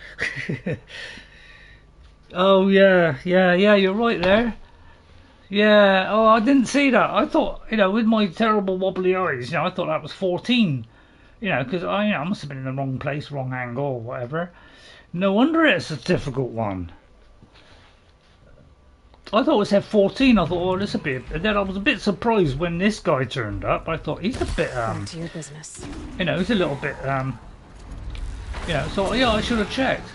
A: Oh yeah, you're right there. Yeah, oh, I didn't see that. I thought, you know, with my terrible wobbly eyes, you know, I thought that was 14. You know, because I must have been in the wrong place, wrong angle, or whatever. No wonder it's a difficult one. I thought it said 14. I thought, oh, this would be. And then I was a bit surprised when this guy turned up. I thought he's a bit
B: Back to your business.
A: You know, he's a little bit you know. So yeah, I should have checked.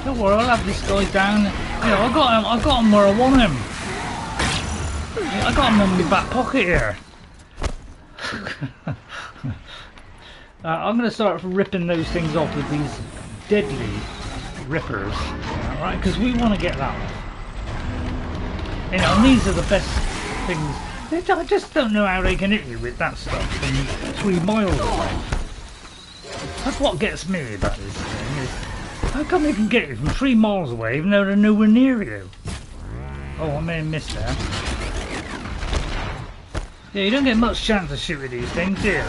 A: Don't worry, I'll have this guy down. You know, I got him where I want him. I got him in my back pocket here. I'm going to start ripping those things off with these deadly rippers, right? Because we want to get that off. You know, and these are the best things. I just don't know how they can hit you with that stuff from 3 miles away. That's what gets me about this thing, is how come they can get you from 3 miles away even though they're nowhere near you? Oh, I may have missed that. Yeah, you don't get much chance to shoot with these things, do you?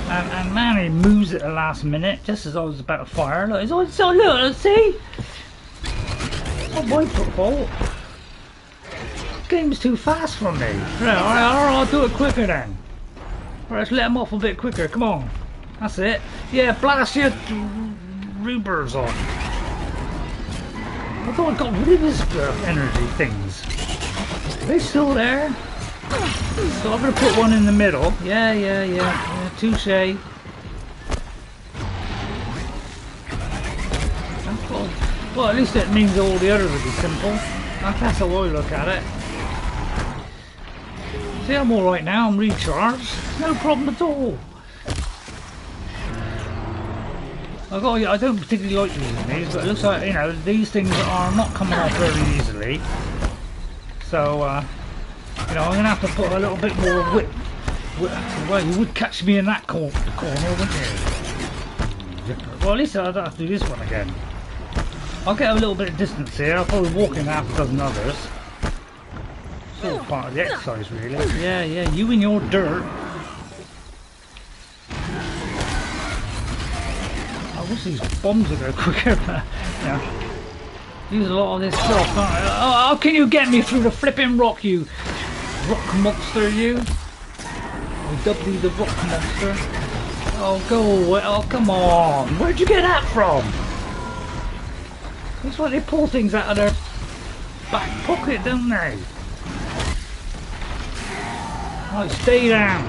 A: And man, he moves at the last minute, just as I was about to fire. Look, it's all, so look, see? Not my fault. This game's too fast for me. Right, I'll do it quicker then. Right, let's let him off a bit quicker, come on. That's it. Yeah, blast your Rubers on. I thought I got rid of his energy things. Are they still there? So I'm going to put one in the middle. Yeah, touche. Well, at least it means all the others will be simple. That's how I look at it. See, I'm alright now, I'm recharged. No problem at all. I don't particularly like using these, but it looks like, you know, these things are not coming off very easily. So, you know, I'm going to have to put a little bit more whip. Well, you would catch me in that corner, wouldn't you? Well, at least I don't have to do this one again. I'll get a little bit of distance here. I'll probably walk in half a dozen others. It's all part of the exercise, really. Yeah, you and your dirt. I wish these bombs would go quicker, but, you know, use a lot of this stuff, can't I? Oh, how can you get me through the flipping rock, you rock monster, you? Or W the rock monster. Oh, go away. Oh, come on. Where'd you get that from? Looks like they pull things out of their back pocket, don't they? Right, stay down.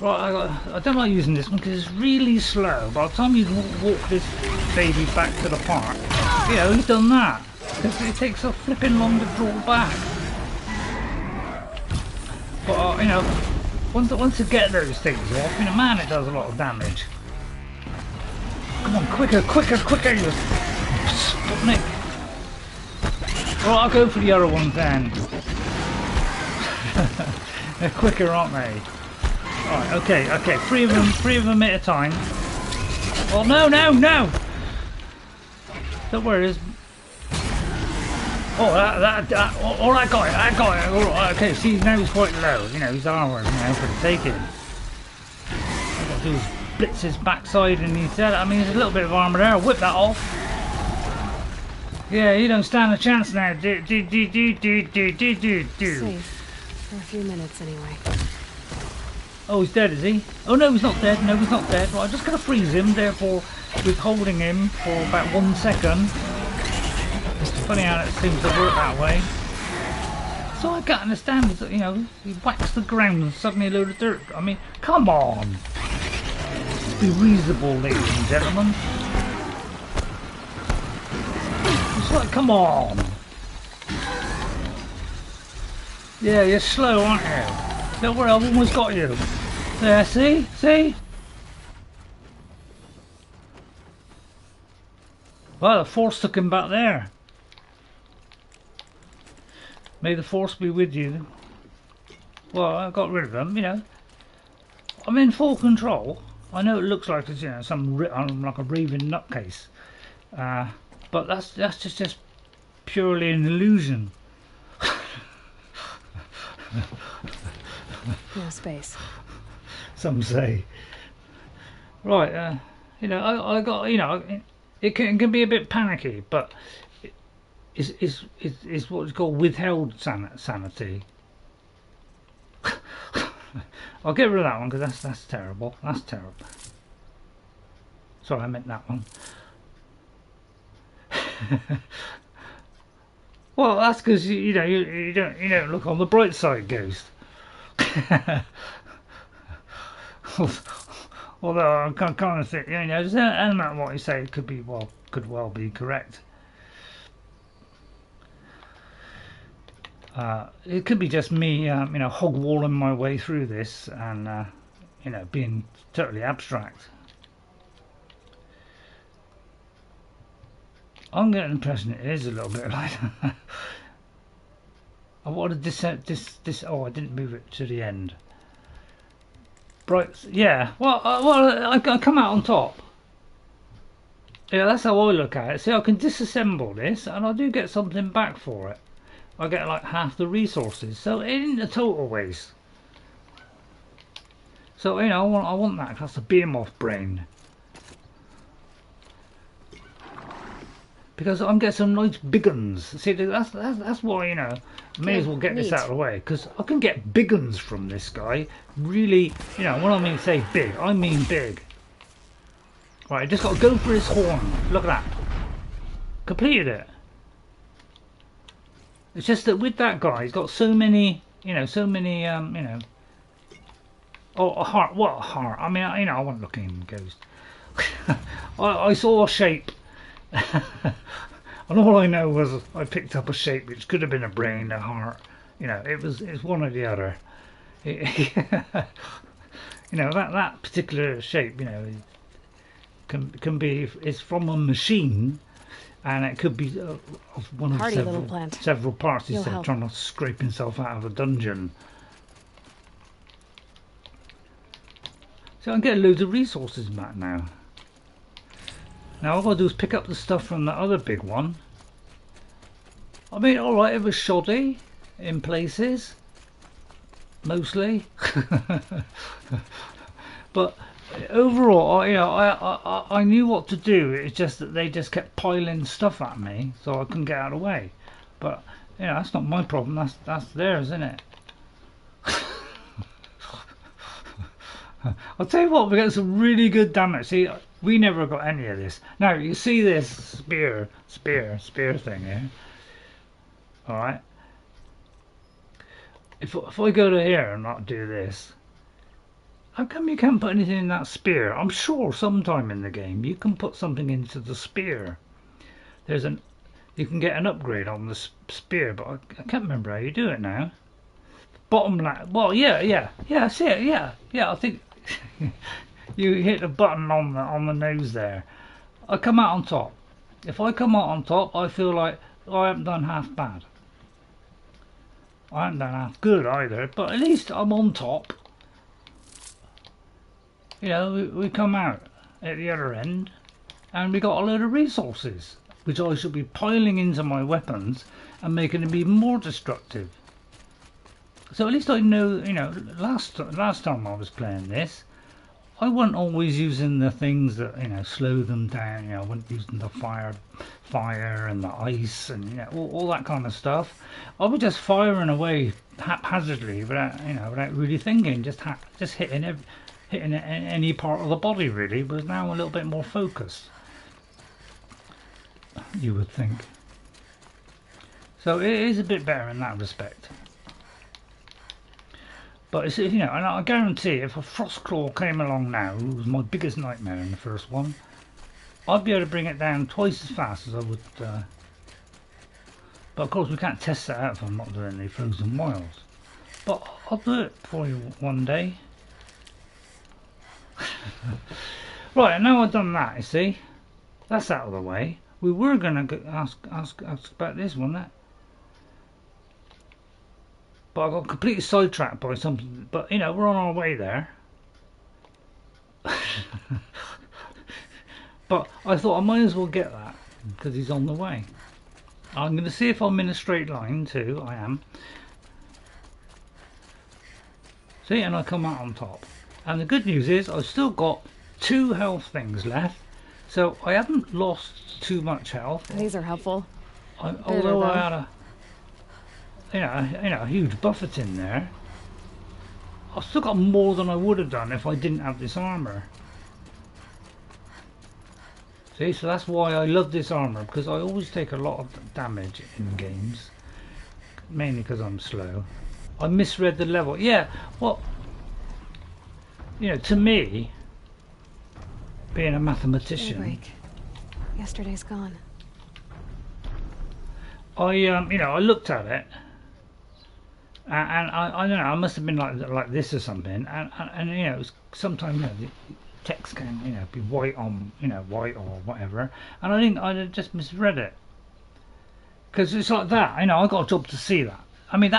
A: Right, I don't like using this one because it's really slow. By the time you walk this baby back to the park, you know, he's done that. Because it takes so flipping long to draw back. But, you know, once you get those things off, you know, man, it does a lot of damage. Come on, quicker, you Sputnik. Right, I'll go for the other ones then. They're quicker, aren't they? Alright, okay, three of them at a time. Oh, no! Don't worry, there's... Oh, I got it. Alright, okay, see, now he's quite low. You know, his armour is now for the taking. I've got to do is blitz his backside and he's dead. I mean, there's a little bit of armour there. I'll whip that off. Yeah, you don't stand a chance now.
B: Safe. For a few minutes, anyway.
A: Oh, he's dead, is he? Oh, no, he's not dead. Well, I'm just going to freeze him, therefore withholding him for about 1 second. It's funny how it seems to work that way. So I can't understand is that, you know, he whacks the ground and suddenly a load of dirt. I mean, come on! Let's be reasonable, ladies and gentlemen. It's like, come on! Yeah, you're slow, aren't you? Don't worry, I've almost got you. There, see? Well, the force took him back there. May the force be with you. Well, I got rid of him, you know. I'm in full control. I know it looks like it's, you know, I'm like a raving nutcase. But that's just purely an illusion.
B: No space.
A: Some say. Right, you know, I got, you know, it can be a bit panicky, but it's what's called withheld sanity. I'll get rid of that one because that's terrible. That's terrible. Sorry, I meant that one. Well, that's because you know you don't look on the bright side, Ghost. Although I kind of think, you know, there's an element of what you say could well be correct. It could be just me, you know, hog walling my way through this and, you know, being totally abstract. I'm getting the impression it is a little bit like that. I wanted this. Oh, I didn't move it to the end. Right, yeah. Well, I come out on top. Yeah, that's how I look at it. See, I can disassemble this, and I do get something back for it. I get like half the resources, so it isn't a total waste. So you know, I want that. That's a Behemoth brain. Because I'm getting some nice big uns. See, that's why, you know, I may as well get this out of the way. Because I can get big uns from this guy. Really, you know, when I mean say big, I mean big. Right, I just got to go for his horn. Look at that. Completed it. It's just that with that guy, he's got so many, you know, you know. Oh, a heart. What a heart. I mean, you know, I wasn't looking at ghost. I saw a shape. And all I know was I picked up a shape which could have been a brain, a heart, you know, it's one or the other. You know, that particular shape, you know, can be, it's from a machine, and it could be of one of several parts. He's trying to scrape himself out of a dungeon. So I can get loads of resources back now. Now all I've got to do is pick up the stuff from the other big one. I mean, alright, it was shoddy in places, mostly. But overall, you know, I knew what to do. It's just that they just kept piling stuff at me, so I couldn't get out of the way. But you know, that's not my problem. That's theirs, isn't it? I'll tell you what, we got some really good damage. See, we never got any of this. Now you see this spear thing here. All right. If I go to here and not do this, how come you can't put anything in that spear? I'm sure sometime in the game you can put something into the spear. You can get an upgrade on the spear, but I can't remember how you do it now. Bottom left. Well, yeah. I see it. Yeah. I think. You hit the button on the nose there. I come out on top. If I come out on top, I feel like I haven't done half bad. I haven't done half good either, but at least I'm on top. You know, we come out at the other end, and we got a load of resources, which I should be piling into my weapons and making them even more destructive. So at least I know, you know, last time I was playing this, I wasn't always using the things that, you know, slow them down. You know, I wasn't using the fire and the ice and, you know, all that kind of stuff. I was just firing away haphazardly without really thinking, just hitting any part of the body really. But now a little bit more focused, you would think. So it is a bit better in that respect. But it's, you know, and I guarantee if a Frostclaw came along now, it was my biggest nightmare in the first one, I'd be able to bring it down twice as fast as I would. But of course we can't test that out if I'm not doing any frozen wilds. But I'll do it for you one day. Right, now I've done that, you see, that's out of the way. We were going to ask about this one, that. But I got completely sidetracked by something. But you know, we're on our way there. But I thought I might as well get that because he's on the way. I'm going to see if I'm in a straight line too. I am. See, and I come out on top. And the good news is I've still got 2 health things left, so I haven't lost too much health.
B: These are helpful.
A: Although I had a huge buffeting there, I've still got more than I would have done if I didn't have this armour. See, so that's why I love this armour, because I always take a lot of damage in games, mainly because I'm slow. I misread the level. Yeah, well, you know, to me, being a mathematician,
B: Daybreak. Yesterday's gone.
A: I looked at it, And I don't know, I must have been like this or something, and you know, sometimes, you know, the text can, you know, be white on, you know, white or whatever, and I just misread it, because it's like that, you know, I got a job to see that. I mean,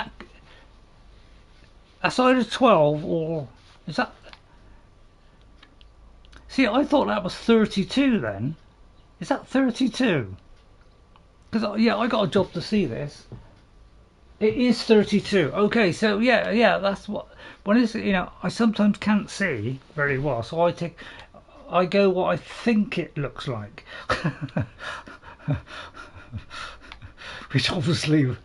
A: that's either 12 or is that? See, I thought that was 32 then. Is that 32? Because yeah, I got a job to see this. It is 32. Okay, so yeah, that's what. When it's, you know, I sometimes can't see very well, so I go what I think it looks like, which obviously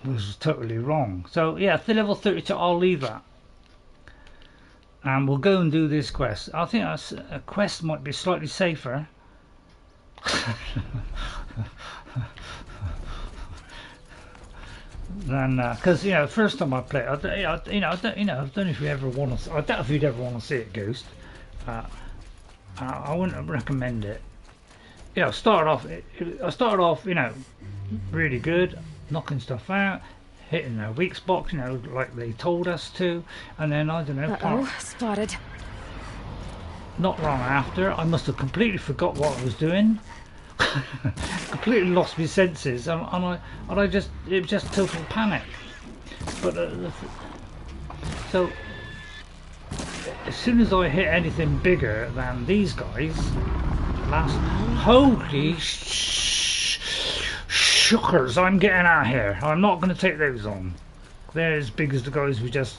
A: was totally wrong. So yeah, the level 32, I'll leave that, and we'll go and do this quest. I think a quest might be slightly safer. Than because you know, first time I played, I don't know if you ever want to. I doubt if you'd ever want to see it, Ghost. I wouldn't recommend it. You know, I started off, you know, really good, knocking stuff out, hitting their weak spots, you know, like they told us to, and then I don't know.
B: Spotted.
A: Not long after, I must have completely forgot what I was doing. Completely lost my senses, and it was just total panic. But so as soon as I hit anything bigger than these guys, holy shookers! I'm getting out of here. I'm not going to take those on. They're as big as the guys we just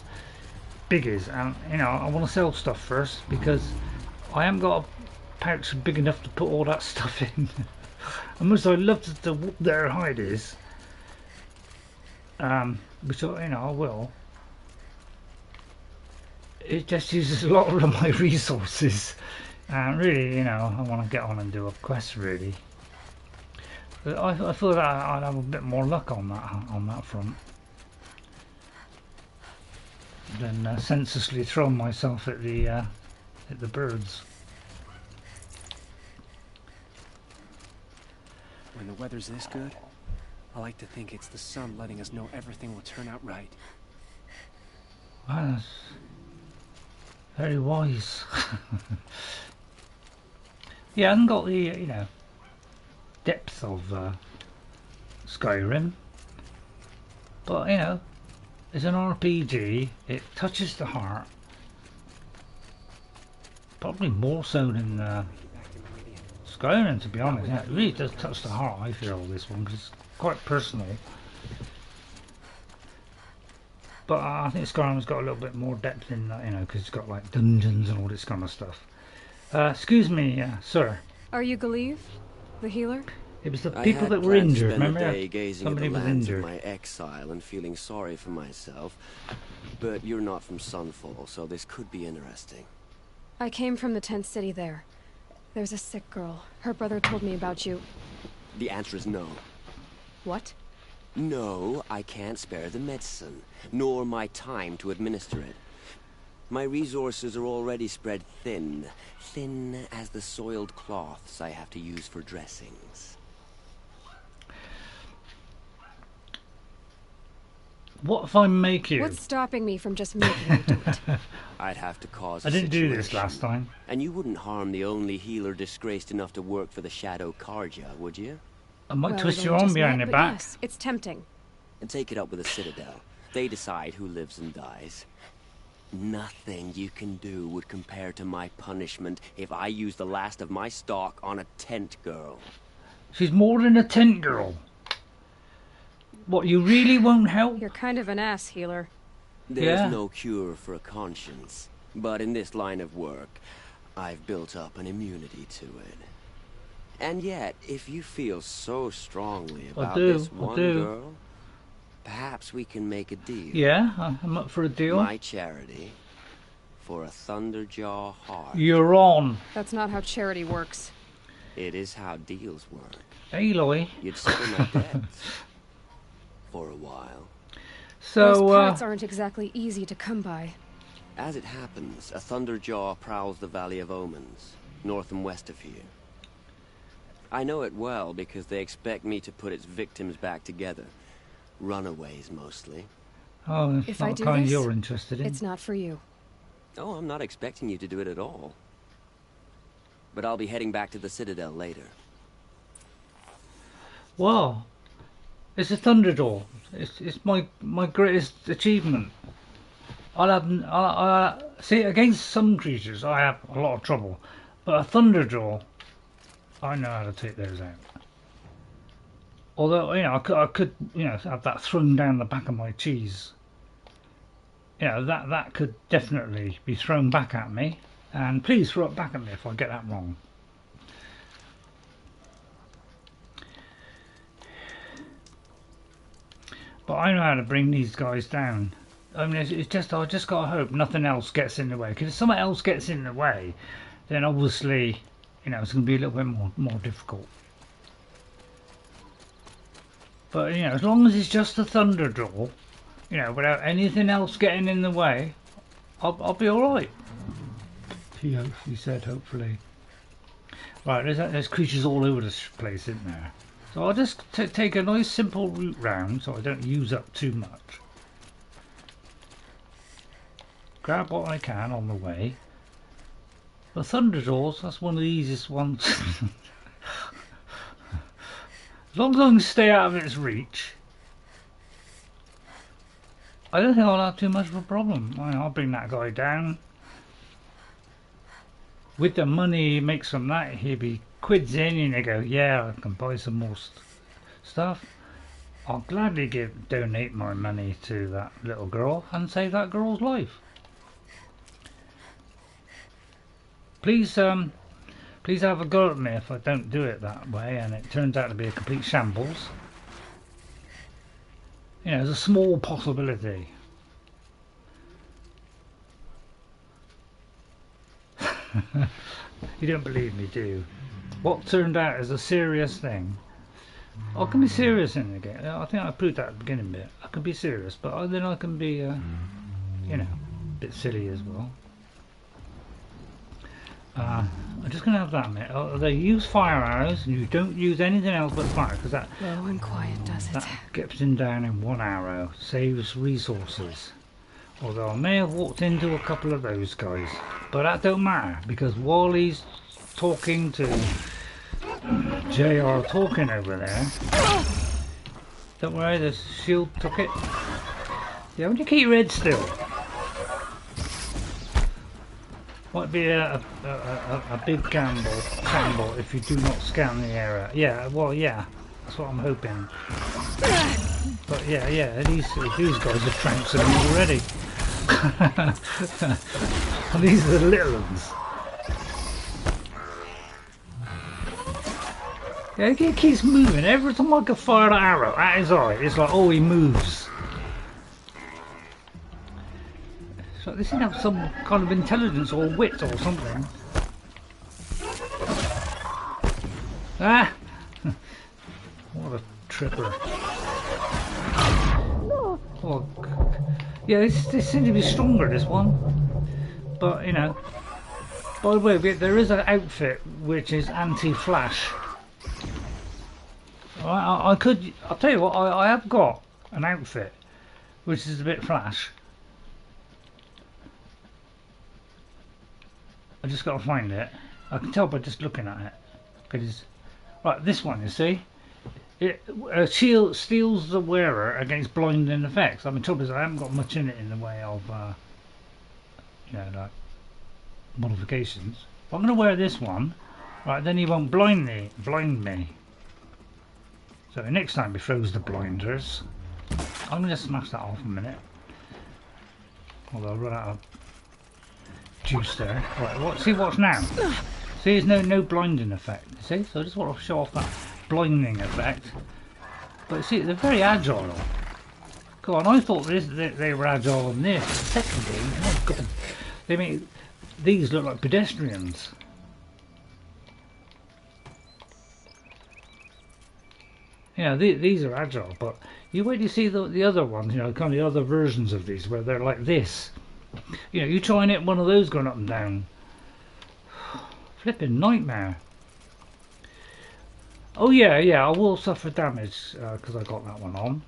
A: biggies, and you know, I want to sell stuff first because I haven't got a pouch big enough to put all that stuff in. As much as I love to whoop their hides, which you know I will, it just uses a lot of my resources, and really, you know, I want to get on and do a quest really. But I thought that I'd have a bit more luck on that front than senselessly throwing myself at the birds.
L: When the weather's this good, I like to think it's the sun letting us know everything will turn out right.
A: Well, that's very wise. Yeah, I haven't got the, you know, depth of Skyrim, but you know, it's an RPG. It touches the heart, probably more so than Skyrim, to be honest. Yeah, it really does touch the heart, I feel, this one, because it's quite personal. But I think Skyrim's got a little bit more depth in that, you know, because it's got like dungeons and all this kind of stuff. Excuse me, sir.
B: Are you Ghaliv, the healer?
A: It was the people that were injured, remember?
G: Somebody was injured. My exile and feeling sorry for myself, but you're not from Sunfall, so this could be interesting.
B: I came from the tent city there. There's a sick girl. Her brother told me about you.
G: The answer is no.
B: What?
G: No, I can't spare the medicine, nor my time to administer it. My resources are already spread thin as the soiled cloths I have to use for dressings.
A: What if I make you?
B: What's stopping me from just making you do it?
G: I'd have to cause
A: I didn't do this last time.
G: And you wouldn't harm the only healer disgraced enough to work for the Shadow Karja, would you?
A: I might twist your arm behind your back.
B: Yes, it's tempting.
G: And take it up with the Citadel. They decide who lives and dies. Nothing you can do would compare to my punishment if I use the last of my stock on a tent girl.
A: She's more than a tent girl. What, you really won't help?
B: You're kind of an ass, healer.
G: There's no cure for a conscience, but in this line of work, I've built up an immunity to it. And yet, if you feel so strongly about this one girl, perhaps we can make a deal.
A: Yeah, I'm up for a deal.
G: My charity for a Thunderjaw heart.
A: You're on.
B: That's not how charity works.
G: It is how deals work.
A: Aloy.
G: You'd settle my debts for a while.
A: So,
B: those parts aren't exactly easy to come by.
G: As it happens, a Thunderjaw prowls the Valley of Omens, north and west of here. I know it well because they expect me to put its victims back together. Runaways, mostly.
A: Oh, that's
B: If
A: not
B: I
A: the
B: do
A: kind
B: this,
A: you're interested in.
B: it's not for you.
G: Oh, I'm not expecting you to do it at all. But I'll be heading back to the Citadel later.
A: Well, it's a Thunderjaw. It's my greatest achievement. I see, against some creatures I have a lot of trouble, but a Thunderjaw, I know how to take those out. Although, you know, I could you know, have that thrown down the back of my cheese. You know, that could definitely be thrown back at me, and please throw it back at me if I get that wrong. But I know how to bring these guys down. I mean, it's just, I just gotta hope nothing else gets in the way. Because if something else gets in the way, then obviously, you know, it's going to be a little bit more difficult. But, you know, as long as it's just a Thunderjaw, you know, without anything else getting in the way, I'll be alright. He said, hopefully. Right, there's creatures all over this place, isn't there? So I'll just take a nice simple route round so I don't use up too much. Grab what I can on the way. The Thunderjaws, that's one of the easiest ones. As long as I can stay out of its reach, I don't think I'll have too much of a problem. I'll bring that guy down. With the money he makes from that, he'll be quids in and they go, yeah, I can buy some more stuff. I'll gladly donate my money to that little girl and save that girl's life. Please have a go at me if I don't do it that way and it turns out to be a complete shambles. You know, there's a small possibility. You don't believe me, do you? What turned out as a serious thing. I can be serious in the game. I think I proved that at the beginning bit. I can be serious, but then I can be, you know, a bit silly as well. I'm just going to have that a minute. They use fire arrows, and you don't use anything else but fire, because that
B: Low and quiet does it.
A: That gets him down in one arrow, saves resources. Although I may have walked into a couple of those guys, but that don't matter, because while he's talking to JR talking over there, don't worry, the shield took it. Yeah, would you keep your head still? Might be a big gamble if you do not scan the area. Yeah, well, yeah, that's what I'm hoping. But yeah, these guys are trouncing me already. And these are the little ones. Yeah, he keeps moving. Every time I can fire an arrow at his eye, it's like, oh, he moves. So this should have some kind of intelligence or wit or something. Ah! What a tripper. Oh, yeah, this seems to be stronger, this one. But, you know. By the way, there is an outfit which is anti-flash. I'll tell you what, I have got an outfit which is a bit flash. I just got to find it. I can tell by just looking at it. Because, right, this one, you see, a shield steals the wearer against blinding effects. I mean, trouble is I haven't got much in it in the way of, you know, like modifications. If I'm going to wear this one, right, then he won't blind me. So next time he throws the blinders, I'm going to smash that off a minute. Although I'll run out of juice there. Right, see what's now? See, there's no blinding effect. See, so I just want to show off that blinding effect. But see, they're very agile. Go on, I thought they were agile in this. Secondly, oh God, they make these look like pedestrians. Yeah, these are agile, but you wait to see the other ones, you know, kind of the other versions of these where they're like this. You know, you try and hit one of those going up and down. Flipping nightmare. Oh yeah, I will suffer damage because I got that one on.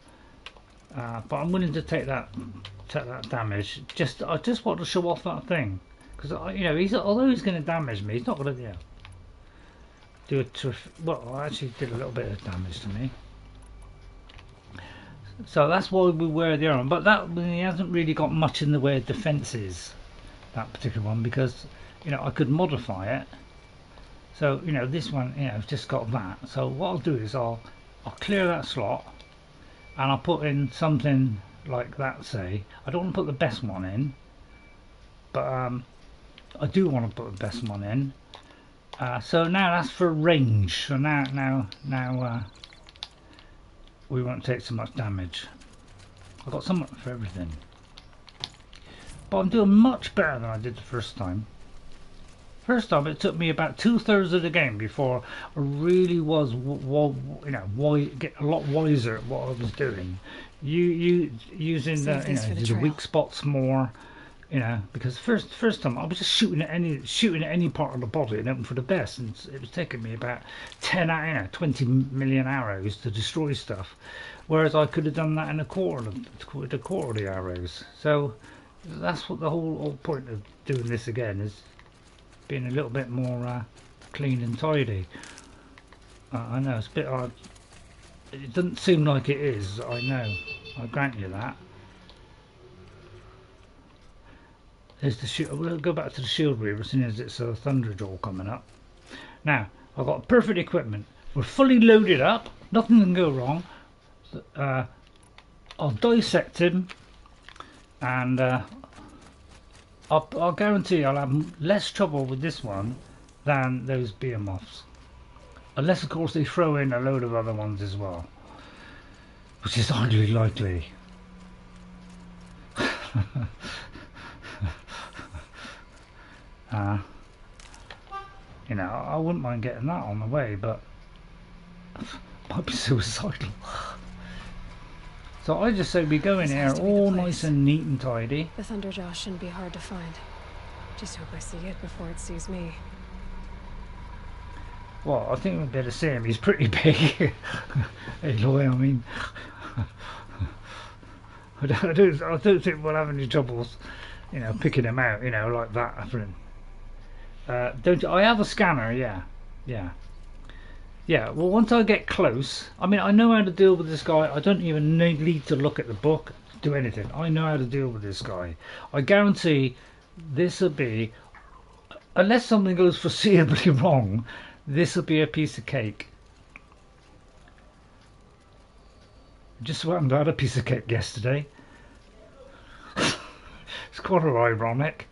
A: but I'm willing to take that damage. I just want to show off that thing, because you know, although he's going to damage me, he's not going to do a well. Actually, did a little bit of damage to me. So that's why we wear the armor. But he hasn't really got much in the way of defenses, that particular one, because you know I could modify it. So you know this one, you know, I've just got that. So what I'll do is I'll clear that slot, and I'll put in something like that. Say I don't want to put the best one in, but I do want to put the best one in. So now that's for range. So now we won't take so much damage. I've got something for everything, but I'm doing much better than I did the first time. First time it took me about 2/3 of the game before I really was, get a lot wiser at what I was doing. You using the weak spots more, you know, because first time I was just shooting at any part of the body and hoping for the best, and it was taking me about 20 million arrows to destroy stuff, whereas I could have done that in a quarter of the arrows. So that's what the whole point of doing this again is, being a little bit more clean and tidy. I know it's a bit hard. It doesn't seem like it is. I know. I grant you that. There's the shield. We'll go back to the Shield-Weaver as soon as it's a Thunderjaw coming up. Now I've got perfect equipment. We're fully loaded up. Nothing can go wrong. I'll dissect him, and I'll guarantee I'll have less trouble with this one than those Behemoths. Unless, of course, they throw in a load of other ones as well, which is hardly likely. You know, I wouldn't mind getting that on the way, but it might be suicidal. So I just say we go in here all nice and neat and tidy.
B: The Thunderjaw shouldn't be hard to find. Just hope I see it before it sees me.
A: Well, I think we'd better see him. He's pretty big. Aloy, I mean. I don't think we'll have any troubles, you know, picking him out, you know, like that. Don't I have a scanner? Yeah. Well, once I get close, I mean, I know how to deal with this guy. I don't even need to look at the book, do anything. I know how to deal with this guy. I guarantee this will be, unless something goes foreseeably wrong, this will be a piece of cake. Just happened to have a piece of cake yesterday. It's quite ironic.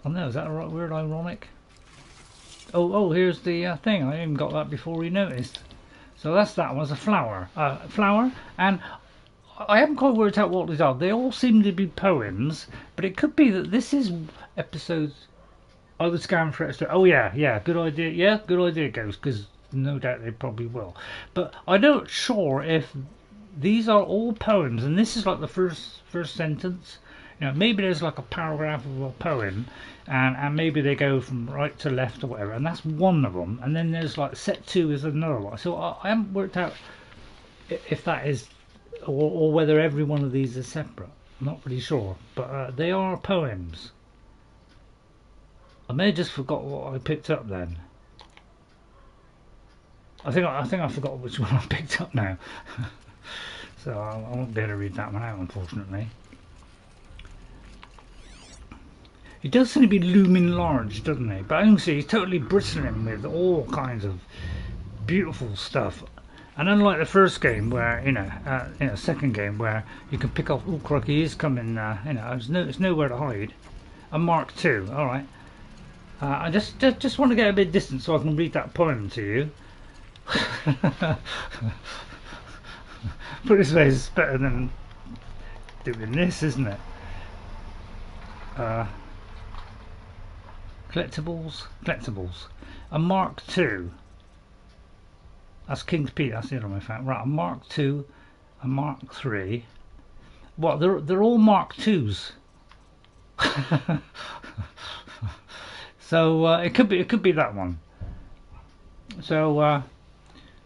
A: Oh no, is that a right word, ironic? Oh, here's the thing. I even got that before we noticed. So that was a flower. And I haven't quite worked out what these are. They all seem to be poems, but it could be that this is episodes. I would scan for extra. Oh yeah, good idea. Yeah, good idea, Ghost, because no doubt they probably will. But I'm not sure if these are all poems, and this is like the first sentence. You know, maybe there's like a paragraph of a poem, and maybe they go from right to left or whatever, and that's one of them. And then there's like set 2 is another one. So I haven't worked out if that is, or whether every one of these is separate. I'm not really sure, but they are poems. I may have just forgot what I picked up then. I think I forgot which one I picked up now. So I won't be able to read that one out, unfortunately. He does seem to be looming large, doesn't he? But I can see he's totally bristling with all kinds of beautiful stuff. And unlike the first game, where second game where you can pick up, oh crikey, he's coming. There's nowhere to hide. A Mark II, all right. I just want to get a bit distant so I can read that poem to you. Put this way, it's better than doing this, isn't it? Collectibles. A Mark II. That's King's Peak. That's the other one I found. Right, a Mark II, a Mark III. What? They're all Mark IIs. So it could be that one. So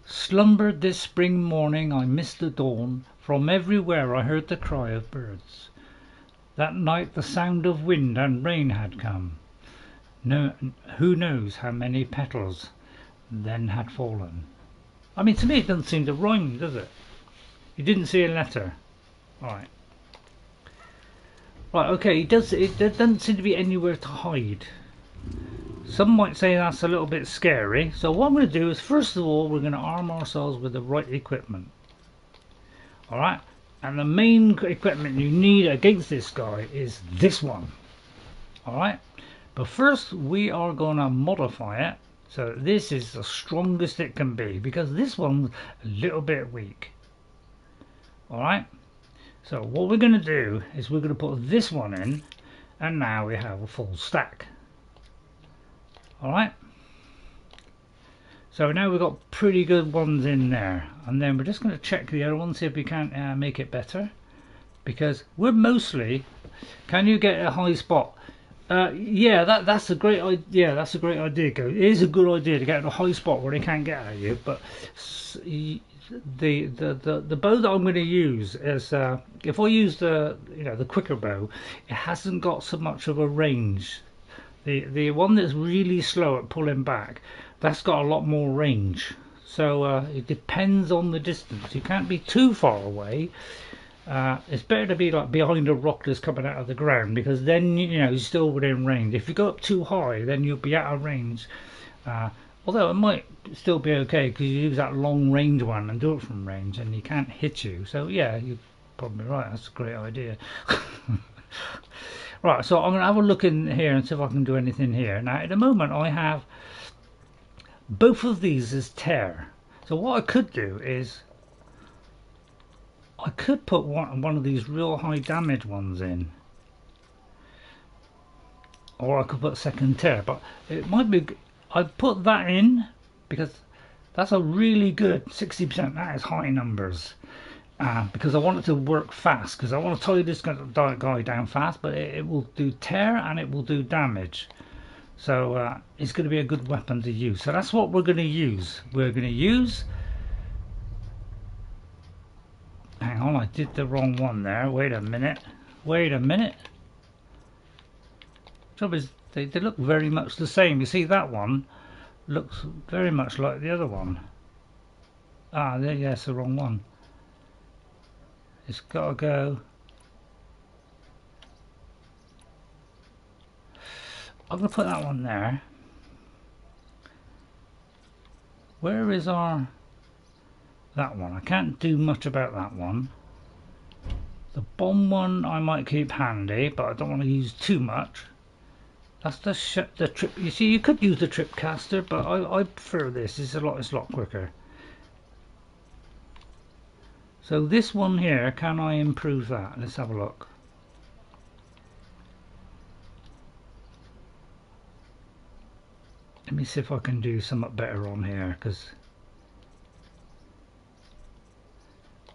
A: Slumbered this spring morning, I missed the dawn. From everywhere I heard the cry of birds. That night the sound of wind and rain had come. No, who knows how many petals then had fallen. I mean, to me it doesn't seem to rhyme, does it? You didn't see a letter. Alright. Right, okay, it doesn't seem to be anywhere to hide. Some might say that's a little bit scary. So what I'm going to do is, first of all, we're going to arm ourselves with the right equipment. Alright, and the main equipment you need against this guy is this one. Alright, but first we are going to modify it. So this is the strongest it can be, because this one's a little bit weak. Alright, so what we're going to do is we're going to put this one in, and now we have a full stack. Alright, so now we've got pretty good ones in there, and then we're just going to check the other one, see if we can't make it better, because we're mostly, can you get a high spot? Yeah, that's a great idea. Yeah, that's a great idea. It is a good idea to get a high spot where they can't get at you. But the bow that I'm going to use is if I use the quicker bow, it hasn't got so much of a range. The one that's really slow at pulling back, that's got a lot more range. So it depends on the distance. You can't be too far away. It's better to be like behind a rock that's coming out of the ground, because then you're still within range. If you go up too high, then you'll be out of range. Although it might still be okay, because you use that long range one and do it from range, and he can't hit you. So yeah, you're probably right. That's a great idea. Right, so I'm going to have a look in here and see if I can do anything here. Now at the moment I have both of these as tear. So what I could do is I could put one of these real high damage ones in, or I could put second tear, but it might be I put that in because that's a really good 60%. That is high numbers, because I want it to work fast, because I want to tie this guy down fast, but it will do tear and it will do damage. So it's going to be a good weapon to use. So that's what we're going to use. We're going to use, hang on, I did the wrong one there. Wait a minute. Trouble is, they look very much the same. You see, that one looks very much like the other one. Ah, there, yeah, it's the wrong one. It's got to go. I'm going to put that one there. Where is our... that one? I can't do much about that one. The bomb one I might keep handy, but I don't want to use too much. That's the trip. You see, you could use the trip caster, but I prefer this. It's a lot quicker. So this one here, can I improve that? Let's have a look. Let me see if I can do something better on here, because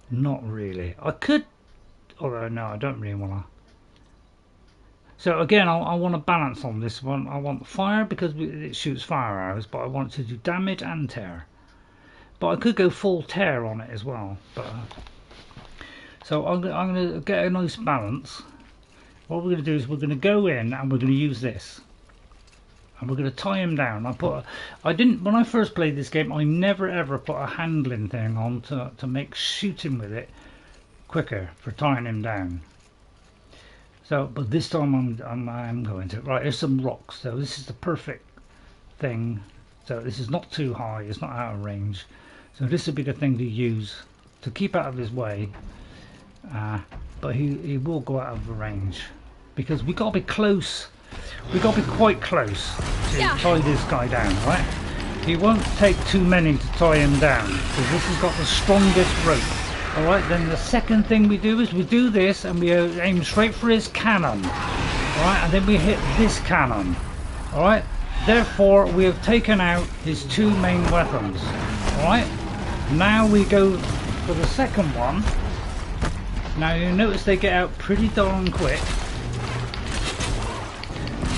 A: not really. I could, although no, I don't really want to. So again, I want to balance on this one. I want fire because it shoots fire arrows, but I want to do damage and tear. But I could go full tear on it as well. But so I'm going to get a nice balance. What we're going to do is we're going to go in and we're going to use this, and we're going to tie him down. I didn't when I first played this game. I never ever put a handling thing on to make shooting with it quicker for tying him down. So, but this time I'm going to. Right, there's some rocks. So this is the perfect thing. So this is not too high. It's not out of range. So this would be the thing to use to keep out of his way. But he will go out of the range, because we got to be close. We got to be quite close to tie this guy down, right? He won't take too many to tie him down, because this has got the strongest rope. Alright, then the second thing we do is we do this and we aim straight for his cannon. Alright, and then we hit this cannon. Alright, therefore we have taken out his two main weapons. Alright, now we go for the second one. Now you notice they get out pretty darn quick.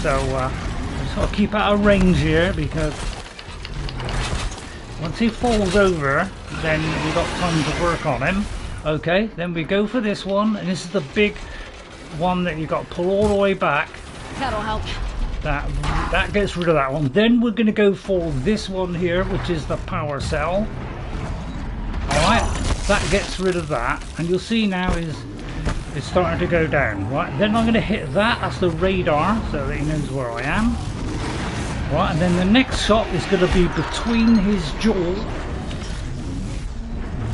A: So I've got to keep out of range here, because Once he falls over, then we've got time to work on him. Okay, then we go for this one, and this is the big one that you got to pull all the way back.
B: That'll help.
A: That gets rid of that one. Then we're going to go for this one here, which is the power cell. Alright, that gets rid of that, and you'll see now it's starting to go down. Right, then I'm going to hit that, that's the radar, so that he knows where I am. Right, and then the next shot is going to be between his jaw.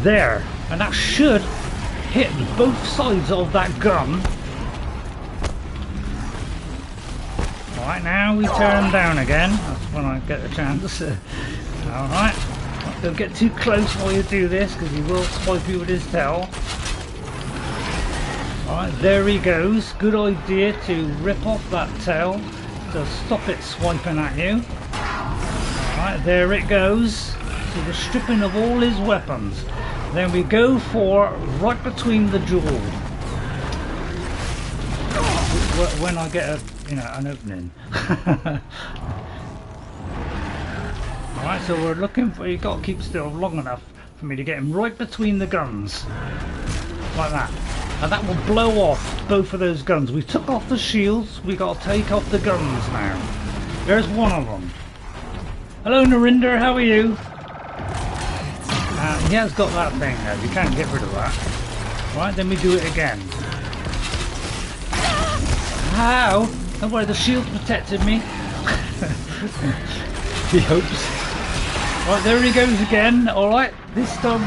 A: There, and that should hit both sides of that gun. Right, now we turn him down again. That's when I get a chance. Alright, don't get too close while you do this, because he will swipe you with his tail. Alright, there he goes. Good idea to rip off that tail to stop it swiping at you. Alright, there it goes. So the stripping of all his weapons. Then we go for right between the jaw. When I get an opening. Alright, so we're looking for, you've got to keep still long enough for me to get him right between the guns. Like that. And that will blow off both of those guns. We took off the shields, we got to take off the guns now. There's one of them. Hello Narinder, how are you? He has got that thing there, you can't get rid of that. Right, then we do it again. How? Don't worry, the shield protected me. He hopes. Right, there he goes again. Alright, this time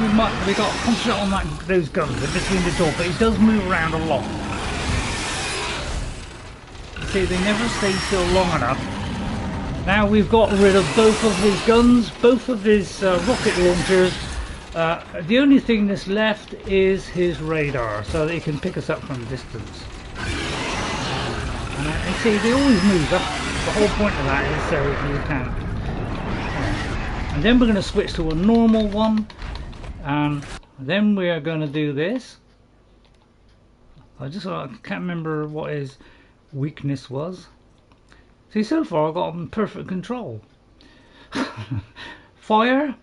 A: we got to concentrate on those guns in between the door, but he does move around a lot. You see, they never stay still long enough. Now we've got rid of both of his guns, both of his rocket launchers. The only thing that's left is his radar, so that he can pick us up from a distance. And see, they always move. That's the whole point of that, is so you can. And then we're going to switch to a normal one, and then we are going to do this. I can't remember what his weakness was. See, so far I've got him in perfect control. Fire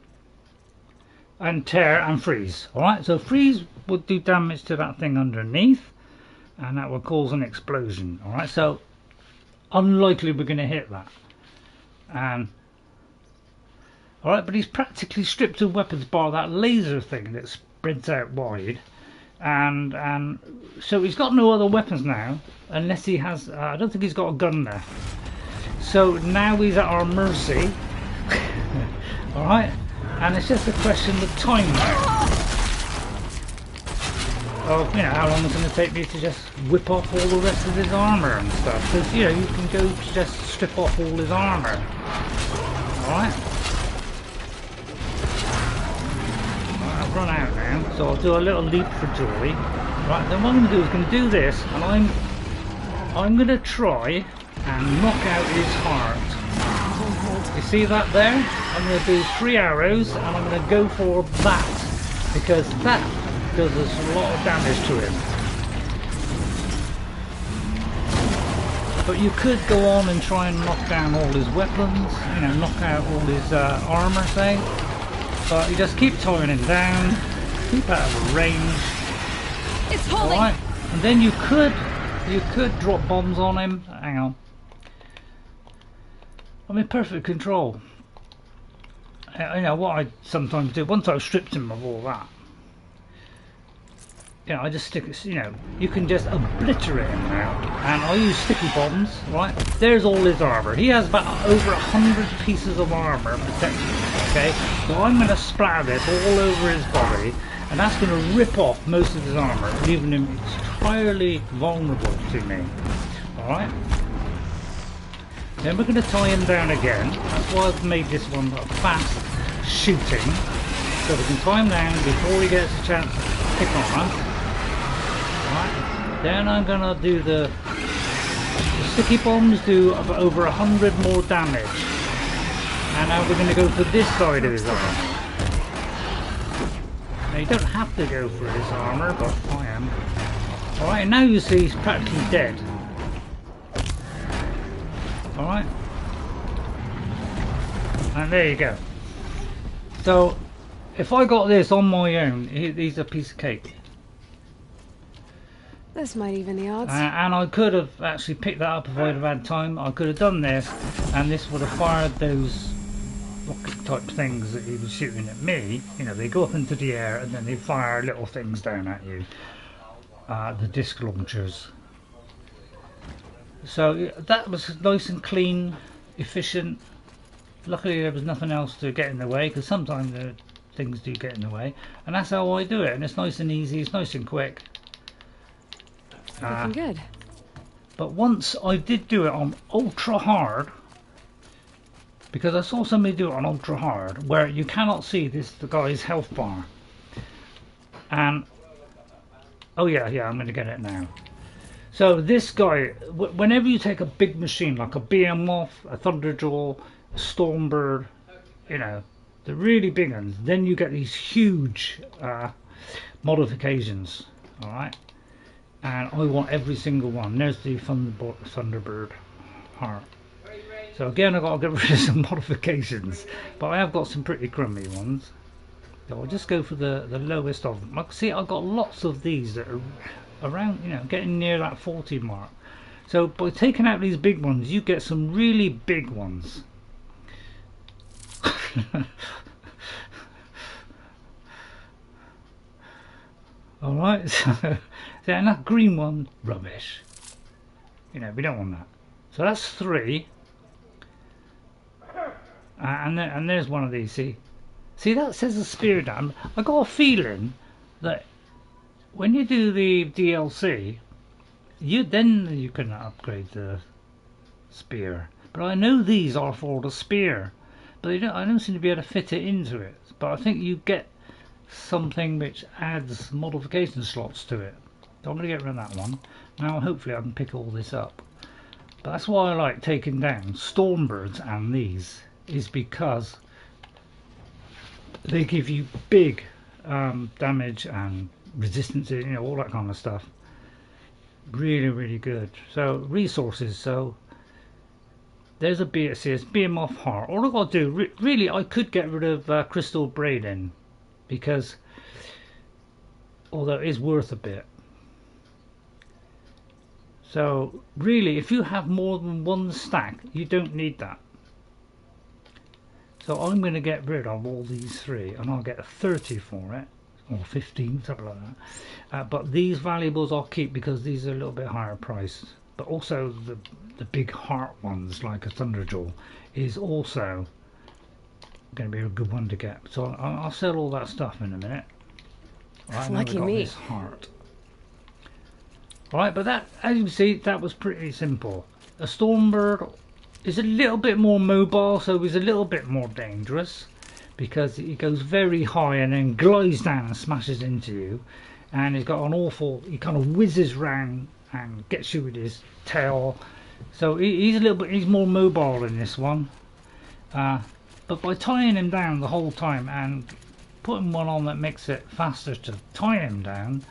A: and tear and freeze. Alright, so freeze would do damage to that thing underneath, and that will cause an explosion. Alright, so unlikely we're going to hit that. And alright, but he's practically stripped of weapons bar that laser thing that spreads out wide. And so he's got no other weapons now, unless he has, I don't think he's got a gun there. So now he's at our mercy. Alright, and it's just a question of time now. Of, how long it's going to take me to just whip off all the rest of his armour and stuff. Because, you can go just strip off all his armour. Alright. I've run out now, so I'll do a little leap for joy. Right, then what I'm going to do is going to do this, and I'm going to try and knock out his heart. You see that there? I'm going to do 3 arrows, and I'm going to go for that, because that does us a lot of damage to him. But you could go on and try and knock down all his weapons, knock out all his armour, say. But you just keep towing him down, keep out of range.
B: It's holding.
A: Alright, and then you could drop bombs on him. Hang on. I'm in perfect control. What I sometimes do, once I've stripped him of all that, I just stick it, you can just obliterate him now. And I use sticky bombs, right? There's all his armour. He has about over 100 pieces of armour protection, okay? So I'm going to splatter this all over his body, and that's going to rip off most of his armour, leaving him entirely vulnerable to me. Alright? Then we're going to tie him down again. That's why I've made this one a fast shooting, so we can tie him down before he gets a chance to pick on us. Right. Then I'm going to do the sticky bombs, do over 100 more damage. And now we're going to go for this side of his armour. Now you don't have to go for his armour, but I am. Alright, now you see he's practically dead. Alright. And there you go. So if I got this on my own, he's a piece of cake.
B: This might even the odds.
A: And I could have actually picked that up if I'd have had time. I could have done this, and this would have fired those rocket type things that he was shooting at me. You know, they go up into the air and then they fire little things down at you. The disc launchers. So that was nice and clean, efficient. Luckily there was nothing else to get in the way, because sometimes things do get in the way, and that's how I do it. And it's nice and easy, it's nice and quick.
B: Looking good.
A: But once I did do it on ultra hard, because I saw somebody do it on ultra hard, where you cannot see the guy's health bar. And oh yeah, I'm going to get it now. So this guy, whenever you take a big machine like a Behemoth, a Thunderjaw, a Stormbird, you know, the really big ones, then you get these huge modifications. All right. And I want every single one. There's the Thunderbird heart. So again, I've got to get rid of some modifications, but I have got some pretty crummy ones. So I'll just go for the lowest of them. Like, see, I've got lots of these that are around, you know, getting near that 40 mark. So by taking out these big ones, you get some really big ones. Alright, so and that green one, rubbish. You know, we don't want that. So that's 3. And there's one of these, see that says a spear down. I got a feeling that when you do the DLC, you can upgrade the spear. But I know these are for the spear, but I don't seem to be able to fit it into it. But I think you get something which adds modification slots to it. So I'm going to get rid of that one. Now hopefully I can pick all this up. But that's why I like taking down Stormbirds and these, is because they give you big damage and resistance, you know, all that kind of stuff. Really, really good. So resources. So there's a Behemoth heart. All I've got to do, really, I could get rid of Crystal Braiding, because although it is worth a bit. So really, if you have more than one stack, you don't need that. So I'm going to get rid of all these 3, and I'll get 30 for it, or 15, something like that. But these valuables I'll keep, because these are a little bit higher priced. But also the big heart ones, like a Thunderjaw, is also going to be a good one to get. So I'll sell all that stuff in a minute. Right,
B: lucky me.
A: This heart. Alright, but that, as you can see, that was pretty simple. A Stormbird is a little bit more mobile, so he's a little bit more dangerous, because he goes very high and then glides down and smashes into you. And he's got an awful, he kind of whizzes round and gets you with his tail. So he's more mobile in this one. But by tying him down the whole time and putting one on that makes it faster to tie him down,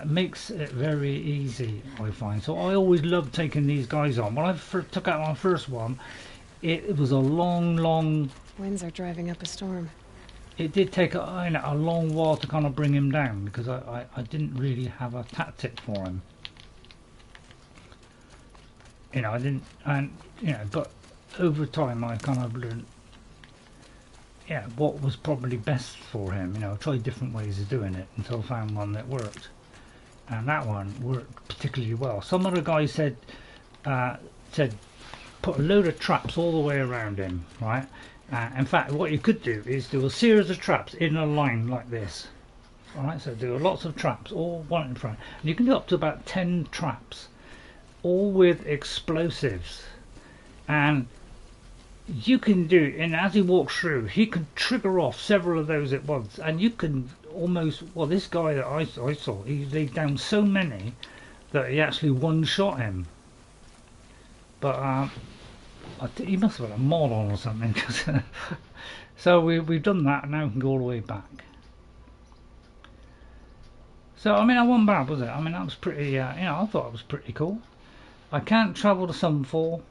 A: makes it very easy, I find. So I always love taking these guys on. When I took out my first one, it was a long
B: winds are driving up a storm.
A: It did take a long while to kind of bring him down, because I didn't really have a tactic for him. You know, I didn't, and you know, but over time I kind of learned, yeah, what was probably best for him. You know, I tried different ways of doing it until I found one that worked. And that one worked particularly well. Some other guy said put a load of traps all the way around him, right? In fact, what you could do is do a series of traps in a line like this. Alright, so do lots of traps, all one in front. And you can do up to about 10 traps, all with explosives. And you can do, and as he walks through, he can trigger off several of those at once. And you can almost, well, this guy that I saw, he laid down so many that he actually one-shot him. But he must have had a mod on or something. So we've done that, and now we can go all the way back. So I mean, I wasn't bad, was it? I mean, that was pretty. You know, I thought it was pretty. pretty cool. I can't travel to Sunfall.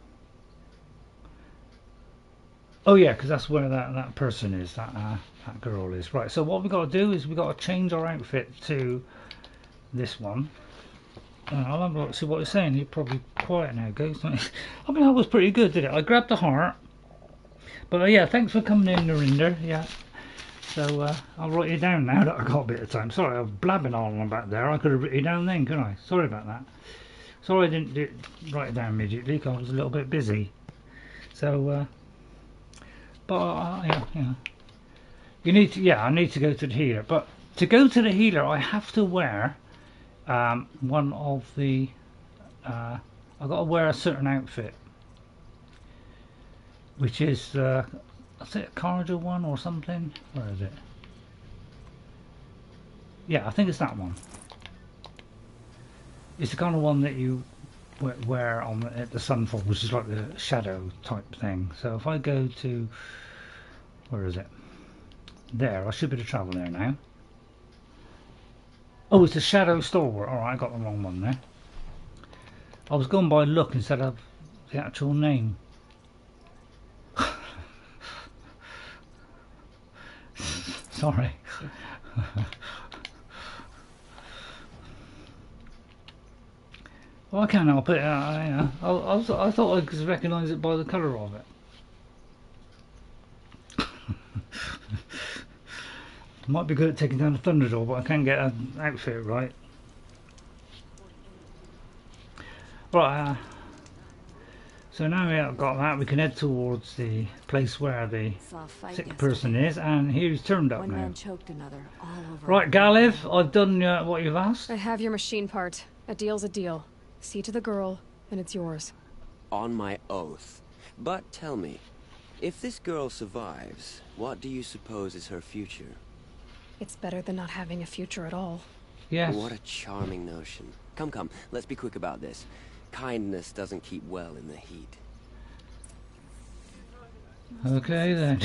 A: Oh yeah, because that's where that person is, that girl is. Right, so what we got to do is we got to change our outfit to this one. I'll have a look, see what he's saying. He's probably quiet now, Ghost. I mean, that was pretty good, didn't it? I grabbed the heart. But yeah, thanks for coming in, Narinder. Yeah. So I'll write you down now that I got a bit of time. Sorry, I was blabbing on about there. I could have written you down then, couldn't I? Sorry about that. Sorry I didn't write it down immediately because I was a little bit busy. So, yeah, you need to. Yeah, I need to go to the healer. But to go to the healer, I have to wear one of the. I've got to wear a certain outfit, which is. Is it a Carja one or something? Where is it? Yeah, I think it's that one. It's the kind of one that you wear on at the sunfall, which is like the shadow type thing. So if I go to, where is it? There, I should be able to travel there now. Oh, it's a shadow stalwart. Alright, I got the wrong one there. I was going by look instead of the actual name. Sorry. Well, I can't help it. I thought I could recognise it by the colour of it. Might be good at taking down the Thunderjaw, but I can't get an outfit right. Right. So now we've got that, we can head towards the place where the sick person is, and he's turned up now. Right, Ghaliv, I've done what you've asked.
B: I have your machine part. A deal's a deal. See to the girl, and it's yours.
G: On my oath. But tell me, if this girl survives, what do you suppose is her future?
B: It's better than not having a future at all.
A: Yes.
G: What a charming notion. Come, let's be quick about this. Kindness doesn't keep well in the heat.
A: Okay then.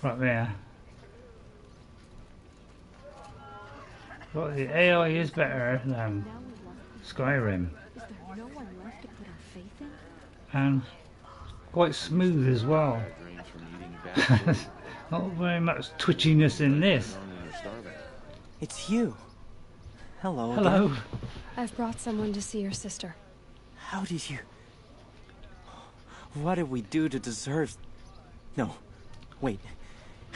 A: Right there. Well, the AI is better than Skyrim. And quite smooth as well. Not very much twitchiness in this.
M: It's you. Hello.
A: Hello.
M: Again.
B: I've brought someone to see your sister.
M: How did you... What did we do to deserve... No. Wait.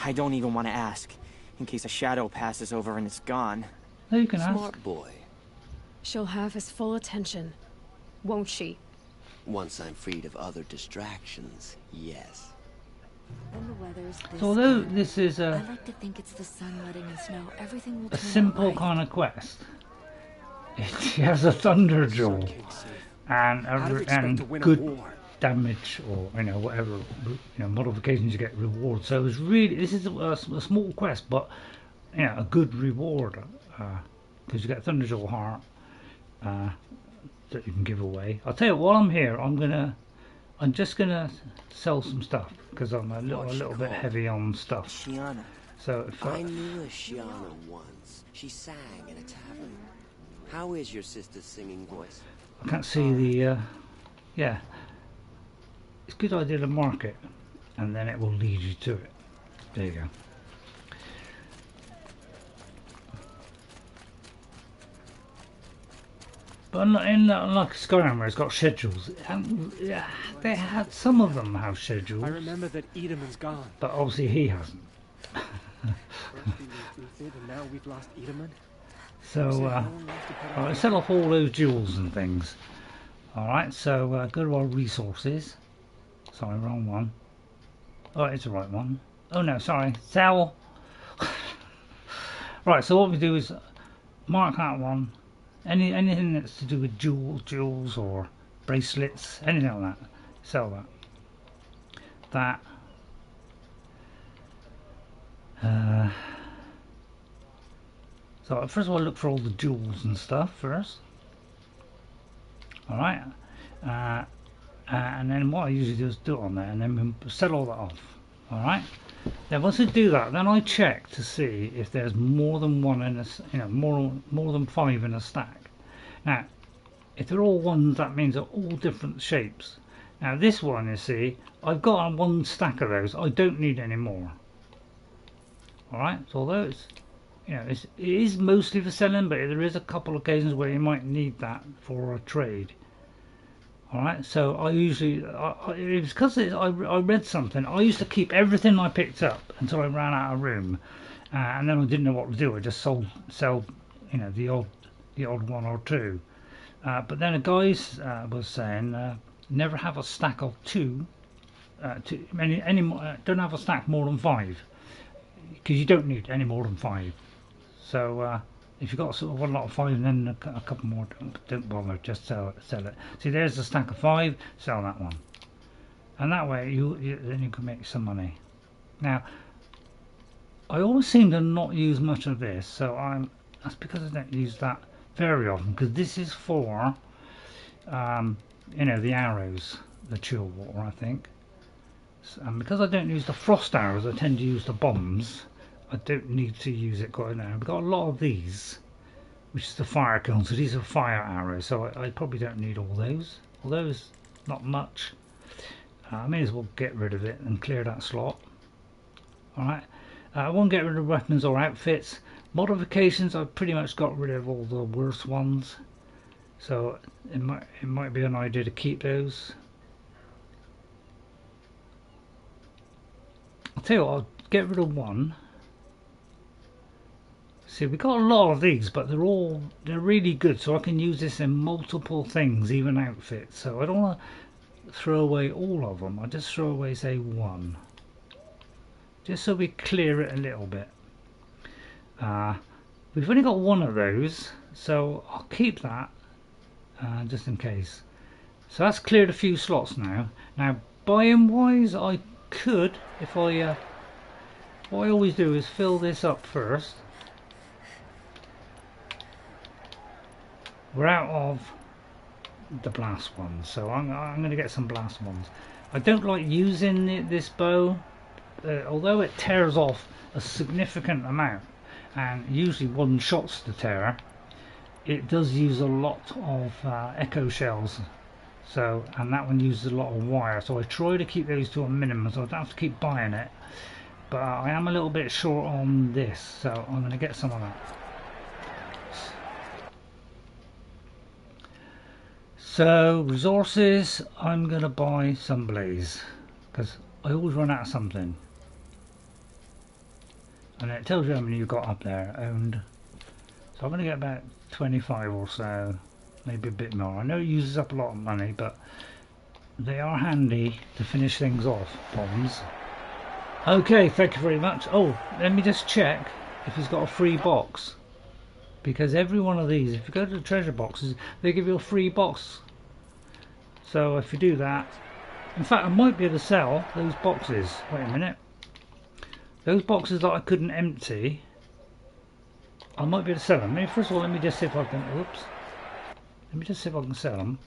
M: I don't even want to ask. In case a shadow passes over and it's gone.
A: No, you can ask.
G: Smart boy.
B: She'll have his full attention. Won't she?
G: Once I'm freed of other distractions, yes.
N: When the weather's this
A: So although
N: good,
A: this is
N: I like to think it's the sun letting us know everything will
A: a
N: turn
A: simple
N: out right.
A: kind of quest, it has a Thunderjaw and good damage, or whatever modifications you get reward. So it's really, this is a small quest, but a good reward because you get Thunderjaw heart that you can give away. I'll tell you, while I'm here, I'm just gonna sell some stuff because I'm a little bit heavy on stuff.
M: Shiana.
G: So I knew a Shiana once. She sang in a tavern. How is your sister's singing voice?
A: I can't see the yeah. It's a good idea to mark it, and then it will lead you to it. There you go. But like Skyrim, where it's got schedules, yeah, they had some of them have schedules.
L: I remember that Edamon's gone.
A: But obviously he hasn't.
L: First we moved Uthid, and now we've lost Edamon.
A: So I'll sell off all those jewels and things. Alright, so go to our resources. Sorry, wrong one. Oh, it's the right one. Oh no, sorry, sell. Right, so what we do is mark that one. Anything that's to do with jewels or bracelets, anything like that, sell that. So first of all, look for all the jewels and stuff first. All right, and then what I usually do is do it on there, and then sell all that off. All right. Then once I do that, then I check to see if there's more than one in a, more than 5 in a stack. Now, if they're all ones, that means they're all different shapes. Now this one, you see, I've got one stack of those. I don't need any more. Alright, so although it's, you know, it is mostly for selling, but there is a couple of occasions where you might need that for a trade. Alright, so I usually, it was because I read something. I used to keep everything I picked up until I ran out of room, and then I didn't know what to do. I just sell, you know, the odd one or two. But then a guy was saying, never have a stack of two. Don't have a stack more than 5, because you don't need any more than 5. So if you've got sort of one lot of 5 and then a couple more, don't bother, just sell it. See, there's a stack of 5, sell that one, and that way then you can make some money. Now I always seem to not use much of this, so that's because I don't use that very often, because this is for you know, the arrows, the chill water, I think. And because I don't use the frost arrows, I tend to use the bombs. I don't need to use it quite now. We've got a lot of these, which is the fire kiln, so these are fire arrows, so I probably don't need all those. Although it's not much, I may as well get rid of it and clear that slot. Alright, I won't get rid of weapons or outfits. Modifications, I've pretty much got rid of all the worst ones, so it might be an idea to keep those. I'll tell you what, I'll get rid of one. See, we got a lot of these, but they're really good, so I can use this in multiple things, even outfits. So I don't want to throw away all of them. I just throw away, say, one, just so we clear it a little bit. We've only got one of those, so I'll keep that just in case. So that's cleared a few slots now. Now, buying wise, I could, if I what I always do is fill this up first. We're out of the blast ones, so I'm going to get some blast ones. I don't like using this bow, although it tears off a significant amount, and usually one shot's the tear. It does use a lot of echo shells, so, and that one uses a lot of wire, so I try to keep those to a minimum, so I don't have to keep buying it. But I am a little bit short on this, so I'm going to get some of that. So resources, I'm going to buy some blaze, because I always run out of something. And it tells you how many you've got up there owned. So I'm going to get about 25 or so, maybe a bit more. I know it uses up a lot of money, but they are handy to finish things off, bombs. Okay, thank you very much. Oh, let me just check if he's got a free box. Because every one of these, if you go to the treasure boxes, they give you a free box. So if you do that, in fact I might be able to sell those boxes. Wait a minute. Those boxes that I couldn't empty, I might be able to sell them. Maybe first of all, let me just see if I can, oops. Let me just see if I can sell them.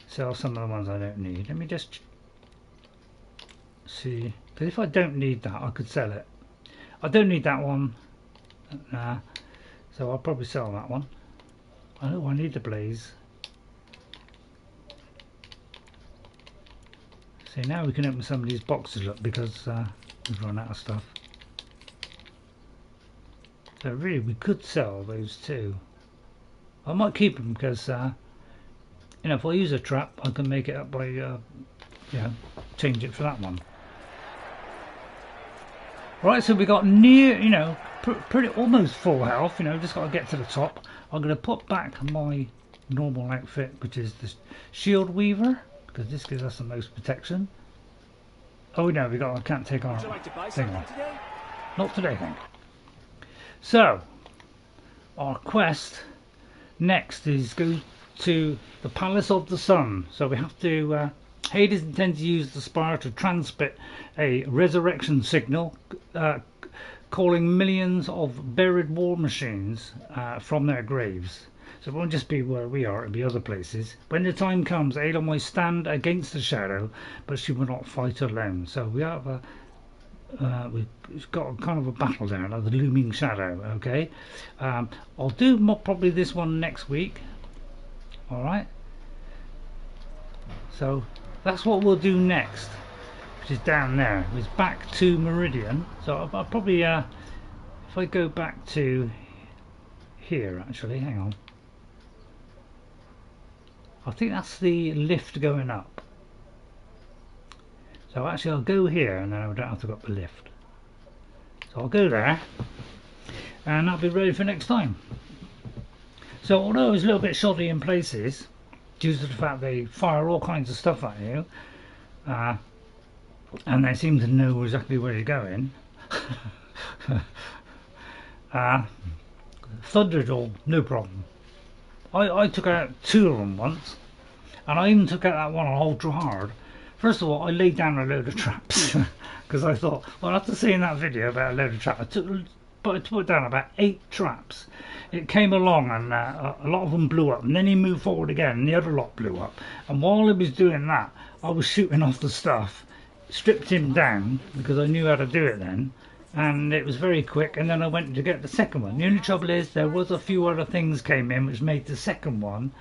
A: Sell some of the ones I don't need. Let me just see, because if I don't need that, I could sell it. I don't need that one. So I'll probably sell that one. Oh, I need the blaze. See, now we can open some of these boxes up because we've run out of stuff. So really, we could sell those too. I might keep them because, you know, if I use a trap, I can make it up by, you know, change it for that one. Right, so we got near, you know, pretty almost full health. You know, just got to get to the top. I'm going to put back my normal outfit, which is the Shield-Weaver, because this gives us the most protection. Oh no, I can't take our thing on. Not today, I think. So, our quest next is go to the Palace of the Sun. So we have to, Hades intends to use the spire to transmit a resurrection signal, calling millions of buried war machines from their graves. So it won't just be where we are, it'll be other places. When the time comes, Aloy might stand against the shadow, but she will not fight alone. So we have we've got kind of a battle there, like the looming shadow. Okay, I'll do probably this one next week. All right. So that's what we'll do next, which is down there. It's back to Meridian. So I'll probably, if I go back to here, actually, hang on. I think that's the lift going up. So actually I'll go here and then I don't have to go up the lift. So I'll go there and I'll be ready for next time. So although it's a little bit shoddy in places, due to the fact they fire all kinds of stuff at you, and they seem to know exactly where you're going, Thunderjaw, no problem. I took out 2 of them once, and I even took out that one on ultra hard. First of all, I laid down a load of traps because I thought, well, after seeing that video about a load of traps, I put down about 8 traps. It came along and a lot of them blew up, and then he moved forward again and the other lot blew up. And while he was doing that, I was shooting off the stuff, stripped him down because I knew how to do it then, and it was very quick. And then I went to get the second one. The only trouble is there was a few other things came in which made the second one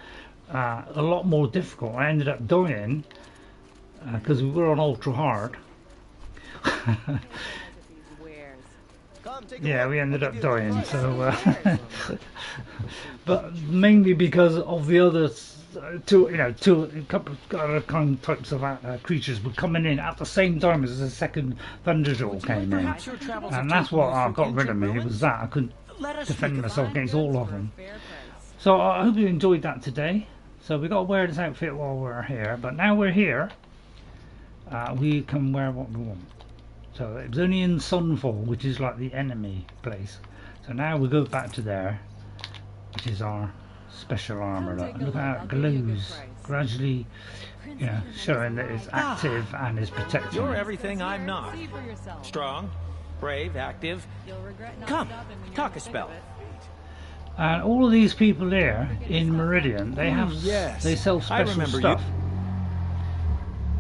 A: a lot more difficult. I ended up dying because we were on ultra hard. Yeah, we ended up dying, so but mainly because of the other a couple of other kind of types of creatures were coming in at the same time as the second Thunderjaw came in, and that's what got rid of me. It was that I couldn't defend myself against all of them. So I hope you enjoyed that today. So we got to wear this outfit while we're here, but now we're here, we can wear what we want. So it was only in Sunfall, which is like the enemy place. So now we go back to there, which is our special armour. Look how it glows, gradually, showing that it's active and is protecting.
O: You're everything I'm not. Strong, brave, active. Come, talk a spell.
A: And all of these people here in Meridian, they have they sell special stuff.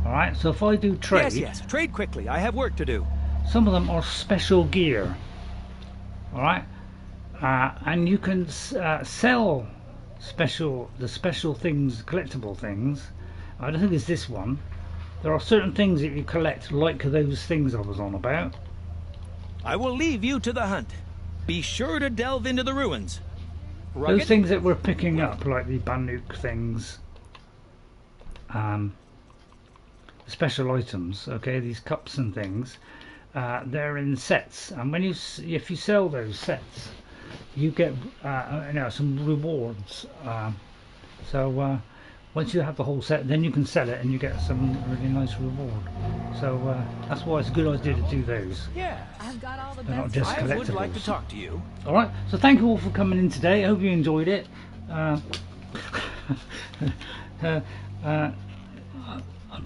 A: Alright, so if I do trade...
O: Yes, trade quickly. I have work to do.
A: Some of them are special gear. Alright? And you can sell the special things, collectible things. I don't think it's this one. There are certain things that you collect, like those things I was on about.
O: I will leave you to the hunt. Be sure to delve into the ruins. Rugged?
A: Those things that we're picking up, like the Banuk things. Special items, okay, these cups and things, they're in sets, and when if you sell those sets, you get some rewards. So once you have the whole set, then you can sell it and you get some really nice reward. So that's why it's a good idea to do those.
O: Yeah, I've got all the
A: best. Not just collectibles.
O: I would like to talk to you.
A: All right, so thank you all for coming in today. I hope you enjoyed it. I'm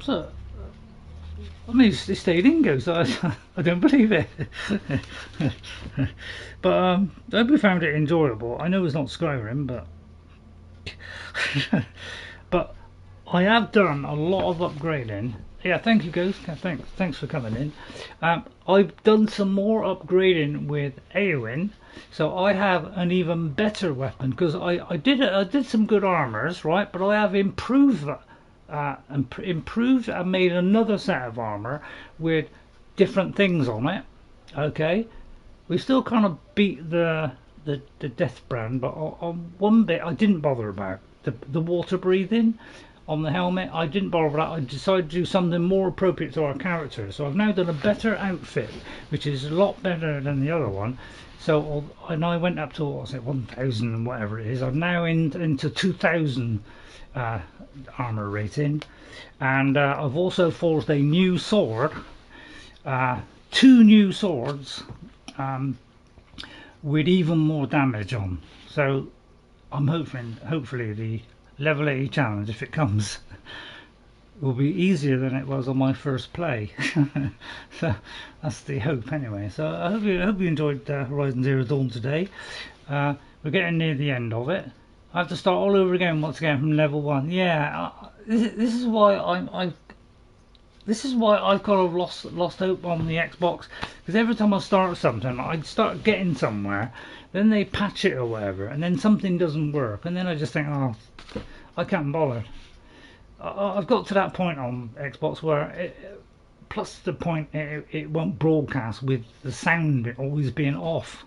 A: so. I mean, it stayed in go, so I don't believe it. But I hope you found it enjoyable. I know it's not Skyrim, but I have done a lot of upgrading. Yeah, thank you guys. Thanks for coming in. I've done some more upgrading with Eowyn, so I have an even better weapon because I did some good armors, right? But I have improved that. Improved and made another set of armor with different things on it. Okay, we still kind of beat the death brand, but on one bit I didn't bother about the water breathing on the helmet. I didn't bother about that. I decided to do something more appropriate to our character, so I've now done a better outfit, which is a lot better than the other one. So and I went up to 1,000 and whatever it is. I'm now into 2,000 armor rating, and I've also forged a new sword, 2 new swords with even more damage on. So I'm hopefully the level 80 challenge, if it comes, will be easier than it was on my first play. So that's the hope anyway. So I hope you enjoyed Horizon Zero Dawn today. We're getting near the end of it. I have to start all over again once again from level 1. Yeah, this is why I've kind of lost hope on the Xbox, because every time I start something, I start getting somewhere, then they patch it or whatever, and then something doesn't work, and then I just think, oh, I can't bother. I've got to that point on Xbox where, plus the point it won't broadcast with the sound always being off.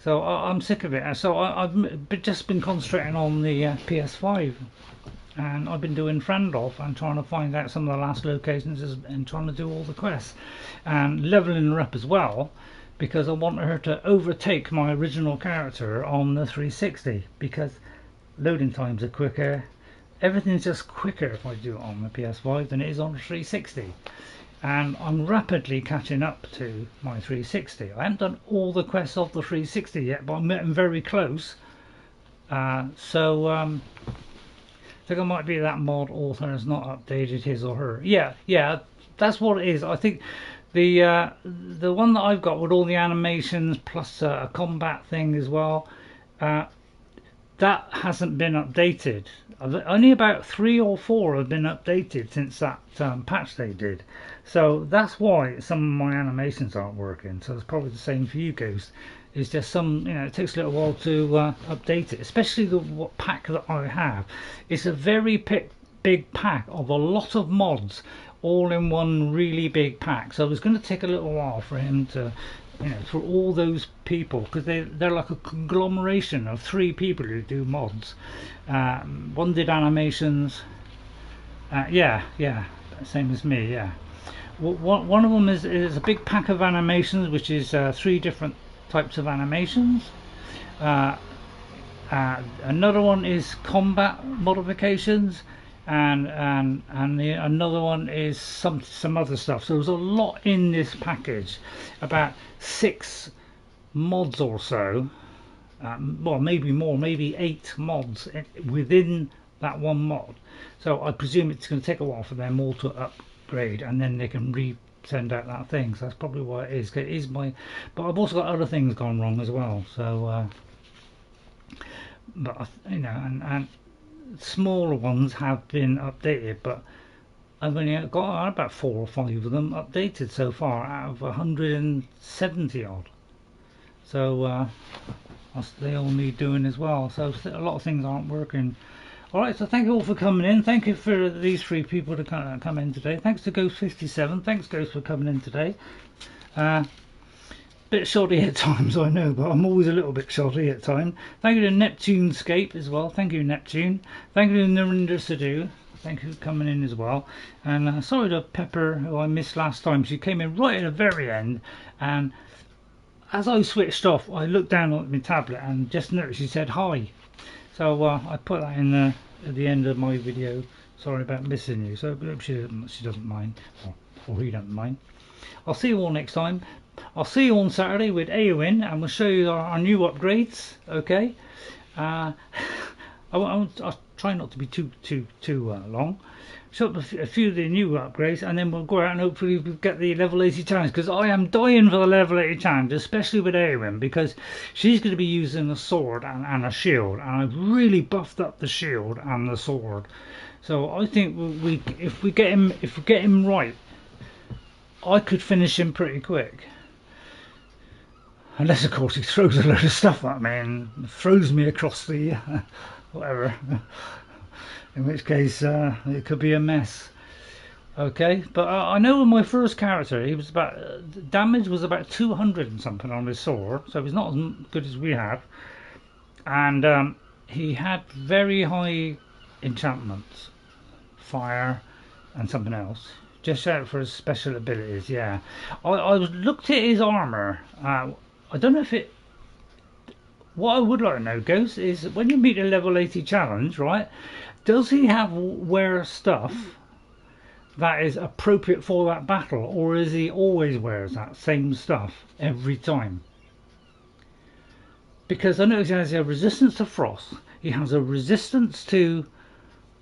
A: So I'm sick of it. So I've just been concentrating on the PS5, and I've been doing Friend-Off and trying to find out some of the last locations and trying to do all the quests and leveling her up as well, because I want her to overtake my original character on the 360, because loading times are quicker. Everything's just quicker if I do it on the PS5 than it is on the 360. And I'm rapidly catching up to my 360. I haven't done all the quests of the 360 yet, but I'm getting very close. I think I might be that mod author has not updated his or her. Yeah, that's what it is. I think the one that I've got with all the animations plus a combat thing as well, that hasn't been updated. Only about 3 or 4 have been updated since that patch they did. So that's why some of my animations aren't working. So it's probably the same for you, Ghost. It's just some, it takes a little while to update it, especially the pack that I have. It's a very big pack of a lot of mods, all in one really big pack. So it's going to take a little while for him to, for all those people, because they're like a conglomeration of 3 people who do mods. One did animations. Yeah, same as me. Yeah. One of them is a big pack of animations, which is 3 different types of animations. Another one is combat modifications, and another one is some other stuff. So there's a lot in this package, about 6 mods or so, well, maybe more, maybe 8 mods within that one mod. So I presume it's going to take a while for them all to upgrade, and then they can send out that thing. So that's probably why it is. 'Cause it is but I've also got other things gone wrong as well. So but and smaller ones have been updated, but I've only got about 4 or 5 of them updated so far out of 170 odd. So they all need doing as well. So a lot of things aren't working. Alright, so thank you all for coming in. Thank you for these 3 people to come in today. Thanks to Ghost57. Thanks, Ghost, for coming in today. Bit shoddy at times, I know, but I'm always a little bit shoddy at times. Thank you to Neptunescape as well. Thank you, Neptune. Thank you to Narinder Sadhu. Thank you for coming in as well. And sorry to Pepper, who I missed last time. She came in right at the very end, and as I switched off, I looked down at my tablet and just noticed she said hi. So I put that in at the end of my video. Sorry about missing you. So she doesn't mind, or he doesn't mind. I'll see you all next time. I'll see you on Saturday with Eowyn, and we'll show you our new upgrades. Okay. I'll try not to be too long. Show up a few of the new upgrades, and then we'll go out and hopefully we'll get the level 80 challenge, because I am dying for the level 80 challenge, especially with Eowyn, because she's going to be using a sword and a shield, and I've really buffed up the shield and the sword. So I think if we get him right, I could finish him pretty quick. Unless of course he throws a load of stuff at me and throws me across the whatever. In which case it could be a mess. Okay, but I know with my first character he was damage was about 200 and something on his sword, so he's not as good as we have, and he had very high enchantments, fire and something else. Just out for his special abilities. Yeah, I looked at his armor. I don't know if it. What I would like to know, Ghost, is when you meet a level 80 challenge, right? Does he wear stuff that is appropriate for that battle, or is he always wears that same stuff every time? Because I know he has a resistance to frost, he has a resistance to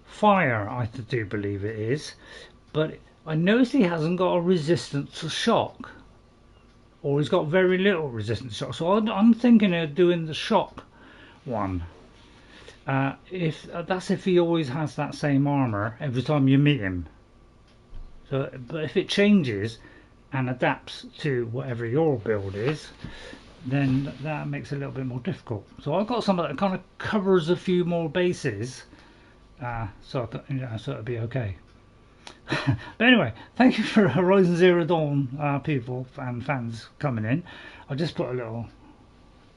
A: fire, I do believe it is, but I notice he hasn't got a resistance to shock, or he's got very little resistance to shock. So I'm thinking of doing the shock one. If he always has that same armor every time you meet him. So, but if it changes and adapts to whatever your build is, then that makes it a little bit more difficult. So I've got something that kind of covers a few more bases So it'll be okay. But anyway, thank you for Horizon Zero Dawn people and fans coming in. I just put a little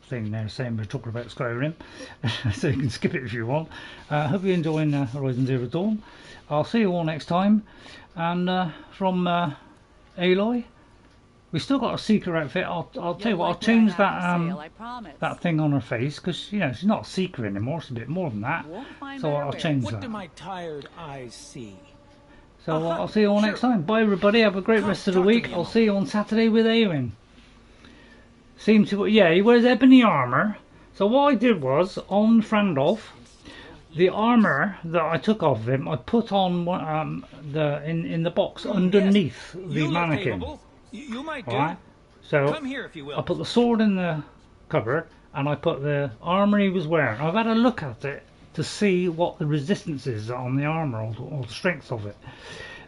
A: thing there saying we're talking about Skyrim, so you can skip it if you want. Hope you're enjoying Horizon Zero Dawn. I'll see you all next time. And from Aloy, we still got a seeker outfit. I'll tell you what, I'll change that thing on her face, because you know she's not a seeker anymore. It's a bit more than that. So I'll change that.
O: What do my tired eyes see?
A: So I'll see you all next time. Bye everybody. Have a great rest of the week. I'll see you on Saturday with Eowyn. Seems to, yeah, he wears ebony armour. So what I did was, on Frandolph, the armour that I took off him, I put on in the box underneath the mannequin.
O: You might do.
A: Right? So
O: come here if you will.
A: I put the sword in the cupboard, and I put the armour he was wearing. I've had a look at it to see what the resistance is on the armour, or the strength of it.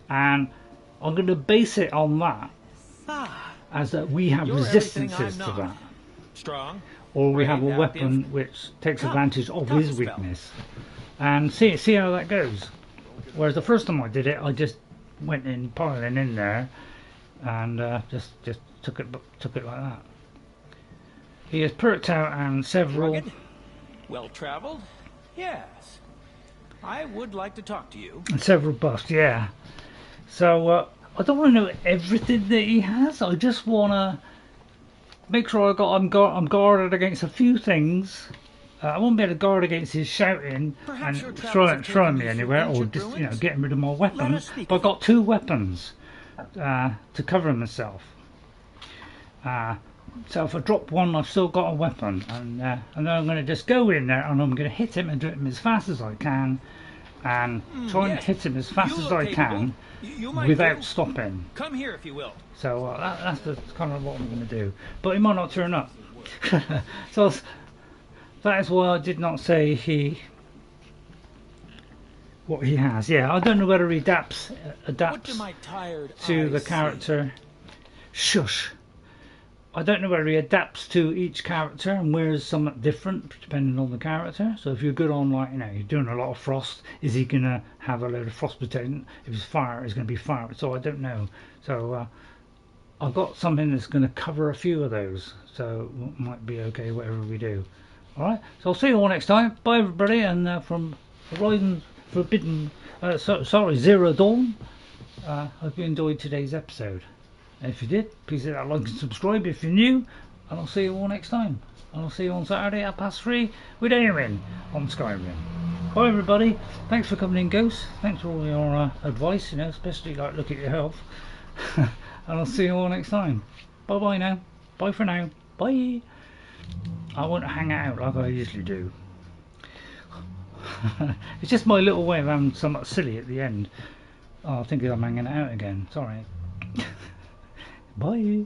A: And I'm going to base it on that. As that we have resistances to that.
O: Strong,
A: or we have a weapon which takes advantage of his weakness. And see how that goes. Whereas the first time I did it, I just went in piling in there and just took it like that. He has perked out and several.
O: Rugged? Well traveled? Yes. I would like to talk to you.
A: And several buffs, yeah. So I don't want to know everything that he has. I just want to make sure I'm guarded against a few things. I won't be able to guard against his shouting and throwing me anywhere, or just getting rid of my weapons. But I've got 2 weapons to cover myself. So if I drop one, I've still got a weapon, and then I'm going to just go in there and I'm going to hit him and do it as fast as I can, and try and hit him as fast as I can without stopping.
O: Come here if you will.
A: So that's kind of what I'm going to do. But he might not turn up. So that is why I did not say what he has. Yeah, I don't know whether he adapts to the character. Shush. I don't know whether he adapts to each character and wears something different depending on the character. So if you're good on, like, you're doing a lot of frost, is he going to have a load of frost protection? If it's fire, it's going to be fire. So I don't know. So I've got something that's going to cover a few of those. So it might be okay whatever we do. Alright, so I'll see you all next time. Bye everybody, and from Horizon Zero Dawn, hope you enjoyed today's episode. And if you did, please hit that like and subscribe if you're new, and I'll see you all next time. And I'll see you on Saturday at 3:30 with Eowyn on Skyrim. Bye everybody, thanks for coming in, Ghost. Thanks for all your advice, especially like look at your health. And I'll see you all next time. Bye bye now. Bye for now. Bye. I won't hang out like I usually do. It's just my little way of having something silly at the end. Oh, I think I'm hanging out again. Sorry. Bye.